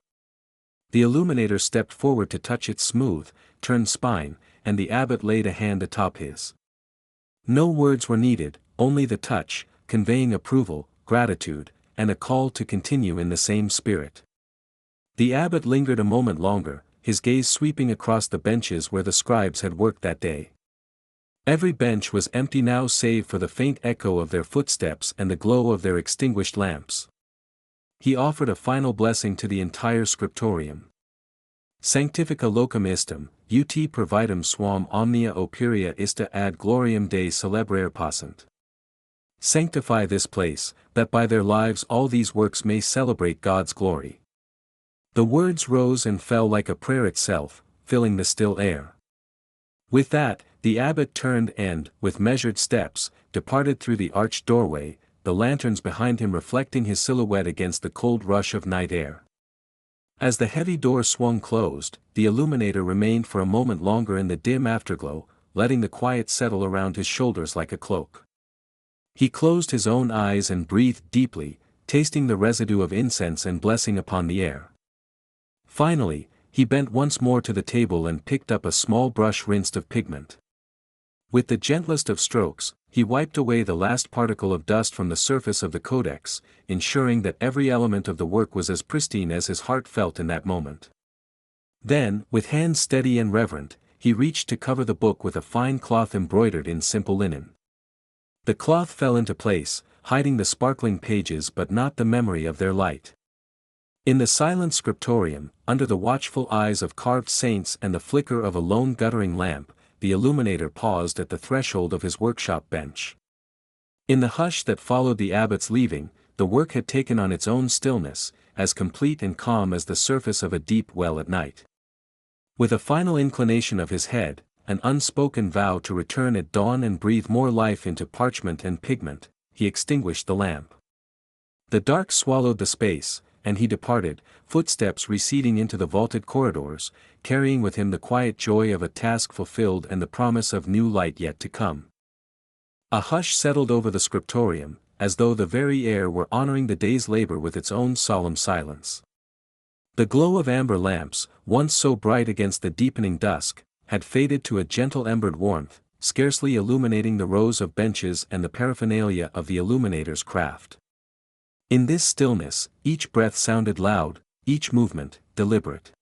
The illuminator stepped forward to touch its smooth, turned spine, and the abbot laid a hand atop his. No words were needed, only the touch, conveying approval, gratitude, and a call to continue in the same spirit. The abbot lingered a moment longer, his gaze sweeping across the benches where the scribes had worked that day. Every bench was empty now save for the faint echo of their footsteps and the glow of their extinguished lamps. He offered a final blessing to the entire scriptorium. Sanctifica locum istum, ut providum suam omnia operia ista ad gloriam Dei celebrare passant. Sanctify this place, that by their lives all these works may celebrate God's glory. The words rose and fell like a prayer itself, filling the still air. With that, the abbot turned and, with measured steps, departed through the arched doorway, the lanterns behind him reflecting his silhouette against the cold rush of night air. As the heavy door swung closed, the illuminator remained for a moment longer in the dim afterglow, letting the quiet settle around his shoulders like a cloak. He closed his own eyes and breathed deeply, tasting the residue of incense and blessing upon the air. Finally, he bent once more to the table and picked up a small brush rinsed of pigment. With the gentlest of strokes, he wiped away the last particle of dust from the surface of the codex, ensuring that every element of the work was as pristine as his heart felt in that moment. Then, with hands steady and reverent, he reached to cover the book with a fine cloth embroidered in simple linen. The cloth fell into place, hiding the sparkling pages but not the memory of their light. In the silent scriptorium, under the watchful eyes of carved saints and the flicker of a lone guttering lamp, the illuminator paused at the threshold of his workshop bench. In the hush that followed the abbot's leaving, the work had taken on its own stillness, as complete and calm as the surface of a deep well at night. With a final inclination of his head, an unspoken vow to return at dawn and breathe more life into parchment and pigment, he extinguished the lamp. The dark swallowed the space, and he departed, footsteps receding into the vaulted corridors, carrying with him the quiet joy of a task fulfilled and the promise of new light yet to come. A hush settled over the scriptorium, as though the very air were honoring the day's labor with its own solemn silence. The glow of amber lamps, once so bright against the deepening dusk, had faded to a gentle embered warmth, scarcely illuminating the rows of benches and the paraphernalia of the illuminator's craft. In this stillness, each breath sounded loud, each movement, deliberate.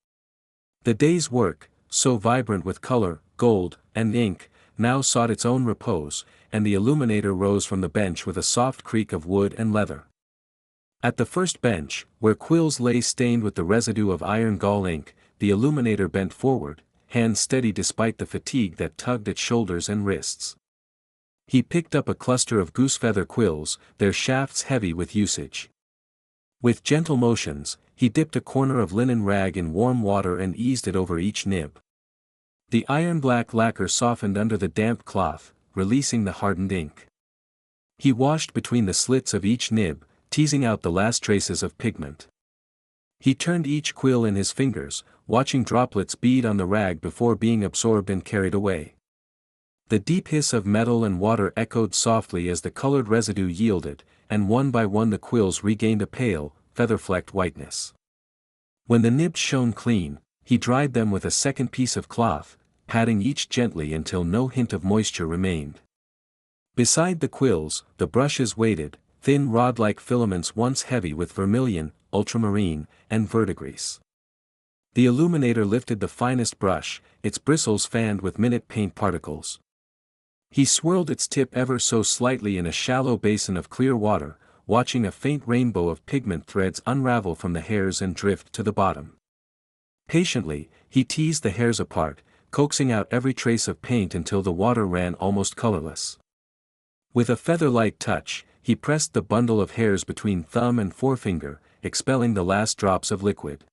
The day's work, so vibrant with color, gold, and ink, now sought its own repose, and the illuminator rose from the bench with a soft creak of wood and leather. At the first bench, where quills lay stained with the residue of iron gall ink, the illuminator bent forward, hands steady despite the fatigue that tugged at shoulders and wrists. He picked up a cluster of goose-feather quills, their shafts heavy with usage. With gentle motions, he dipped a corner of linen rag in warm water and eased it over each nib. The iron-black lacquer softened under the damp cloth, releasing the hardened ink. He washed between the slits of each nib, teasing out the last traces of pigment. He turned each quill in his fingers, watching droplets bead on the rag before being absorbed and carried away. The deep hiss of metal and water echoed softly as the colored residue yielded, and one by one the quills regained a pale, feather-flecked whiteness. When the nibs shone clean, he dried them with a second piece of cloth, patting each gently until no hint of moisture remained. Beside the quills, the brushes waited, thin rod-like filaments once heavy with vermilion, ultramarine, and verdigris. The illuminator lifted the finest brush, its bristles fanned with minute paint particles. He swirled its tip ever so slightly in a shallow basin of clear water, watching a faint rainbow of pigment threads unravel from the hairs and drift to the bottom. Patiently, he teased the hairs apart, coaxing out every trace of paint until the water ran almost colorless. With a feather-like touch, he pressed the bundle of hairs between thumb and forefinger, expelling the last drops of liquid.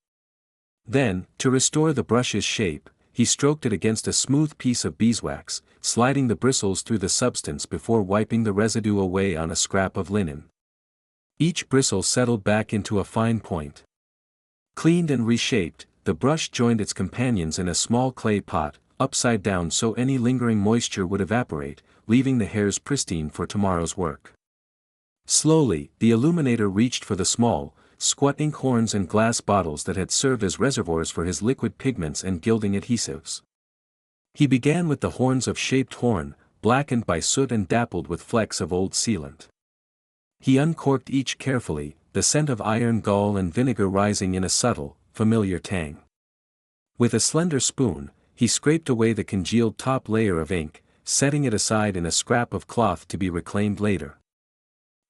Then, to restore the brush's shape, he stroked it against a smooth piece of beeswax, sliding the bristles through the substance before wiping the residue away on a scrap of linen. Each bristle settled back into a fine point. Cleaned and reshaped, the brush joined its companions in a small clay pot, upside down so any lingering moisture would evaporate, leaving the hairs pristine for tomorrow's work. Slowly, the illuminator reached for the small, squat ink horns and glass bottles that had served as reservoirs for his liquid pigments and gilding adhesives. He began with the horns of shaped horn, blackened by soot and dappled with flecks of old sealant. He uncorked each carefully, the scent of iron gall and vinegar rising in a subtle, familiar tang. With a slender spoon, he scraped away the congealed top layer of ink, setting it aside in a scrap of cloth to be reclaimed later.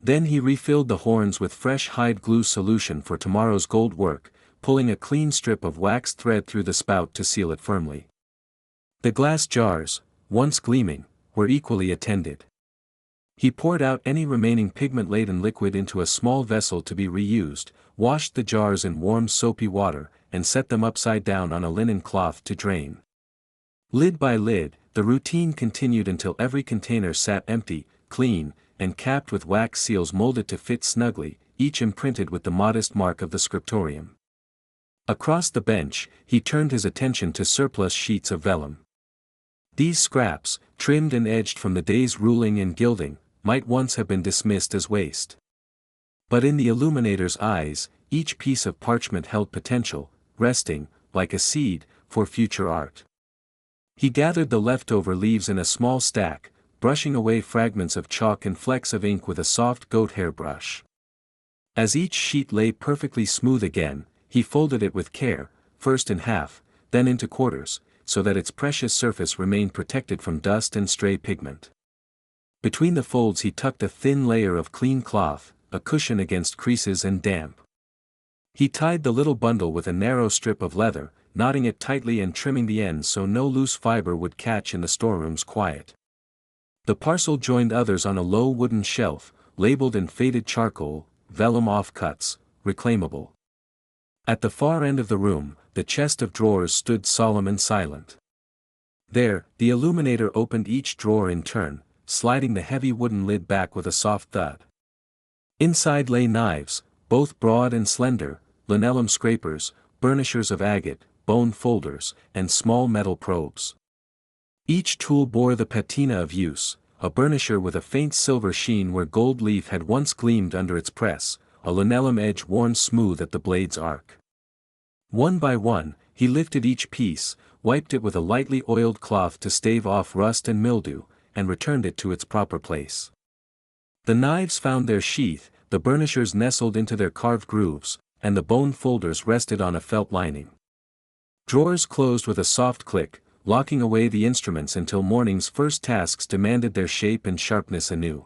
Then he refilled the horns with fresh hide glue solution for tomorrow's gold work, pulling a clean strip of waxed thread through the spout to seal it firmly. The glass jars, once gleaming, were equally attended. He poured out any remaining pigment-laden liquid into a small vessel to be reused, washed the jars in warm soapy water, and set them upside down on a linen cloth to drain. Lid by lid, the routine continued until every container sat empty, clean, and capped with wax seals molded to fit snugly, each imprinted with the modest mark of the scriptorium. Across the bench, he turned his attention to surplus sheets of vellum. These scraps, trimmed and edged from the day's ruling and gilding, might once have been dismissed as waste. But in the illuminator's eyes, each piece of parchment held potential, resting, like a seed, for future art. He gathered the leftover leaves in a small stack, brushing away fragments of chalk and flecks of ink with a soft goat hair brush. As each sheet lay perfectly smooth again, he folded it with care, first in half, then into quarters, so that its precious surface remained protected from dust and stray pigment. Between the folds he tucked a thin layer of clean cloth, a cushion against creases and damp. He tied the little bundle with a narrow strip of leather, knotting it tightly and trimming the ends so no loose fiber would catch in the storeroom's quiet. The parcel joined others on a low wooden shelf, labeled in faded charcoal, vellum offcuts, reclaimable. At the far end of the room, the chest of drawers stood solemn and silent. There, the illuminator opened each drawer in turn, sliding the heavy wooden lid back with a soft thud. Inside lay knives, both broad and slender, linellum scrapers, burnishers of agate, bone folders, and small metal probes. Each tool bore the patina of use, a burnisher with a faint silver sheen where gold leaf had once gleamed under its press, a linellum edge worn smooth at the blade's arc. One by one, he lifted each piece, wiped it with a lightly oiled cloth to stave off rust and mildew, and returned it to its proper place. The knives found their sheath, the burnishers nestled into their carved grooves, and the bone folders rested on a felt lining. Drawers closed with a soft click, locking away the instruments until morning's first tasks demanded their shape and sharpness anew.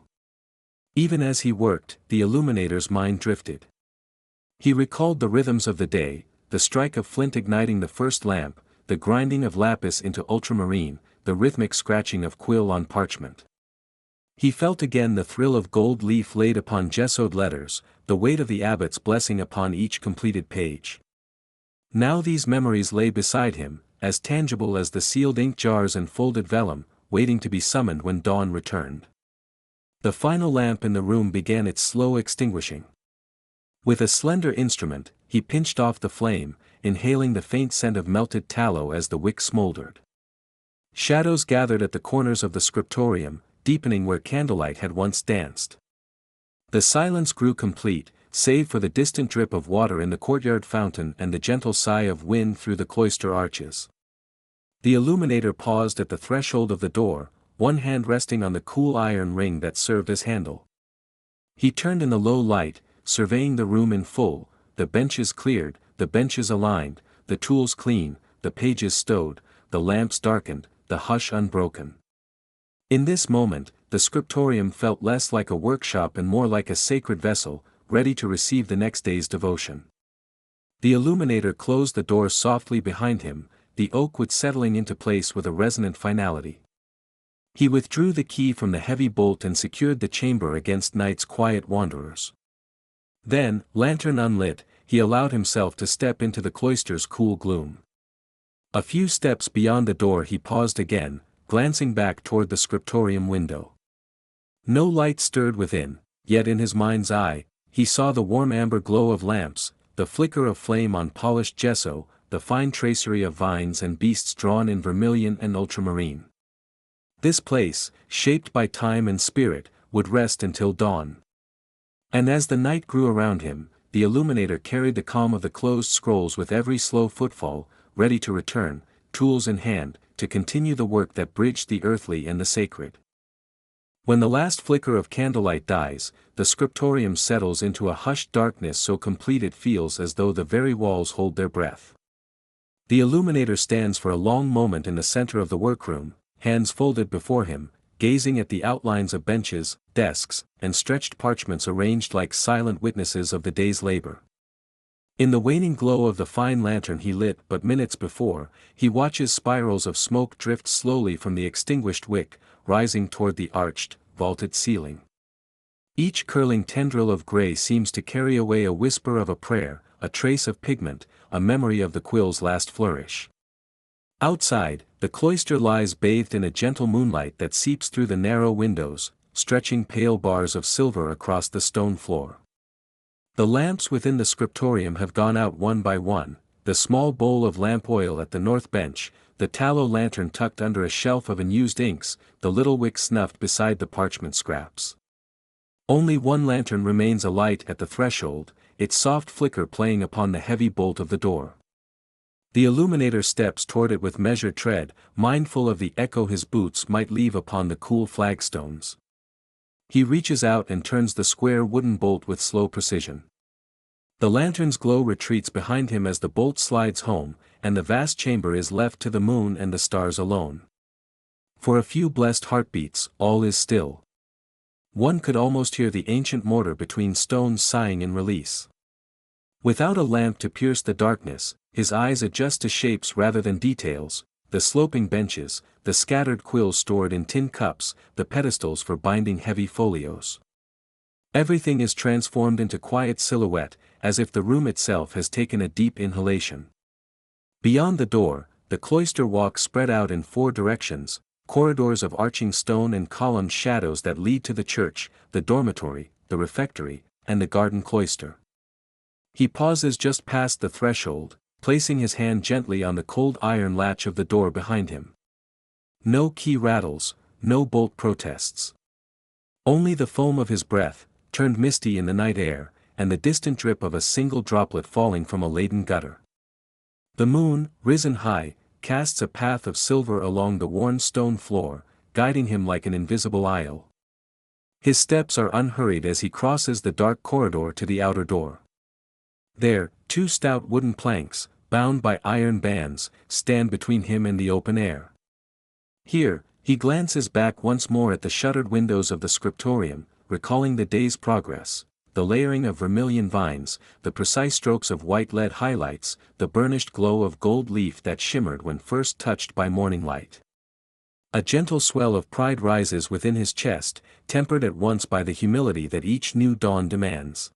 Even as he worked, the illuminator's mind drifted. He recalled the rhythms of the day, the strike of flint igniting the first lamp, the grinding of lapis into ultramarine, the rhythmic scratching of quill on parchment. He felt again the thrill of gold leaf laid upon gessoed letters, the weight of the abbot's blessing upon each completed page. Now these memories lay beside him, as tangible as the sealed ink jars and folded vellum, waiting to be summoned when dawn returned. The final lamp in the room began its slow extinguishing. With a slender instrument, he pinched off the flame, inhaling the faint scent of melted tallow as the wick smoldered. Shadows gathered at the corners of the scriptorium, deepening where candlelight had once danced. The silence grew complete, save for the distant drip of water in the courtyard fountain and the gentle sigh of wind through the cloister arches. The illuminator paused at the threshold of the door, one hand resting on the cool iron ring that served as handle. He turned in the low light, surveying the room in full, the benches cleared, the benches aligned, the tools clean, the pages stowed, the lamps darkened, the hush unbroken. In this moment, the scriptorium felt less like a workshop and more like a sacred vessel, ready to receive the next day's devotion. The illuminator closed the door softly behind him, the oak wood settling into place with a resonant finality. He withdrew the key from the heavy bolt and secured the chamber against night's quiet wanderers. Then, lantern unlit, he allowed himself to step into the cloister's cool gloom. A few steps beyond the door he paused again, glancing back toward the scriptorium window. No light stirred within, yet in his mind's eye, he saw the warm amber glow of lamps, the flicker of flame on polished gesso, the fine tracery of vines and beasts drawn in vermilion and ultramarine. This place, shaped by time and spirit, would rest until dawn. And as the night grew around him, the illuminator carried the calm of the closed scrolls with every slow footfall, ready to return, tools in hand, to continue the work that bridged the earthly and the sacred. When the last flicker of candlelight dies, the scriptorium settles into a hushed darkness so complete it feels as though the very walls hold their breath. The illuminator stands for a long moment in the center of the workroom, hands folded before him, gazing at the outlines of benches, desks, and stretched parchments arranged like silent witnesses of the day's labor. In the waning glow of the fine lantern he lit but minutes before, he watches spirals of smoke drift slowly from the extinguished wick, rising toward the arched, vaulted ceiling. Each curling tendril of gray seems to carry away a whisper of a prayer, a trace of pigment, a memory of the quill's last flourish. Outside, the cloister lies bathed in a gentle moonlight that seeps through the narrow windows, stretching pale bars of silver across the stone floor. The lamps within the scriptorium have gone out one by one, the small bowl of lamp oil at the north bench, the tallow lantern tucked under a shelf of unused inks, the little wick snuffed beside the parchment scraps. Only one lantern remains alight at the threshold, its soft flicker playing upon the heavy bolt of the door. The illuminator steps toward it with measured tread, mindful of the echo his boots might leave upon the cool flagstones. He reaches out and turns the square wooden bolt with slow precision. The lantern's glow retreats behind him as the bolt slides home, and the vast chamber is left to the moon and the stars alone. For a few blessed heartbeats, all is still. One could almost hear the ancient mortar between stones sighing in release. Without a lamp to pierce the darkness, his eyes adjust to shapes rather than details, the sloping benches, the scattered quills stored in tin cups, the pedestals for binding heavy folios. Everything is transformed into quiet silhouette, as if the room itself has taken a deep inhalation. Beyond the door, the cloister walks spread out in four directions, corridors of arching stone and columned shadows that lead to the church, the dormitory, the refectory, and the garden cloister. He pauses just past the threshold, placing his hand gently on the cold iron latch of the door behind him. No key rattles, no bolt protests. Only the foam of his breath, turned misty in the night air, and the distant drip of a single droplet falling from a laden gutter. The moon, risen high, casts a path of silver along the worn stone floor, guiding him like an invisible aisle. His steps are unhurried as he crosses the dark corridor to the outer door. There, two stout wooden planks, bound by iron bands, stand between him and the open air. Here, he glances back once more at the shuttered windows of the scriptorium, recalling the day's progress, the layering of vermilion vines, the precise strokes of white lead highlights, the burnished glow of gold leaf that shimmered when first touched by morning light. A gentle swell of pride rises within his chest, tempered at once by the humility that each new dawn demands.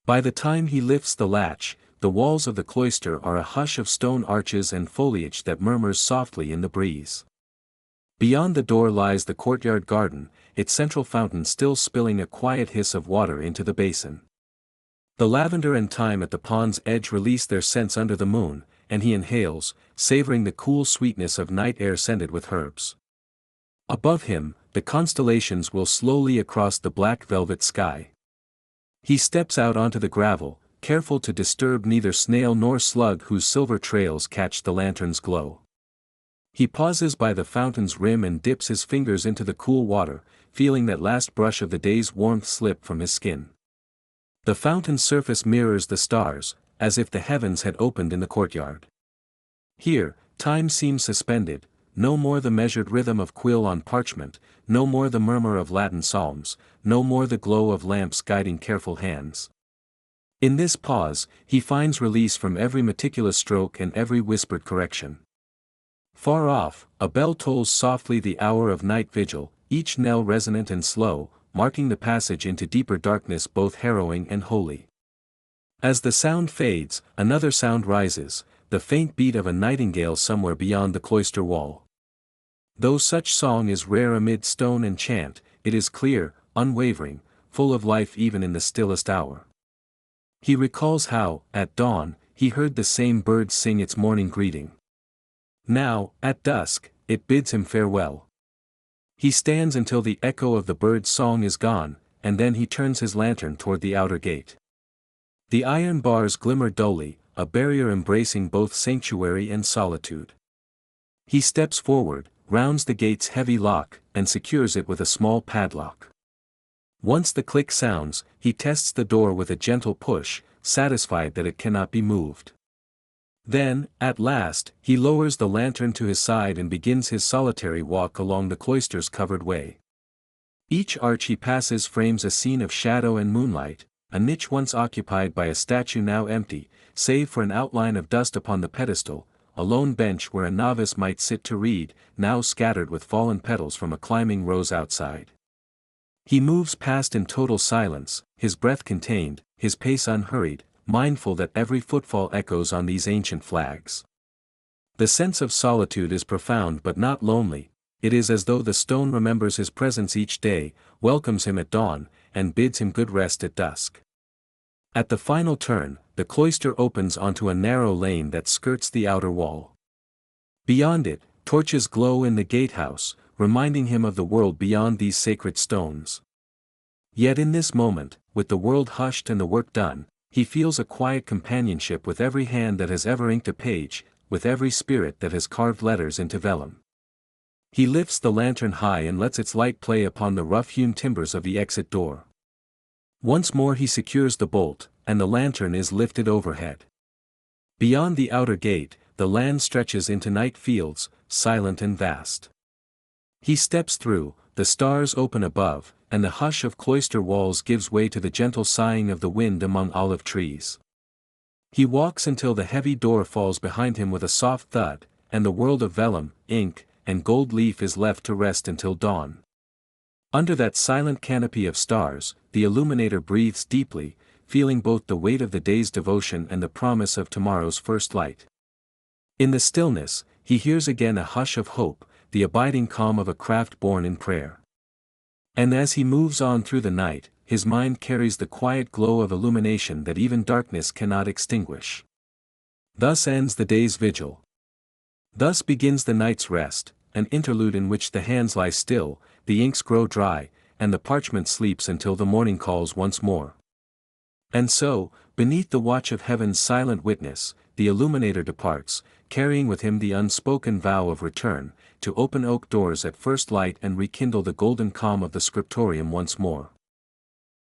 By the time he lifts the latch, the walls of the cloister are a hush of stone arches and foliage that murmurs softly in the breeze. Beyond the door lies the courtyard garden, its central fountain still spilling a quiet hiss of water into the basin. The lavender and thyme at the pond's edge release their scents under the moon, and he inhales, savoring the cool sweetness of night air scented with herbs. Above him, the constellations will slowly across the black velvet sky. He steps out onto the gravel, careful to disturb neither snail nor slug whose silver trails catch the lantern's glow. He pauses by the fountain's rim and dips his fingers into the cool water, feeling that last brush of the day's warmth slip from his skin. The fountain's surface mirrors the stars, as if the heavens had opened in the courtyard. Here, time seems suspended, no more the measured rhythm of quill on parchment, no more the murmur of Latin psalms, no more the glow of lamps guiding careful hands. In this pause, he finds release from every meticulous stroke and every whispered correction. Far off, a bell tolls softly the hour of night vigil, each knell resonant and slow, marking the passage into deeper darkness both harrowing and holy. As the sound fades, another sound rises, the faint beat of a nightingale somewhere beyond the cloister wall. Though such song is rare amid stone and chant, it is clear, unwavering, full of life even in the stillest hour. He recalls how, at dawn, he heard the same bird sing its morning greeting. Now, at dusk, it bids him farewell. He stands until the echo of the bird's song is gone, and then he turns his lantern toward the outer gate. The iron bars glimmer dully, a barrier embracing both sanctuary and solitude. He steps forward, rounds the gate's heavy lock, and secures it with a small padlock. Once the click sounds, he tests the door with a gentle push, satisfied that it cannot be moved. Then, at last, he lowers the lantern to his side and begins his solitary walk along the cloister's covered way. Each arch he passes frames a scene of shadow and moonlight, a niche once occupied by a statue now empty, save for an outline of dust upon the pedestal, a lone bench where a novice might sit to read, now scattered with fallen petals from a climbing rose outside. He moves past in total silence, his breath contained, his pace unhurried, mindful that every footfall echoes on these ancient flags. The sense of solitude is profound but not lonely, it is as though the stone remembers his presence each day, welcomes him at dawn, and bids him good rest at dusk. At the final turn, the cloister opens onto a narrow lane that skirts the outer wall. Beyond it, torches glow in the gatehouse, reminding him of the world beyond these sacred stones. Yet in this moment, with the world hushed and the work done, he feels a quiet companionship with every hand that has ever inked a page, with every spirit that has carved letters into vellum. He lifts the lantern high and lets its light play upon the rough-hewn timbers of the exit door. Once more he secures the bolt, and the lantern is lifted overhead. Beyond the outer gate, the land stretches into night fields, silent and vast. He steps through, the stars open above, and the hush of cloister walls gives way to the gentle sighing of the wind among olive trees. He walks until the heavy door falls behind him with a soft thud, and the world of vellum, ink, and gold leaf is left to rest until dawn. Under that silent canopy of stars, the illuminator breathes deeply, feeling both the weight of the day's devotion and the promise of tomorrow's first light. In the stillness, he hears again a hush of hope, the abiding calm of a craft born in prayer. And as he moves on through the night, his mind carries the quiet glow of illumination that even darkness cannot extinguish. Thus ends the day's vigil. Thus begins the night's rest, an interlude in which the hands lie still, the inks grow dry, and the parchment sleeps until the morning calls once more. And so, beneath the watch of heaven's silent witness, the illuminator departs, carrying with him the unspoken vow of return, to open oak doors at first light and rekindle the golden calm of the scriptorium once more.